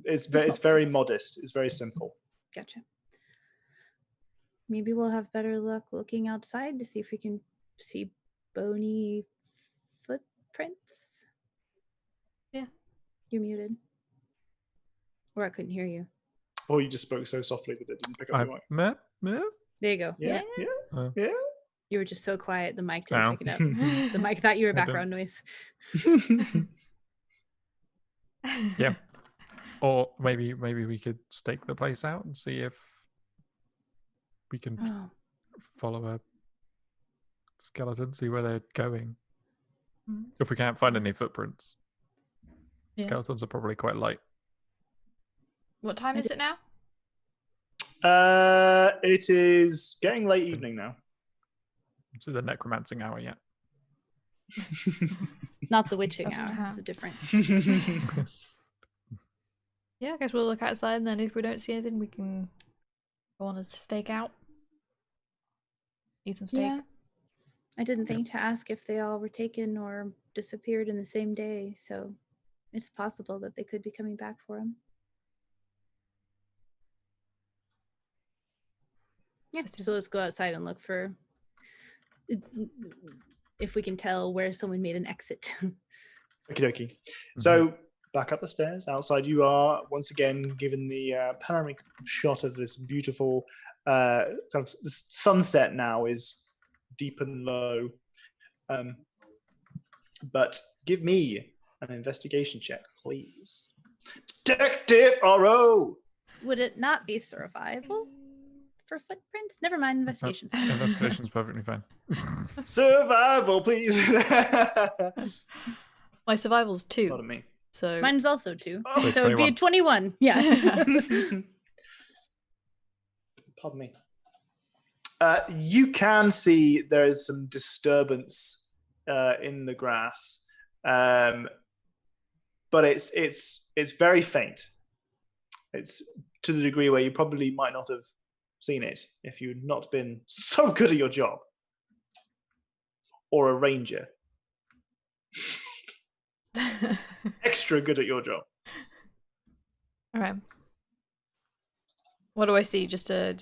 It's Small very place. modest. It's very simple. Gotcha. Maybe we'll have better luck looking outside to see if we can see bony footprints. Yeah. You're muted. Or I couldn't hear you. Or you just spoke so softly that it didn't pick up your mic. There you go. Yeah. You were just so quiet, the mic Ow. didn't pick it up. The mic thought you were I don't- background noise. Yeah. Or maybe we could stake the place out and see if we can Oh, follow a skeleton, see where they're going. Mhm. If we can't find any footprints. Yeah. Skeletons are probably quite light. What time is it now? It is getting late evening now. This is the necromancing hour yet. not the witching That's what I hour. have. So different. Yeah, I guess we'll look outside, and then if we don't see anything, we can go on a stake out. Eat some steak. Yeah. I didn't think to ask if they all were taken or disappeared in the same day, so it's possible that they could be coming back for him. Yeah, so let's go outside and look for if we can tell where someone made an exit. Okie dokie. So back up the stairs. Outside, you are once again given the panoramic shot of this beautiful kind of this sunset. Now is deep and low, but give me an investigation check, please, Detective Oro. Would it not be survival for footprints? Never mind, investigations. Investigation's perfectly fine. Survival, please. My survival's 2, Pardon me. so Mine's also 2. Oh. So it'd be a 21. Yeah. Pardon me. You can see there is some disturbance in the grass, but it's very faint. It's to the degree where you probably might not have seen it if you'd not been so good at your job, or a ranger, extra good at your job. Okay. What do I see? Just a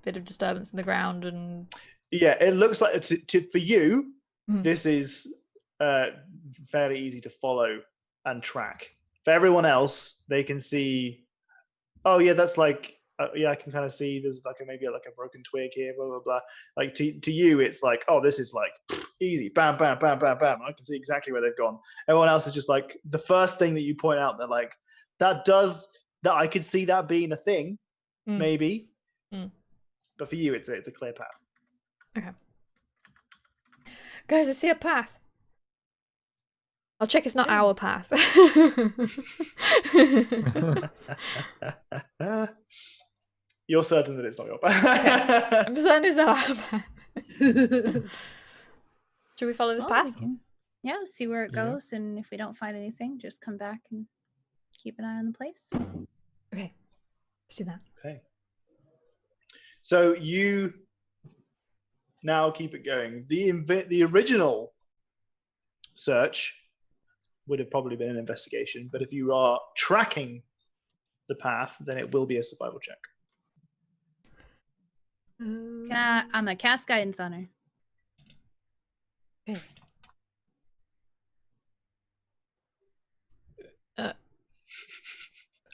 bit of disturbance in the ground, and Yeah, it looks like for you, Mhm. this is fairly easy to follow and track. For everyone else, they can see. Oh yeah, that's like yeah, I can kind of see there's like maybe a broken twig here, blah blah blah. Like to you, it's like, oh, this is like easy, bam bam bam bam bam. I can see exactly where they've gone. Everyone else is just like the first thing that you point out. They're like, that I could see that being a thing, maybe. But for you, it's a clear path. okay. Guys, I see a path. I'll check it's not our path. You're certain that it's not your path. I'm certain it's not our path. Should we follow this Well, path? Yeah, see where it Yeah. goes, and if we don't find anything, just come back and keep an eye on the place. Okay, let's do that. Okay. So you now keep it going. The original search would have probably been an investigation, but if you are tracking the path, then it will be a survival check. I'm gonna cast guidance on her. Okay.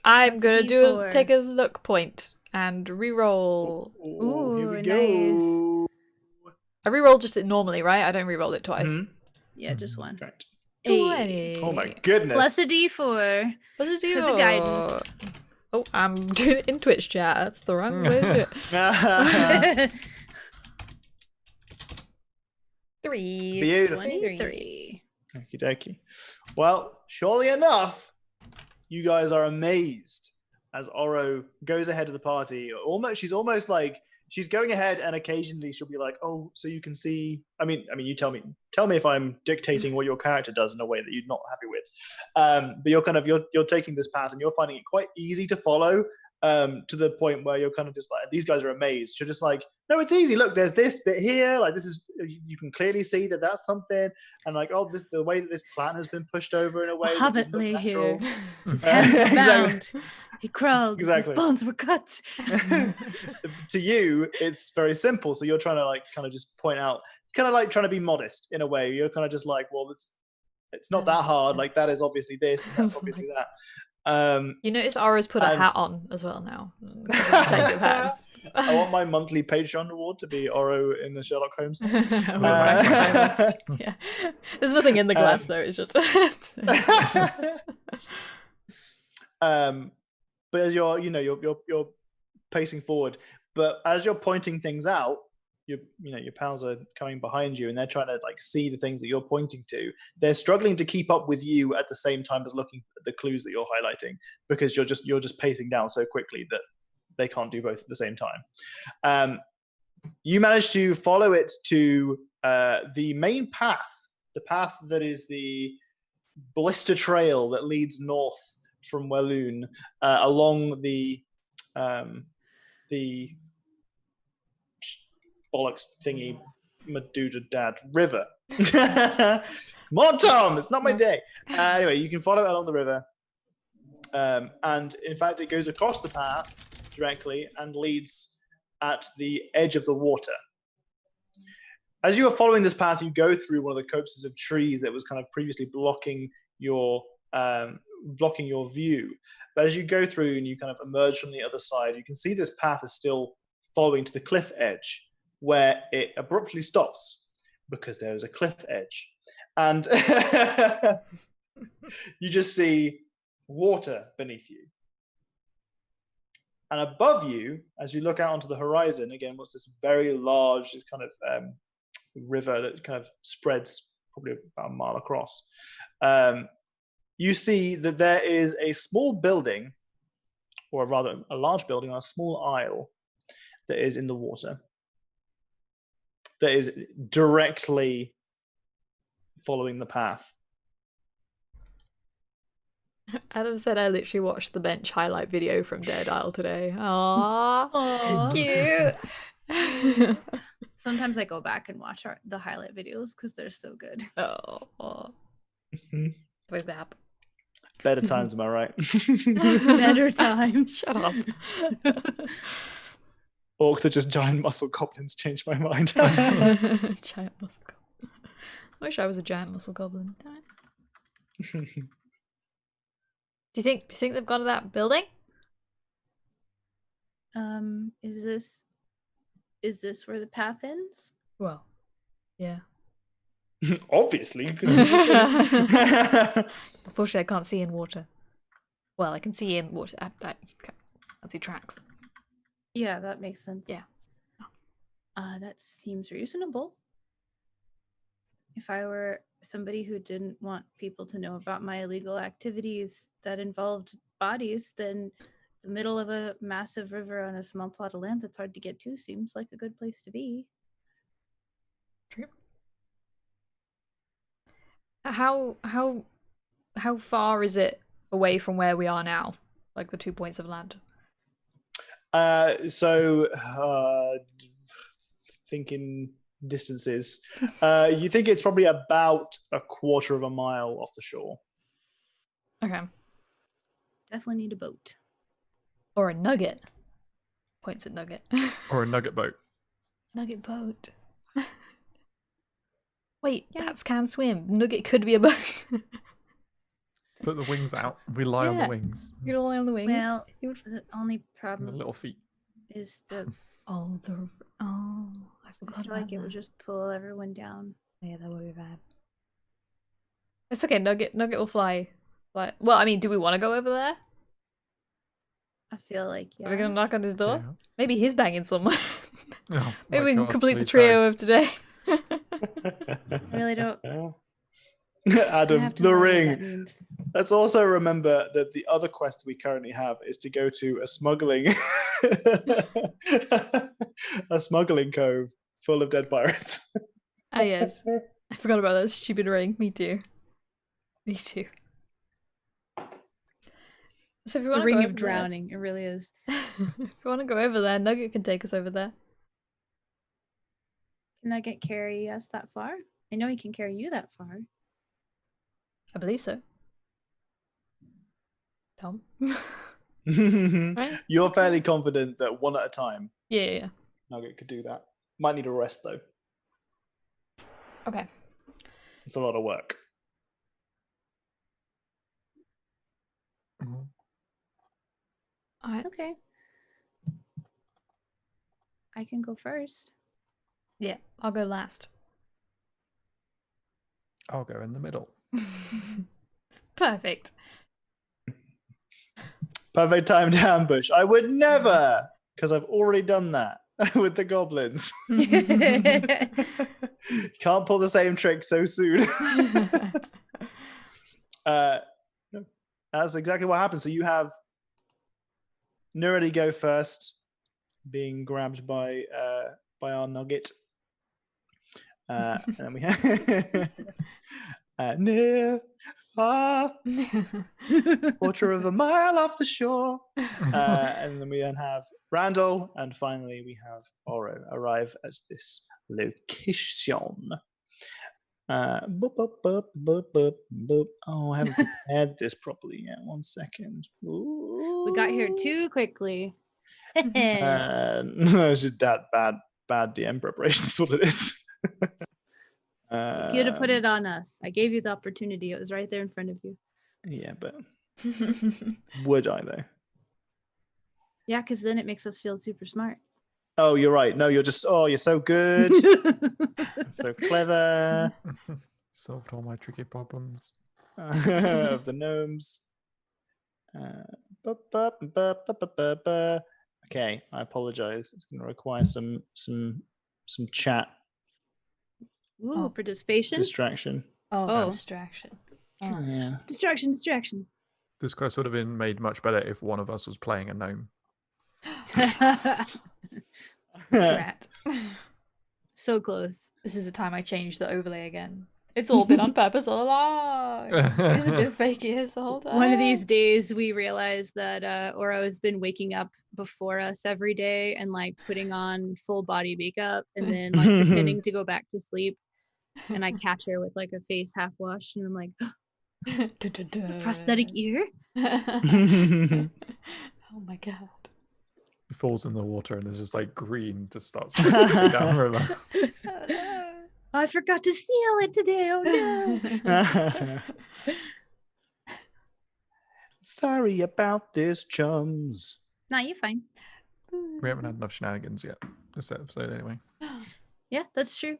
I'm That's a gonna D4. take a look point and re-roll. Oh, here we Ooh, go. I re-roll just it normally, right? I don't re-roll it twice. Mhm. Yeah, just one. Correct. 20. Oh my goodness. Plus a D4. What's it do? For the guidance. Oh, I'm doing it in Twitch chat. That's the wrong way to do it. 3. Beautiful. 23. Okie dokie. Well, surely enough, you guys are amazed as Oro goes ahead of the party. She's almost like she's going ahead, and occasionally she'll be like, "Oh, so you can see." I mean, you tell me if I'm dictating what your character does in a way that you're not happy with. But you're taking this path, and you're finding it quite easy to follow. to the point where you're kind of just like, these guys are amazed. You're just like, no, it's easy. Look, there's this bit here. Like, this is, you can clearly see that that's something. And like, oh, this, the way that this plant has been pushed over in a way. A that hobbit doesn't look lay here. natural. His hands were bound. Exactly. He crawled. Exactly. His bones were cut. To you, it's very simple. So you're trying to like kind of just point out, kind of like trying to be modest in a way. You're kind of just like, well, it's not that hard. Like, that is obviously this, and that's obviously that. You notice Aura's put a hat on as well now. Detective hats. I want my monthly Patreon reward to be Oro in the Sherlock Holmes. Yeah, there's nothing in the glass though. It's just. But as you're pacing forward, but as you're pointing things out, your pals are coming behind you, and they're trying to like see the things that you're pointing to. They're struggling to keep up with you at the same time as looking at the clues that you're highlighting, because you're just pacing down so quickly that they can't do both at the same time. You manage to follow it to the main path, the path that is the blister trail that leads north from Walloon, along the bollocks thingy Maduda Dad River. Come on, Tom, it's not my day. Anyway, you can follow it along the river, and in fact it goes across the path directly and leads at the edge of the water. As you are following this path, you go through one of the copses of trees that was kind of previously blocking your view. But as you go through and you kind of emerge from the other side, you can see this path is still following to the cliff edge, where it abruptly stops because there is a cliff edge. And you just see water beneath you. And above you, as you look out onto the horizon, again, what's this very large kind of river that kind of spreads probably about a mile across. You see that there is a small building, or rather a large building on a small isle that is in the water, that is directly following the path. Adam said I literally watched the bench highlight video from Dead Isle today. Aww. Cute. Sometimes I go back and watch the highlight videos because they're so good. Oh. Where's that? Better times, am I right? Better times. Shut up. Orcs are just giant muscle goblins. Changed my mind. Giant muscle goblin. I wish I was a giant muscle goblin. Do you think they've gone to that building? Is this where the path ends? Well, yeah. Obviously. Unfortunately, I can't see in water. Well, I can see in water. I can't see tracks. Yeah, that makes sense. Yeah. That seems reasonable. If I were somebody who didn't want people to know about my illegal activities that involved bodies, then the middle of a massive river on a small plot of land that's hard to get to seems like a good place to be. True. How far is it away from where we are now? Like the 2 points of land? Thinking distances, you think it's probably about a quarter of a mile off the shore. Okay. Definitely need a boat. Or a nugget. Points at nugget. Or a nugget boat. Nugget boat. Wait, bats can swim. Nugget could be a boat. Put the wings out. We lie on the wings. You lie on the wings. Well, the only And problem the little feet. is the I forgot I feel like it would just pull everyone down. Yeah, that would be bad. It's okay. Nugget will fly. Well, I mean, do we want to go over there? I feel like Are we gonna knock on his door? Yeah. Maybe he's banging someone. Oh, Maybe my we can God, complete the please trio of today. I really don't. Adam, have to the know what ring. that means. Let's also remember that the other quest we currently have is to go to a smuggling cove full of dead pirates. Ah, yes. I forgot about that stupid ring. Me too. So if you The want to ring go of over drowning. It really is. there, if you want to go over there, Nugget can take us over there. Can Nugget carry us that far? I know he can carry you that far. I believe so. Tom. You're fairly confident that one at a time, Yeah. Nugget could do that. Might need a rest though. Okay. It's a lot of work. Okay. I can go first. Yeah, I'll go last. I'll go in the middle. Perfect. Perfect time to ambush. I would never, because I've already done that with the goblins. Can't pull the same trick so soon. No, that's exactly what happened. So you have Nuradi go first, being grabbed by our Nugget. And then we have near, far, quarter of a mile off the shore. And then we then have Randall, and finally we have Oro arrive at this location. Boop, boop, boop, boop, boop, boop. Oh, I haven't prepared this properly yet. 1 second. We got here too quickly. No, it's just that bad DM preparation. That's what it is. You could have put it on us. I gave you the opportunity. It was right there in front of you. Yeah, but would I though? Yeah, because then it makes us feel super smart. Oh, you're right. No, you're just. Oh, you're so good. So clever. Solved all my tricky problems. Of the gnomes. Okay, I apologize. It's going to require some chat Ooh, participation. distraction. Oh, distraction. Oh. Yeah. Distraction. This quest would have been made much better if one of us was playing a gnome. Drat. So close. This is the time I changed the overlay again. It's all been on purpose all along. It's been fake ears the whole time. One of these days we realized that Oro has been waking up before us every day and like putting on full body makeup and then like pretending to go back to sleep. And I catch her with like a face half washed and I'm like, prosthetic ear? Oh my god. He falls in the water and there's just like green just starts sliding down the river. Oh no. I forgot to seal it today. Oh no. Sorry about this, chums. Nah, you're fine. We haven't had enough shenanigans yet this episode anyway. Yeah, that's true.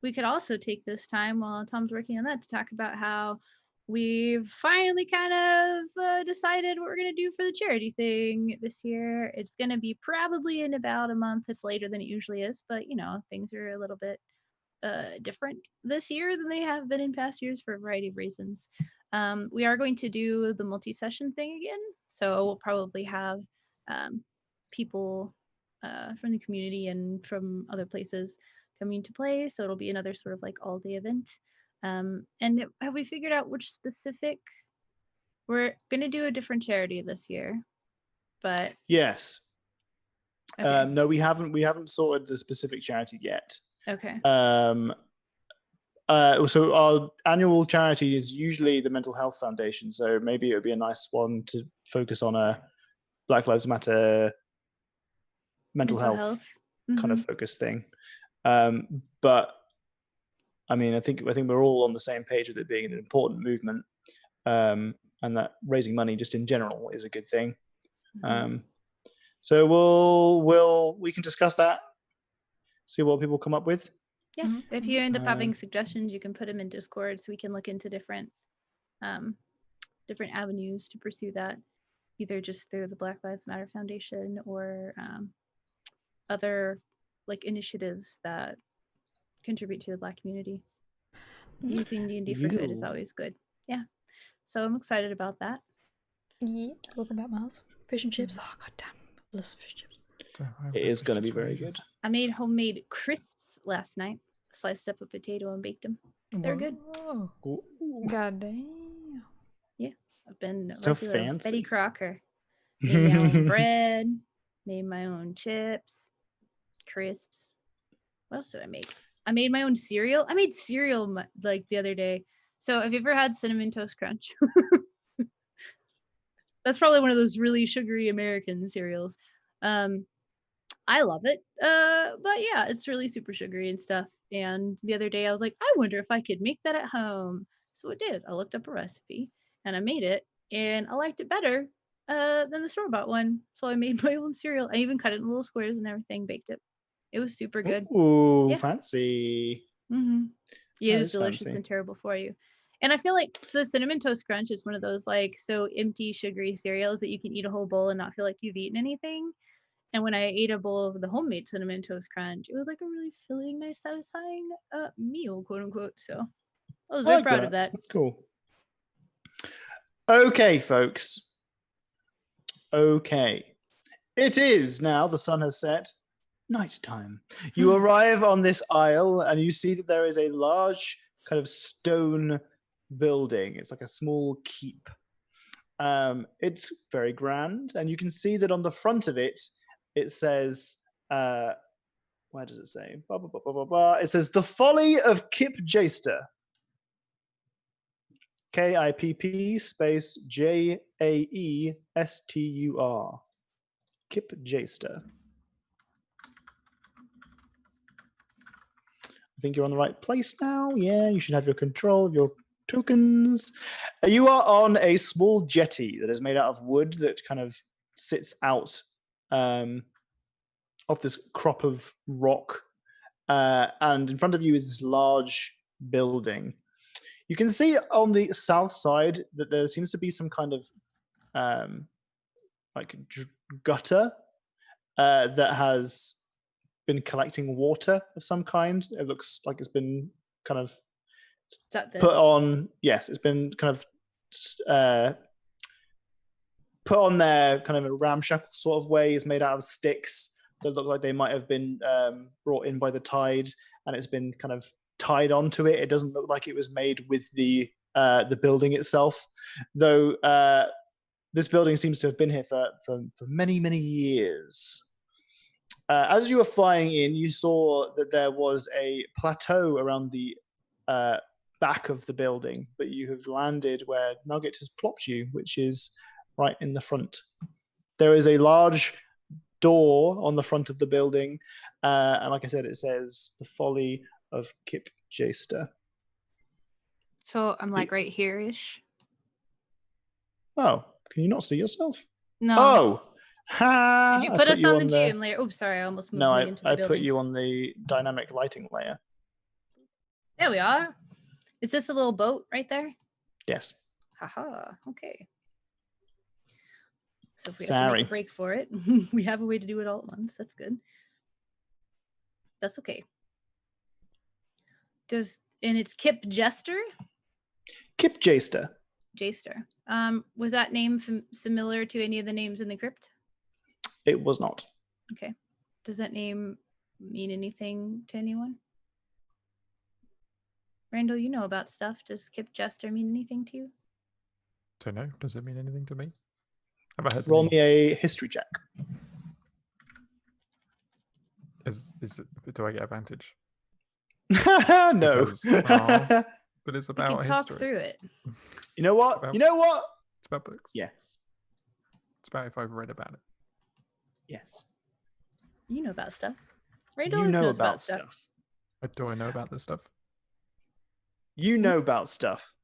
We could also take this time while Tom's working on that to talk about how we've finally kind of decided what we're going to do for the charity thing this year. It's going to be probably in about a month. It's later than it usually is, but you know, things are a little bit different this year than they have been in past years for a variety of reasons. We are going to do the multi-session thing again, so we'll probably have people from the community and from other places coming to play, so it'll be another sort of like all-day event. And have we figured out which specific? We're going to do a different charity this year, but Yes. okay. No, we haven't sorted the specific charity yet. Okay. So our annual charity is usually the Mental Health Foundation. So maybe it would be a nice one to focus on a Black Lives Matter mental health kind of focus thing. But I mean, I think we're all on the same page with it being an important movement, and that raising money just in general is a good thing. So we can discuss that, see what people come up with. Yeah, if you end up having suggestions, you can put them in Discord so we can look into different avenues to pursue that, either just through the Black Lives Matter Foundation or other like initiatives that contribute to the Black community. Using D&D for good is always good. Yeah, so I'm excited about that. Yeah, welcome back, Miles. Fish and chips. Oh god damn, I love some fish and chips. It is going to be very good. I made homemade crisps last night. Sliced up a potato and baked them. They're good. God damn. Yeah. I've been So like a little fancy. Betty Crocker. Made my own bread. Made my own chips, crisps. What else did I make? I made my own cereal. I made cereal like the other day. So have you ever had Cinnamon Toast Crunch? That's probably one of those really sugary American cereals. I love it. But yeah, it's really super sugary and stuff. And the other day I was like, I wonder if I could make that at home. So I did. I looked up a recipe and I made it, and I liked it better than the store-bought one. So I made my own cereal. I even cut it in little squares and everything, baked it. It was super good. Ooh, Yeah. fancy. Yeah, That it is is delicious fancy. and terrible for you. And I feel like so Cinnamon Toast Crunch is one of those like so empty sugary cereals that you can eat a whole bowl and not feel like you've eaten anything. And when I ate a bowl of the homemade Cinnamon Toast Crunch, it was like a really filling, nice, satisfying meal, quote unquote. So I was very proud of that. That's cool. Okay, folks. Okay. It is now, the sun has set, nighttime. You arrive on this isle and you see that there is a large kind of stone building. It's like a small keep. It's very grand, and you can see that on the front of it, it says, where does it say? Blah, blah, blah, blah, blah, blah. It says, The Folly of Kip Jaster. Kipp space Jaeestur. Kip Jaster. I think you're on the right place now. Yeah, you should have your control of your tokens. You are on a small jetty that is made out of wood that kind of sits out of this crop of rock. And in front of you is this large building. You can see on the south side that there seems to be some kind of gutter that has been collecting water of some kind. It looks like it's been kind of put on. Yes, it's been kind of put on there kind of a ramshackle sort of way. It's made out of sticks that look like they might have been brought in by the tide, and it's been kind of tied onto it. It doesn't look like it was made with the building itself, though. This building seems to have been here for many, many years. As you were flying in, you saw that there was a plateau around the back of the building, but you have landed where Nugget has plopped you, which is right in the front. There is a large door on the front of the building, and like I said, it says The Folly of Kip Jaster. So I'm like right here-ish. Oh, can you not see yourself? No. Oh, ha! Did you put us on the GM layer? Oh, sorry, I almost moved me into the building. I put you on the dynamic lighting layer. There we are. Is this a little boat right there? Yes. Haha. Okay. So if we have to make a break for it, we have a way to do it all at once. That's good. That's okay. And it's Kip Jester? Kip Jaster. Jaster. Was that name similar to any of the names in the crypt? It was not. Okay. Does that name mean anything to anyone? Randall, you know about stuff. Does Kip Jester mean anything to you? Don't know. Does it mean anything to me? Roll me a history check. Do I get advantage? No. But it's about we can talk history. through it. You know what? It's about books. Yes. It's about if I've read about it. Yes. You know about stuff. Randall you know knows about stuff. Do I know about this stuff? You know about stuff.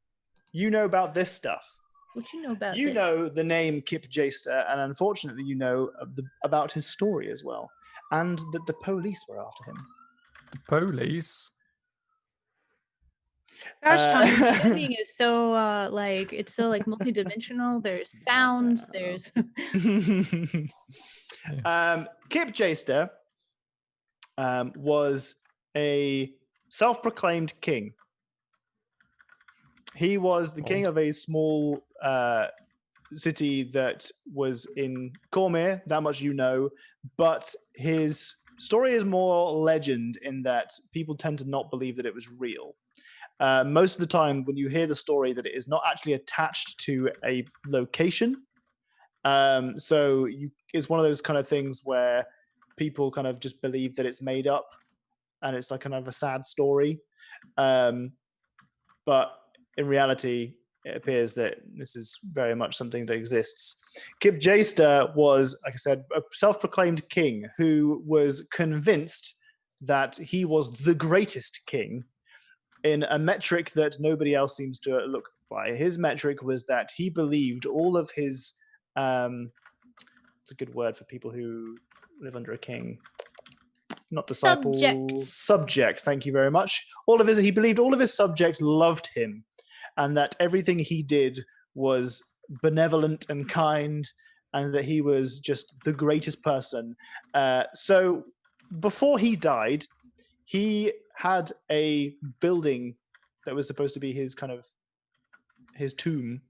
You know about this stuff. What you know about You this? know the name Kip Jaster, and unfortunately you know about his story as well. And that the police were after him. The police? Gosh, Tommy, gaming is so it's so like multidimensional. There's sounds. There's Kip Jaster was a self-proclaimed king. He was the king of a small city that was in Cormier. That much you know, but his story is more legend in that people tend to not believe that it was real. most of the time when you hear the story that it is not actually attached to a location. So it's one of those kind of things where people kind of just believe that it's made up and it's like kind of a sad story. But in reality, it appears that this is very much something that exists. Kip Jayster was, like I said, a self-proclaimed king who was convinced that he was the greatest king in a metric that nobody else seems to look by. His metric was that he believed all of his, it's a good word for people who live under a king, not disciples, subjects. Thank you very much. He believed all of his subjects loved him, and that everything he did was benevolent and kind, and that he was just the greatest person. So before he died, he had a building that was supposed to be his tomb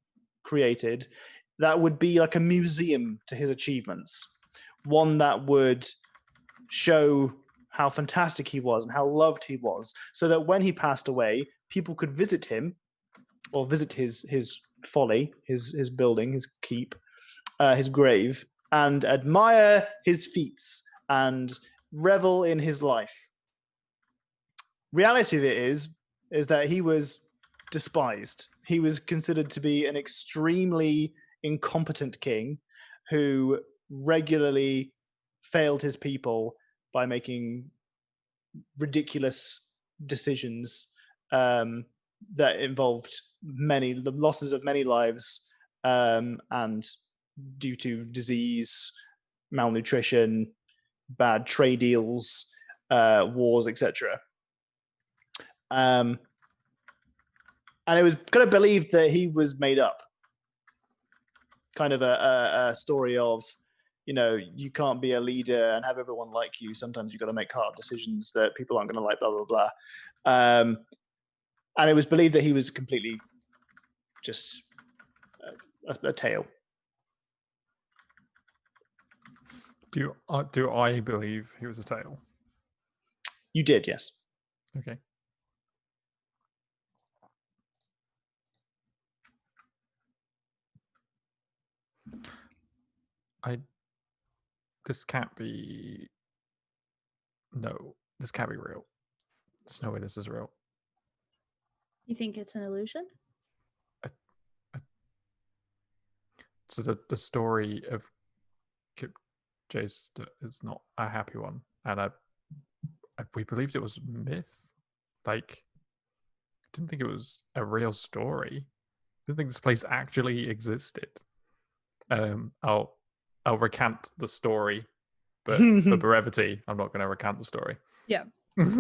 created that would be like a museum to his achievements, one that would show how fantastic he was and how loved he was, so that when he passed away, people could visit him or visit his folly, his building, his keep, his grave, and admire his feats and revel in his life. Reality of it is that he was despised. He was considered to be an extremely incompetent king who regularly failed his people by making ridiculous decisions that involved the losses of many lives, and due to disease, malnutrition, bad trade deals, wars, etc. And it was kind of believed that he was made up. Kind of a story of, you can't be a leader and have everyone like you. Sometimes you've got to make hard decisions that people aren't going to like, blah, blah, blah. And it was believed that he was completely just a tale. Do I believe he was a tale? You did, yes. Okay. This can't be. No, this can't be real. There's no way this is real. You think it's an illusion? So the story of Kip Jayster is not a happy one, and we believed it was myth. Like, I didn't think it was a real story. I didn't think this place actually existed. I'll recant the story, but for brevity, I'm not going to recant the story. Yeah. Maybe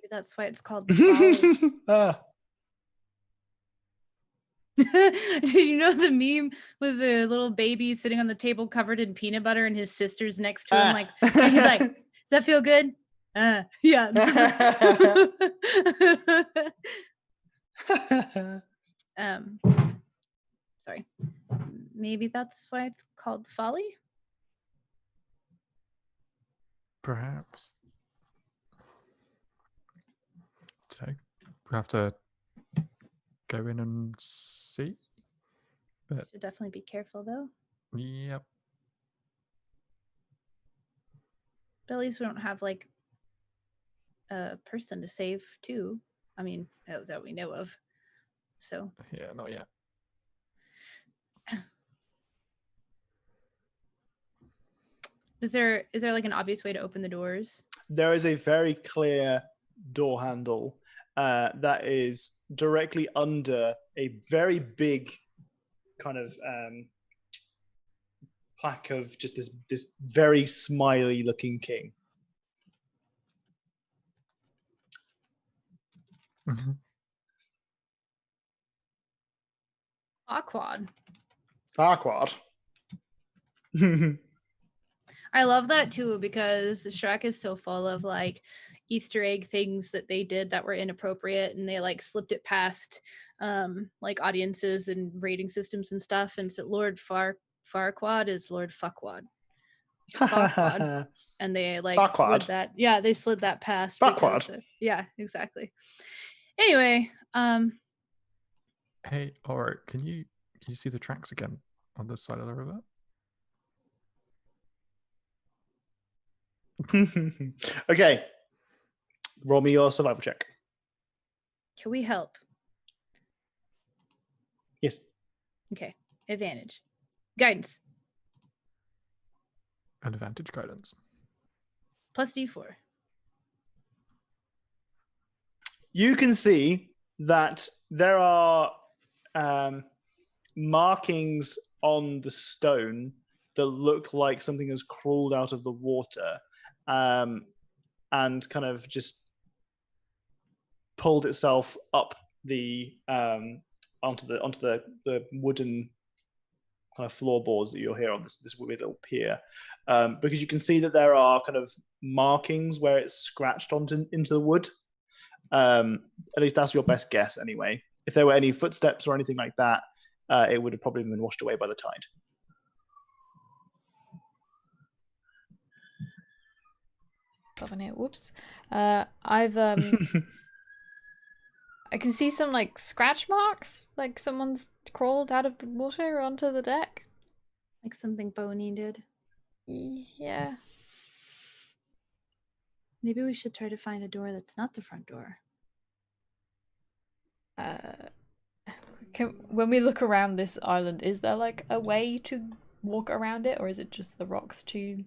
that's why it's called the Folly. Did you know the meme with the little baby sitting on the table covered in peanut butter and his sister's next to him? And he's like, does that feel good? Yeah. Sorry. Maybe that's why it's called the Folly? Perhaps. So we have to go in and see. But should definitely be careful though. Yep. But at least we don't have like a person to save too. I mean, that we know of. So yeah, not yet. Is there like an obvious way to open the doors? There is a very clear door handle that is directly under a very big kind of plaque of just this very smiley looking king. Farquaad. I love that too, because Shrek is so full of like Easter egg things that they did that were inappropriate, and they like slipped it past like audiences and rating systems and stuff. And so Lord Farquaad is Lord Fuckwad. Farquaad. And they like Farquaad. slid that. Yeah, they slid that past. Farquaad. Yeah, exactly. Anyway, Hey, or can you see the tracks again on this side of the river? Okay. Roll me your survival check. can we help? Yes. Okay. Advantage. Guidance. An advantage guidance. Plus D4. You can see that there are markings on the stone that look like something has crawled out of the water and kind of just pulled itself up the onto the wooden kind of floorboards that you'll hear on this little pier, because you can see that there are kind of markings where it's scratched into the wood. At least that's your best guess, anyway. If there were any footsteps or anything like that, it would have probably been washed away by the tide. Whoops. I can see some like scratch marks, like someone's crawled out of the water onto the deck. Like something bony did. Yeah. Maybe we should try to find a door that's not the front door. When we look around this island, is there like a way to walk around it, or is it just the rocks too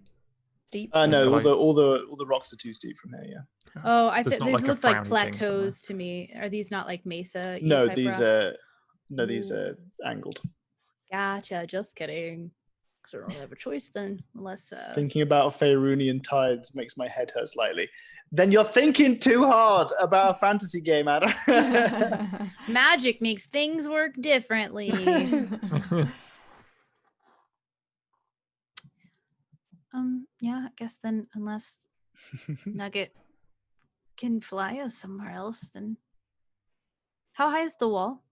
steep? No, all the rocks are too steep from here. Yeah. Oh, I There's think not these like a look like frowny thing plateaus to me. Are these not like mesa? No, type these rocks? these are angled. Gotcha. Just kidding. Because I don't really have a choice then, unless. Thinking about Faerunian tides makes my head hurt slightly. Then you're thinking too hard about a fantasy game, Adam. Magic makes things work differently. Yeah, I guess then, unless Nugget can fly us somewhere else, then. How high is the wall?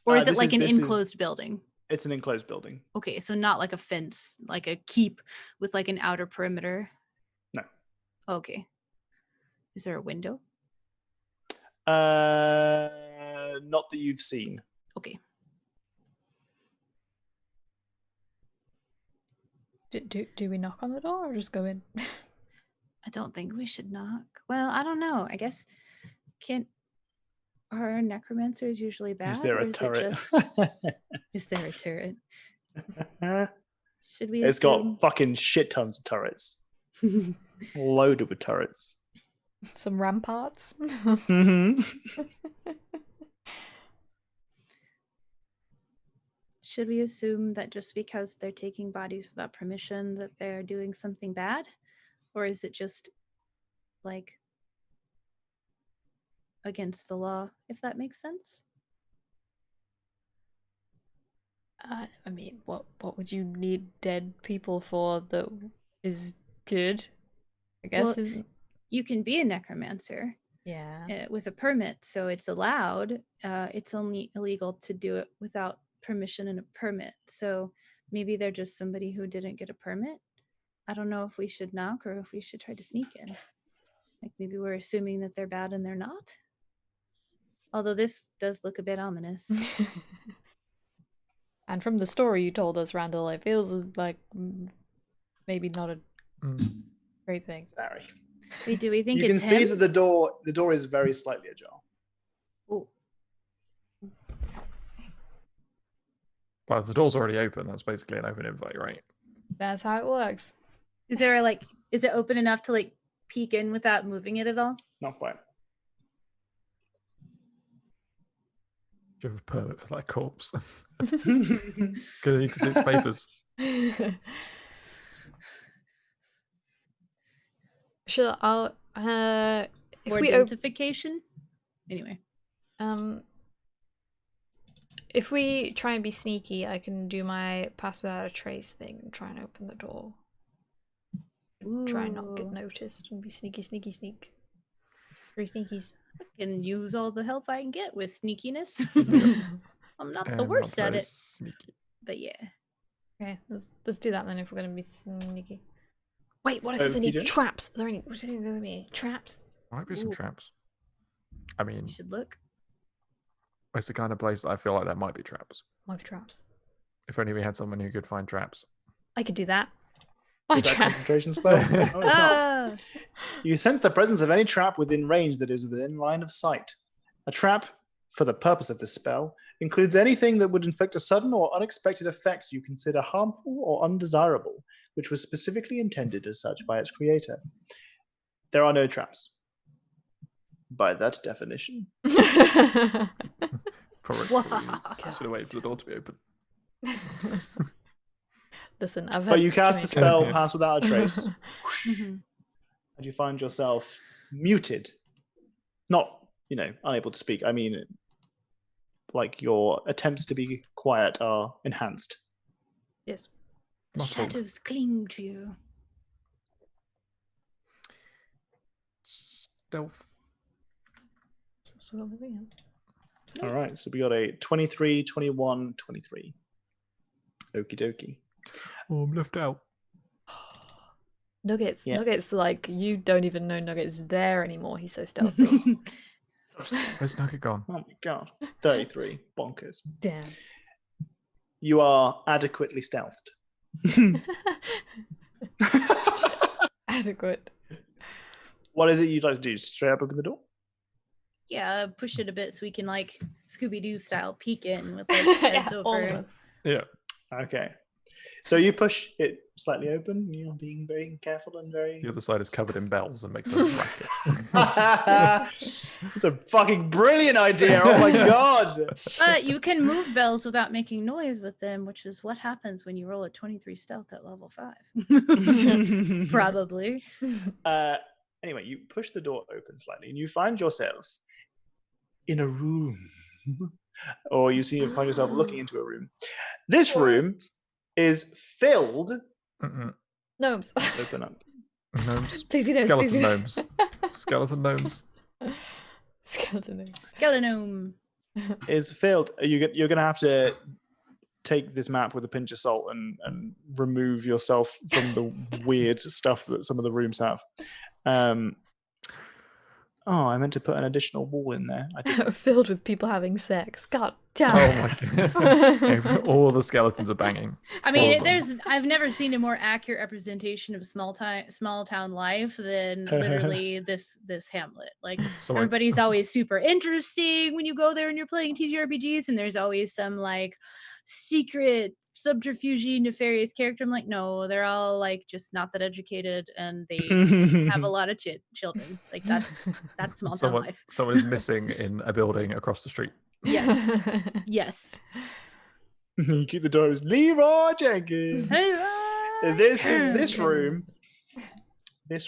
Or is it like an enclosed building? It's an enclosed building. Okay, so not like a fence, like a keep with like an outer perimeter? No. Okay. Is there a window? Not that you've seen. Okay. Do we knock on the door or just go in? I don't think we should knock. Well, I don't know. I guess are necromancers usually bad? Is there a turret? Is there a turret? Should we? It's got fucking shit tons of turrets. Loaded with turrets. Some ramparts. Mm-hmm. Should we assume that just because they're taking bodies without permission that they're doing something bad? Or is it just like against the law, if that makes sense? I mean, what would you need dead people for that is good? I guess. Well, you can be a necromancer. Yeah. With a permit, so it's allowed. It's only illegal to do it without permission and a permit. So maybe they're just somebody who didn't get a permit. I don't know if we should knock or if we should try to sneak in. Like maybe we're assuming that they're bad and they're not. Although this does look a bit ominous. And from the story you told us, Randall, it feels like maybe not a great thing. Sorry. Wait, do we think you it's can see him? that the door is very slightly ajar. Oh. Well, if the door's already open, that's basically an open invite, right? That's how it works. Is there is it open enough to like peek in without moving it at all? Not quite. Do you have a permit for that corpse? Gonna need to see its papers. Sure, I'll if Or we identification? Anyway. If we try and be sneaky, I can do my pass without a trace thing and try and open the door. Try and not get noticed and be sneaky. 3 sneakies. I can use all the help I can get with sneakiness. I'm not the worst at it. Sneaky. But yeah. Okay, let's do that then if we're gonna be sneaky. Wait, what if there's any traps? Are there any? What do you think there'll be? Any traps? Might be some traps. I mean, You should look. it's the kind of place that I feel like there might be traps. Might be traps. If only we had someone who could find traps. I could do that. Is that concentration spell? No, it's not. You sense the presence of any trap within range that is within line of sight. A trap, for the purpose of this spell, includes anything that would inflict a sudden or unexpected effect you consider harmful or undesirable, which was specifically intended as such by its creator. There are no traps. By that definition. Probably. Should have waited for the door to be open. Listen, I've But you cast the spell, pass without a trace. And you find yourself muted. Not, unable to speak. I mean, like your attempts to be quiet are enhanced. Yes. The shadows cling to you. Stealth. All right, so we got a 23, 21, 23. Okie dokie. Oh, I'm left out. Nuggets, like, you don't even know Nugget's there anymore. He's so stealthy. Where's Nugget gone? Oh my god. 33. Bonkers. Damn. You are adequately stealthed. Adequate. What is it you'd like to do? Just straight up open the door? Yeah, push it a bit so we can, like, Scooby-Doo style peek in with, like, heads over. Yeah. Okay. So you push it slightly open, being very careful and very... The other side is covered in bells and makes a racket. It's a fucking brilliant idea. Oh my god. You can move bells without making noise with them, which is what happens when you roll a 23 stealth at level 5. Probably. Anyway, you push the door open slightly and you find yourself in a room. Or you find yourself looking into a room. This room is filled. Gnomes. Open up. Gnomes. Please, skeleton gnomes. Skeleton gnomes. Skeleton gnomes. Skeletonome. Is filled. You're gonna have to take this map with a pinch of salt and remove yourself from the weird stuff that some of the rooms have. I meant to put an additional wall in there. Filled with people having sex. God damn. Oh my goodness. All the skeletons are banging. I mean, I've never seen a more accurate representation of small town life than literally this hamlet. Like, everybody's always super interesting when you go there and you're playing TTRPGs, and there's always some like secret subterfuge nefarious character. I'm like, no, they're all like just not that educated and they have a lot of children. Like that's small town life. Someone is missing in a building across the street. Yes. You keep the doors. Leroy Jenkins. This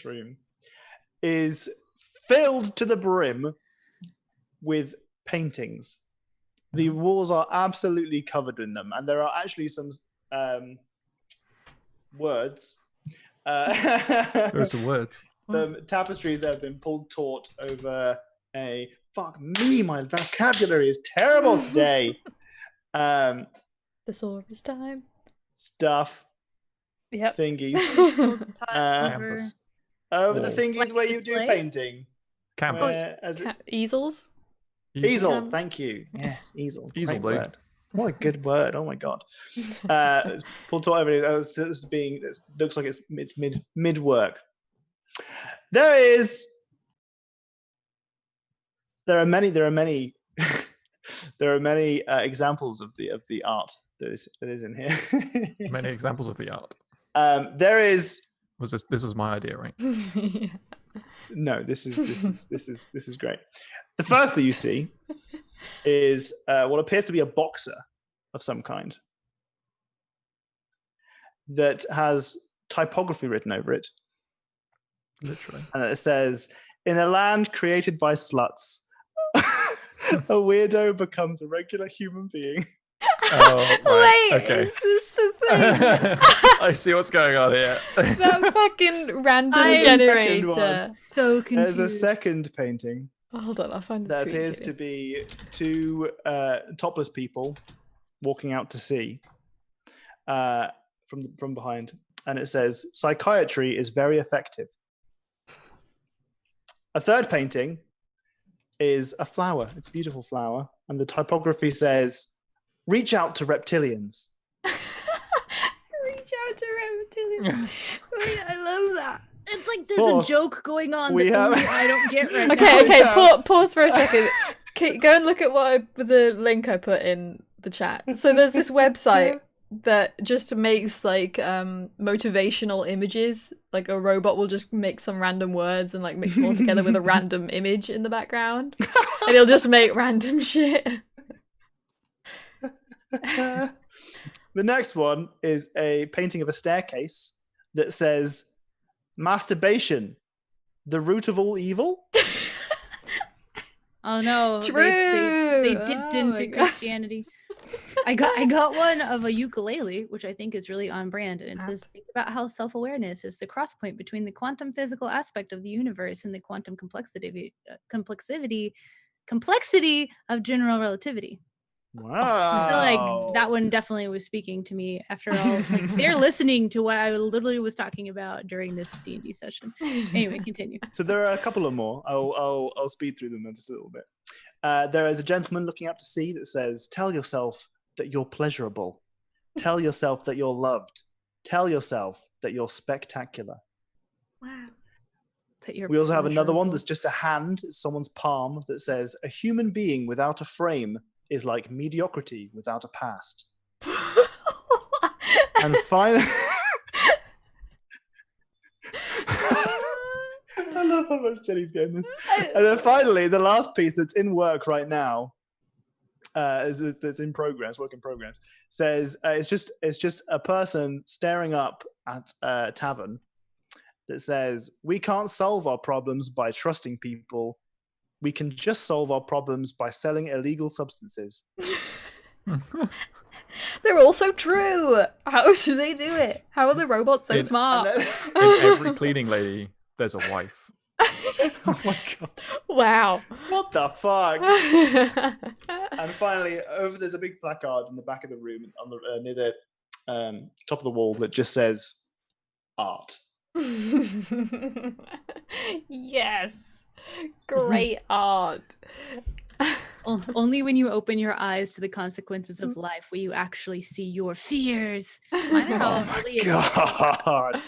room is filled to the brim with paintings. The walls are absolutely covered in them, and there are actually some words. There are some words. The tapestries that have been pulled taut over a... Fuck me, my vocabulary is terrible today. The Saurus time. Stuff. Yep. Thingies. Canvas. Over the thingies like where you do painting. Canvas. Easels. Easel, thank you. Yes, easel. Easel, great word. What a good word. Oh my god. It's pulled taut everything. It looks like it's mid work. There are many examples of the art that is in here. Many examples of the art. There is. This was my idea, right? Yeah. No, this is great. The first that you see is what appears to be a boxer of some kind that has typography written over it. Literally. And it says, "In a land created by sluts, a weirdo becomes a regular human being." Oh, right. Wait, okay. is this the thing? I see what's going on here. That fucking random Second generator. one. So confused. There's a second painting Oh, hold on, I'll find the that tweet. appears to be two topless people walking out to sea. from behind, and it says, "Psychiatry is very effective." A third painting is a flower. It's a beautiful flower, and the typography says, "Reach out to reptilians." Reach out to reptilians. Wait, I love that. It's like there's Fourth, a joke going on we that have- only I don't get right Okay, now. pause for a second. Okay, go and look at the link I put in the chat. So there's this website that just makes like motivational images. Like a robot will just make some random words and like mix them all together with a random image in the background, and he'll just make random shit. The next one is a painting of a staircase that says, "Masturbation, the root of all evil." Oh no! True. They dipped Oh my into God. Christianity. I got one of a ukulele, which I think is really on brand, and it says, "Think about how self-awareness is the cross point between the quantum physical aspect of the universe and the quantum complexity of general relativity." Wow. I feel like that one definitely was speaking to me. After all, like they're listening to what I literally was talking about during this D&D session. Anyway, continue. So there are a couple of more. I'll speed through them just a little bit. There is a gentleman looking up to sea that says, "Tell yourself that you're pleasurable. Tell yourself that you're loved. Tell yourself that you're spectacular." Wow. That you're We also have another one pleasurable. that's just a hand. It's someone's palm that says, "A human being without a frame is like mediocrity without a past." And finally, I love how much Jenny's getting this. And then finally, the last piece that's in work right now, that's in progress, work in progress, says it's just a person staring up at a tavern that says, "We can't solve our problems by trusting people. We can just solve our problems by selling illegal substances." They're all so true. How do they do it? How are the robots so In- smart? And In every cleaning lady, there's a wife. oh my god! Wow. What the fuck? And finally, there's a big placard in the back of the room on the near the top of the wall that just says, "Art." Yes. Great art. Only when you open your eyes to the consequences of life will you actually see your fears. Mine are all Oh my really god!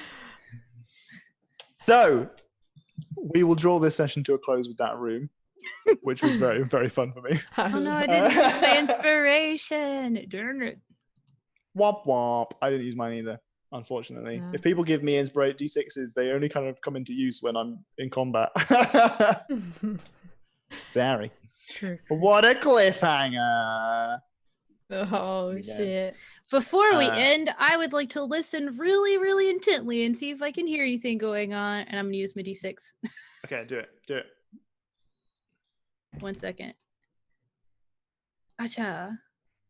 So we will draw this session to a close with that room, which was very, very fun for me. Oh no, I didn't use my inspiration. Darn it. Womp womp. I didn't use mine either, unfortunately. Yeah. If people give me inspirate D6s, they only kind of come into use when I'm in combat. Sorry. True. What a cliffhanger. Oh We go. shit. Before we Uh, end, I would like to listen really, really intently and see if I can hear anything going on. And I'm going to use my D6. Okay, do it. Do it. 1 second. Acha.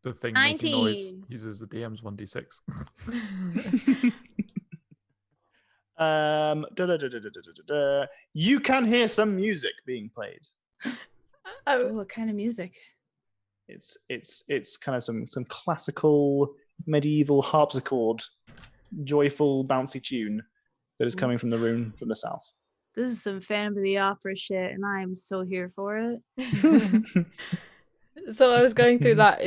The thing making noise 19. uses the DM's 1d6. You can hear some music being played. Oh, what kind of music? It's kind of some classical medieval harpsichord, joyful bouncy tune that is coming from the room from the south. This is some Phantom of the Opera shit, and I am so here for it. So I was going through that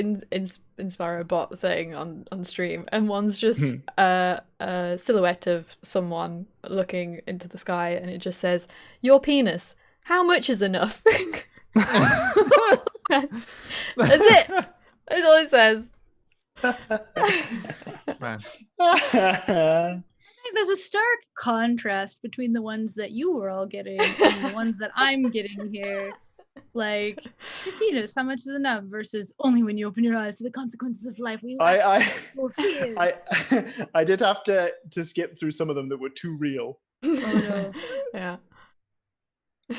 Inspire bot thing on stream, and one's just a silhouette of someone looking into the sky, and it just says, "Your penis. How much is enough?" That's it. That's all it says. Man, I think there's a stark contrast between the ones that you were all getting and the ones that I'm getting here. Like, your penis, how much is enough? Versus only when you open your eyes to the consequences of life. Your fears. I did have to skip through some of them that were too real, Oh no. Yeah.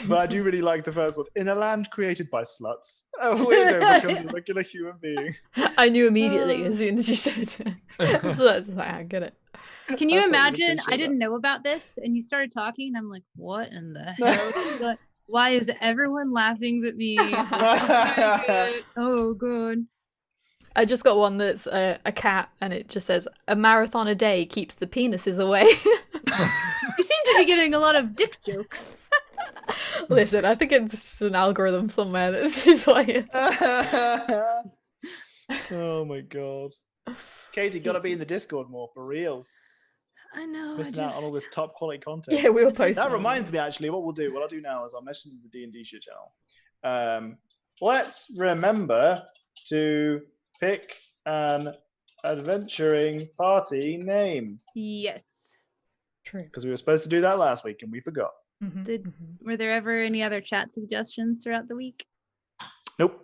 but I do really like the first one. In a land created by sluts, a weirdo becomes a regular human being. I knew immediately as soon as you said it. So it's like, I get it. Can you I thought you'd imagine? I appreciate didn't know about this, and you started talking, and I'm like, what in the hell? Why is everyone laughing at me? Oh, good. I just got one that's a cat, and it just says, "A marathon a day keeps the penises away." You seem to be getting a lot of dick jokes. Listen, I think it's an algorithm somewhere that's why. Oh my god. Katie, gotta be in the Discord more for reals. I know. Missing out on all this top quality content. Yeah, we were posting. That reminds me, actually, what I'll do now is I'll message the D&D shit channel. Let's remember to pick an adventuring party name. Yes. True. Because we were supposed to do that last week and we forgot. Were there ever any other chat suggestions throughout the week? Nope.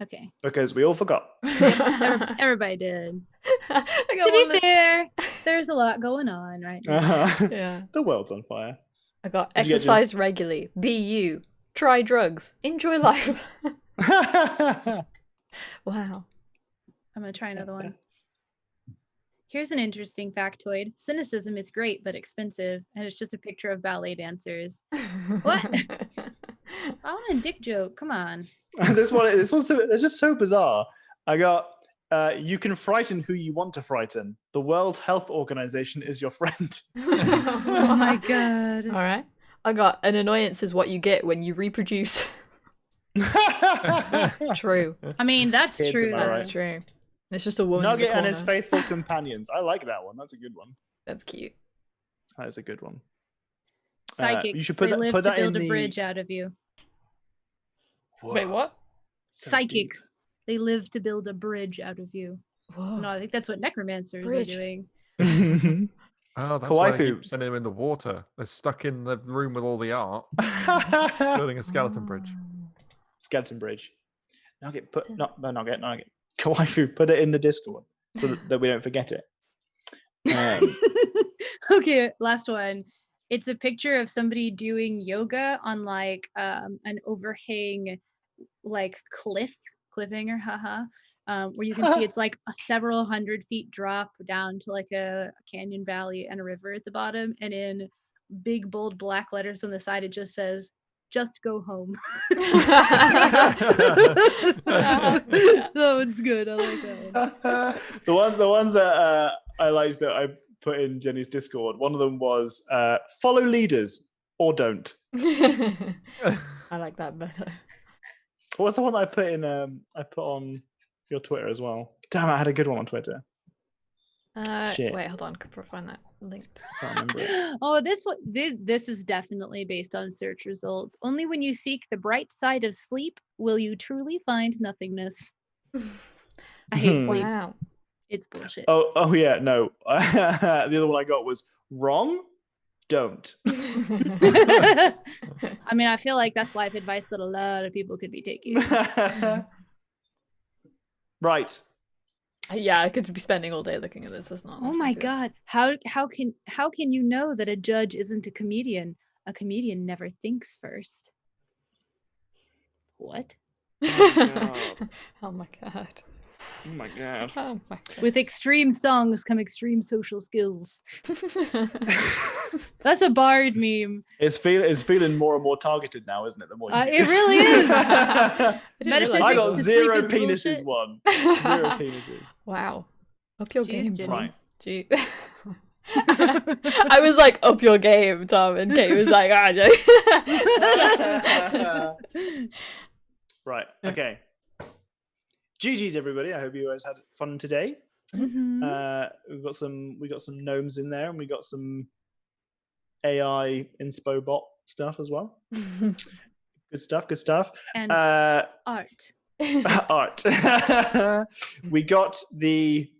Okay. Because we all forgot. Everybody did. To be fair, there's a lot going on right now. Yeah. The world's on fire. I got exercise regularly. Be you. Try drugs. Enjoy life. Wow. I'm going to try another one. Here's an interesting factoid. Cynicism is great but expensive, and it's just a picture of ballet dancers. What? I want a dick joke. Come on. this one's they're just so bizarre. I got you can frighten who you want to frighten. The World Health Organization is your friend. Oh my god. All right. I got an annoyance is what you get when you reproduce. True. I mean, that's Kids, true. am I That's right? true. It's just a woman. Nugget in the and his corner. faithful companions. I like that one. That's a good one. That's cute. That is a good one. Psychic. You should put they that- live put to that in build a the- bridge out of you. Wait, what? So Psychics. They live to build a bridge out of you. Whoa. No, I think that's what necromancers Bridge. are doing. deep. Oh, that's why I Kawaii keep sending them in the water. They're stuck in the room with all the art, building a skeleton bridge. Skeleton bridge. Nugget, Nugget. Kawaii, put it in the Discord so that we don't forget it. Okay, last one. It's a picture of somebody doing yoga on like an overhang, like cliffhanger, haha. Where you can see it's like a several 100 feet drop down to like a canyon valley and a river at the bottom, and in big bold black letters on the side it just says, "Just go home." That one's good. I like that one. the ones that I liked that I put in Jenny's Discord. One of them was follow leaders or don't. I like that better. What was the one that I put in? I put on your Twitter as well. Damn, I had a good one on Twitter. Shit. Wait, hold on. Could I find that link? Can't remember it. Oh, this one. This is definitely based on search results. Only when you seek the bright side of sleep will you truly find nothingness. I hate sleep. Wow. It's bullshit. Oh yeah, no. The other one I got was wrong. Don't. I mean, I feel like that's life advice that a lot of people could be taking. Right. Yeah, I could be spending all day looking at this. It's not. Oh my god. How can you know that a judge isn't a comedian? A comedian never thinks first. What? Oh my god. Oh my god. Oh my god. With extreme songs come extreme social skills. That's a Bard meme. It's feeling more and more targeted now, isn't it? The more you It really is. I didn't realize I it got was- to zero sleep is penises bullshit. one. Zero penises. Wow. Up your Jeez, game, Jenny. Tom. Right. Gee. I was like, up your game, Tom, and Kate was like, Right. Okay. GG's everybody. I hope you guys had fun today. Mhm. We got some gnomes in there, and we got some AI inspo bot stuff as well. Good stuff. And Art. We got the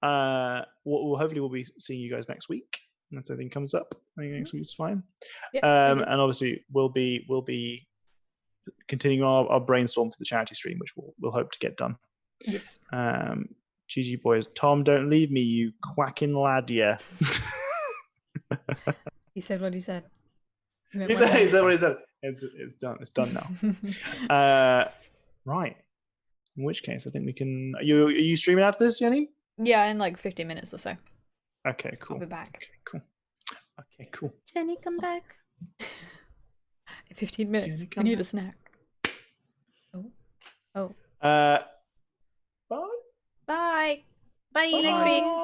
hopefully we'll be seeing you guys next week. If anything comes up, I think next week's fine. Yep, And obviously we'll be continuing our brainstorm for the charity stream, which we'll hope to get done. Yes. GG boys. Tom, don't leave me, you quacking lad, yeah. He said what he said. He said what he said. It's done. It's done now. Right. In which case, I think we can. Are you streaming after this, Jenny? Yeah, in like 15 minutes or so. Okay, cool. I'll be back. Okay, cool. Jenny, come back. In 15 minutes. Jenny, I come need a back. snack. Oh. Bye. Bye. Next week.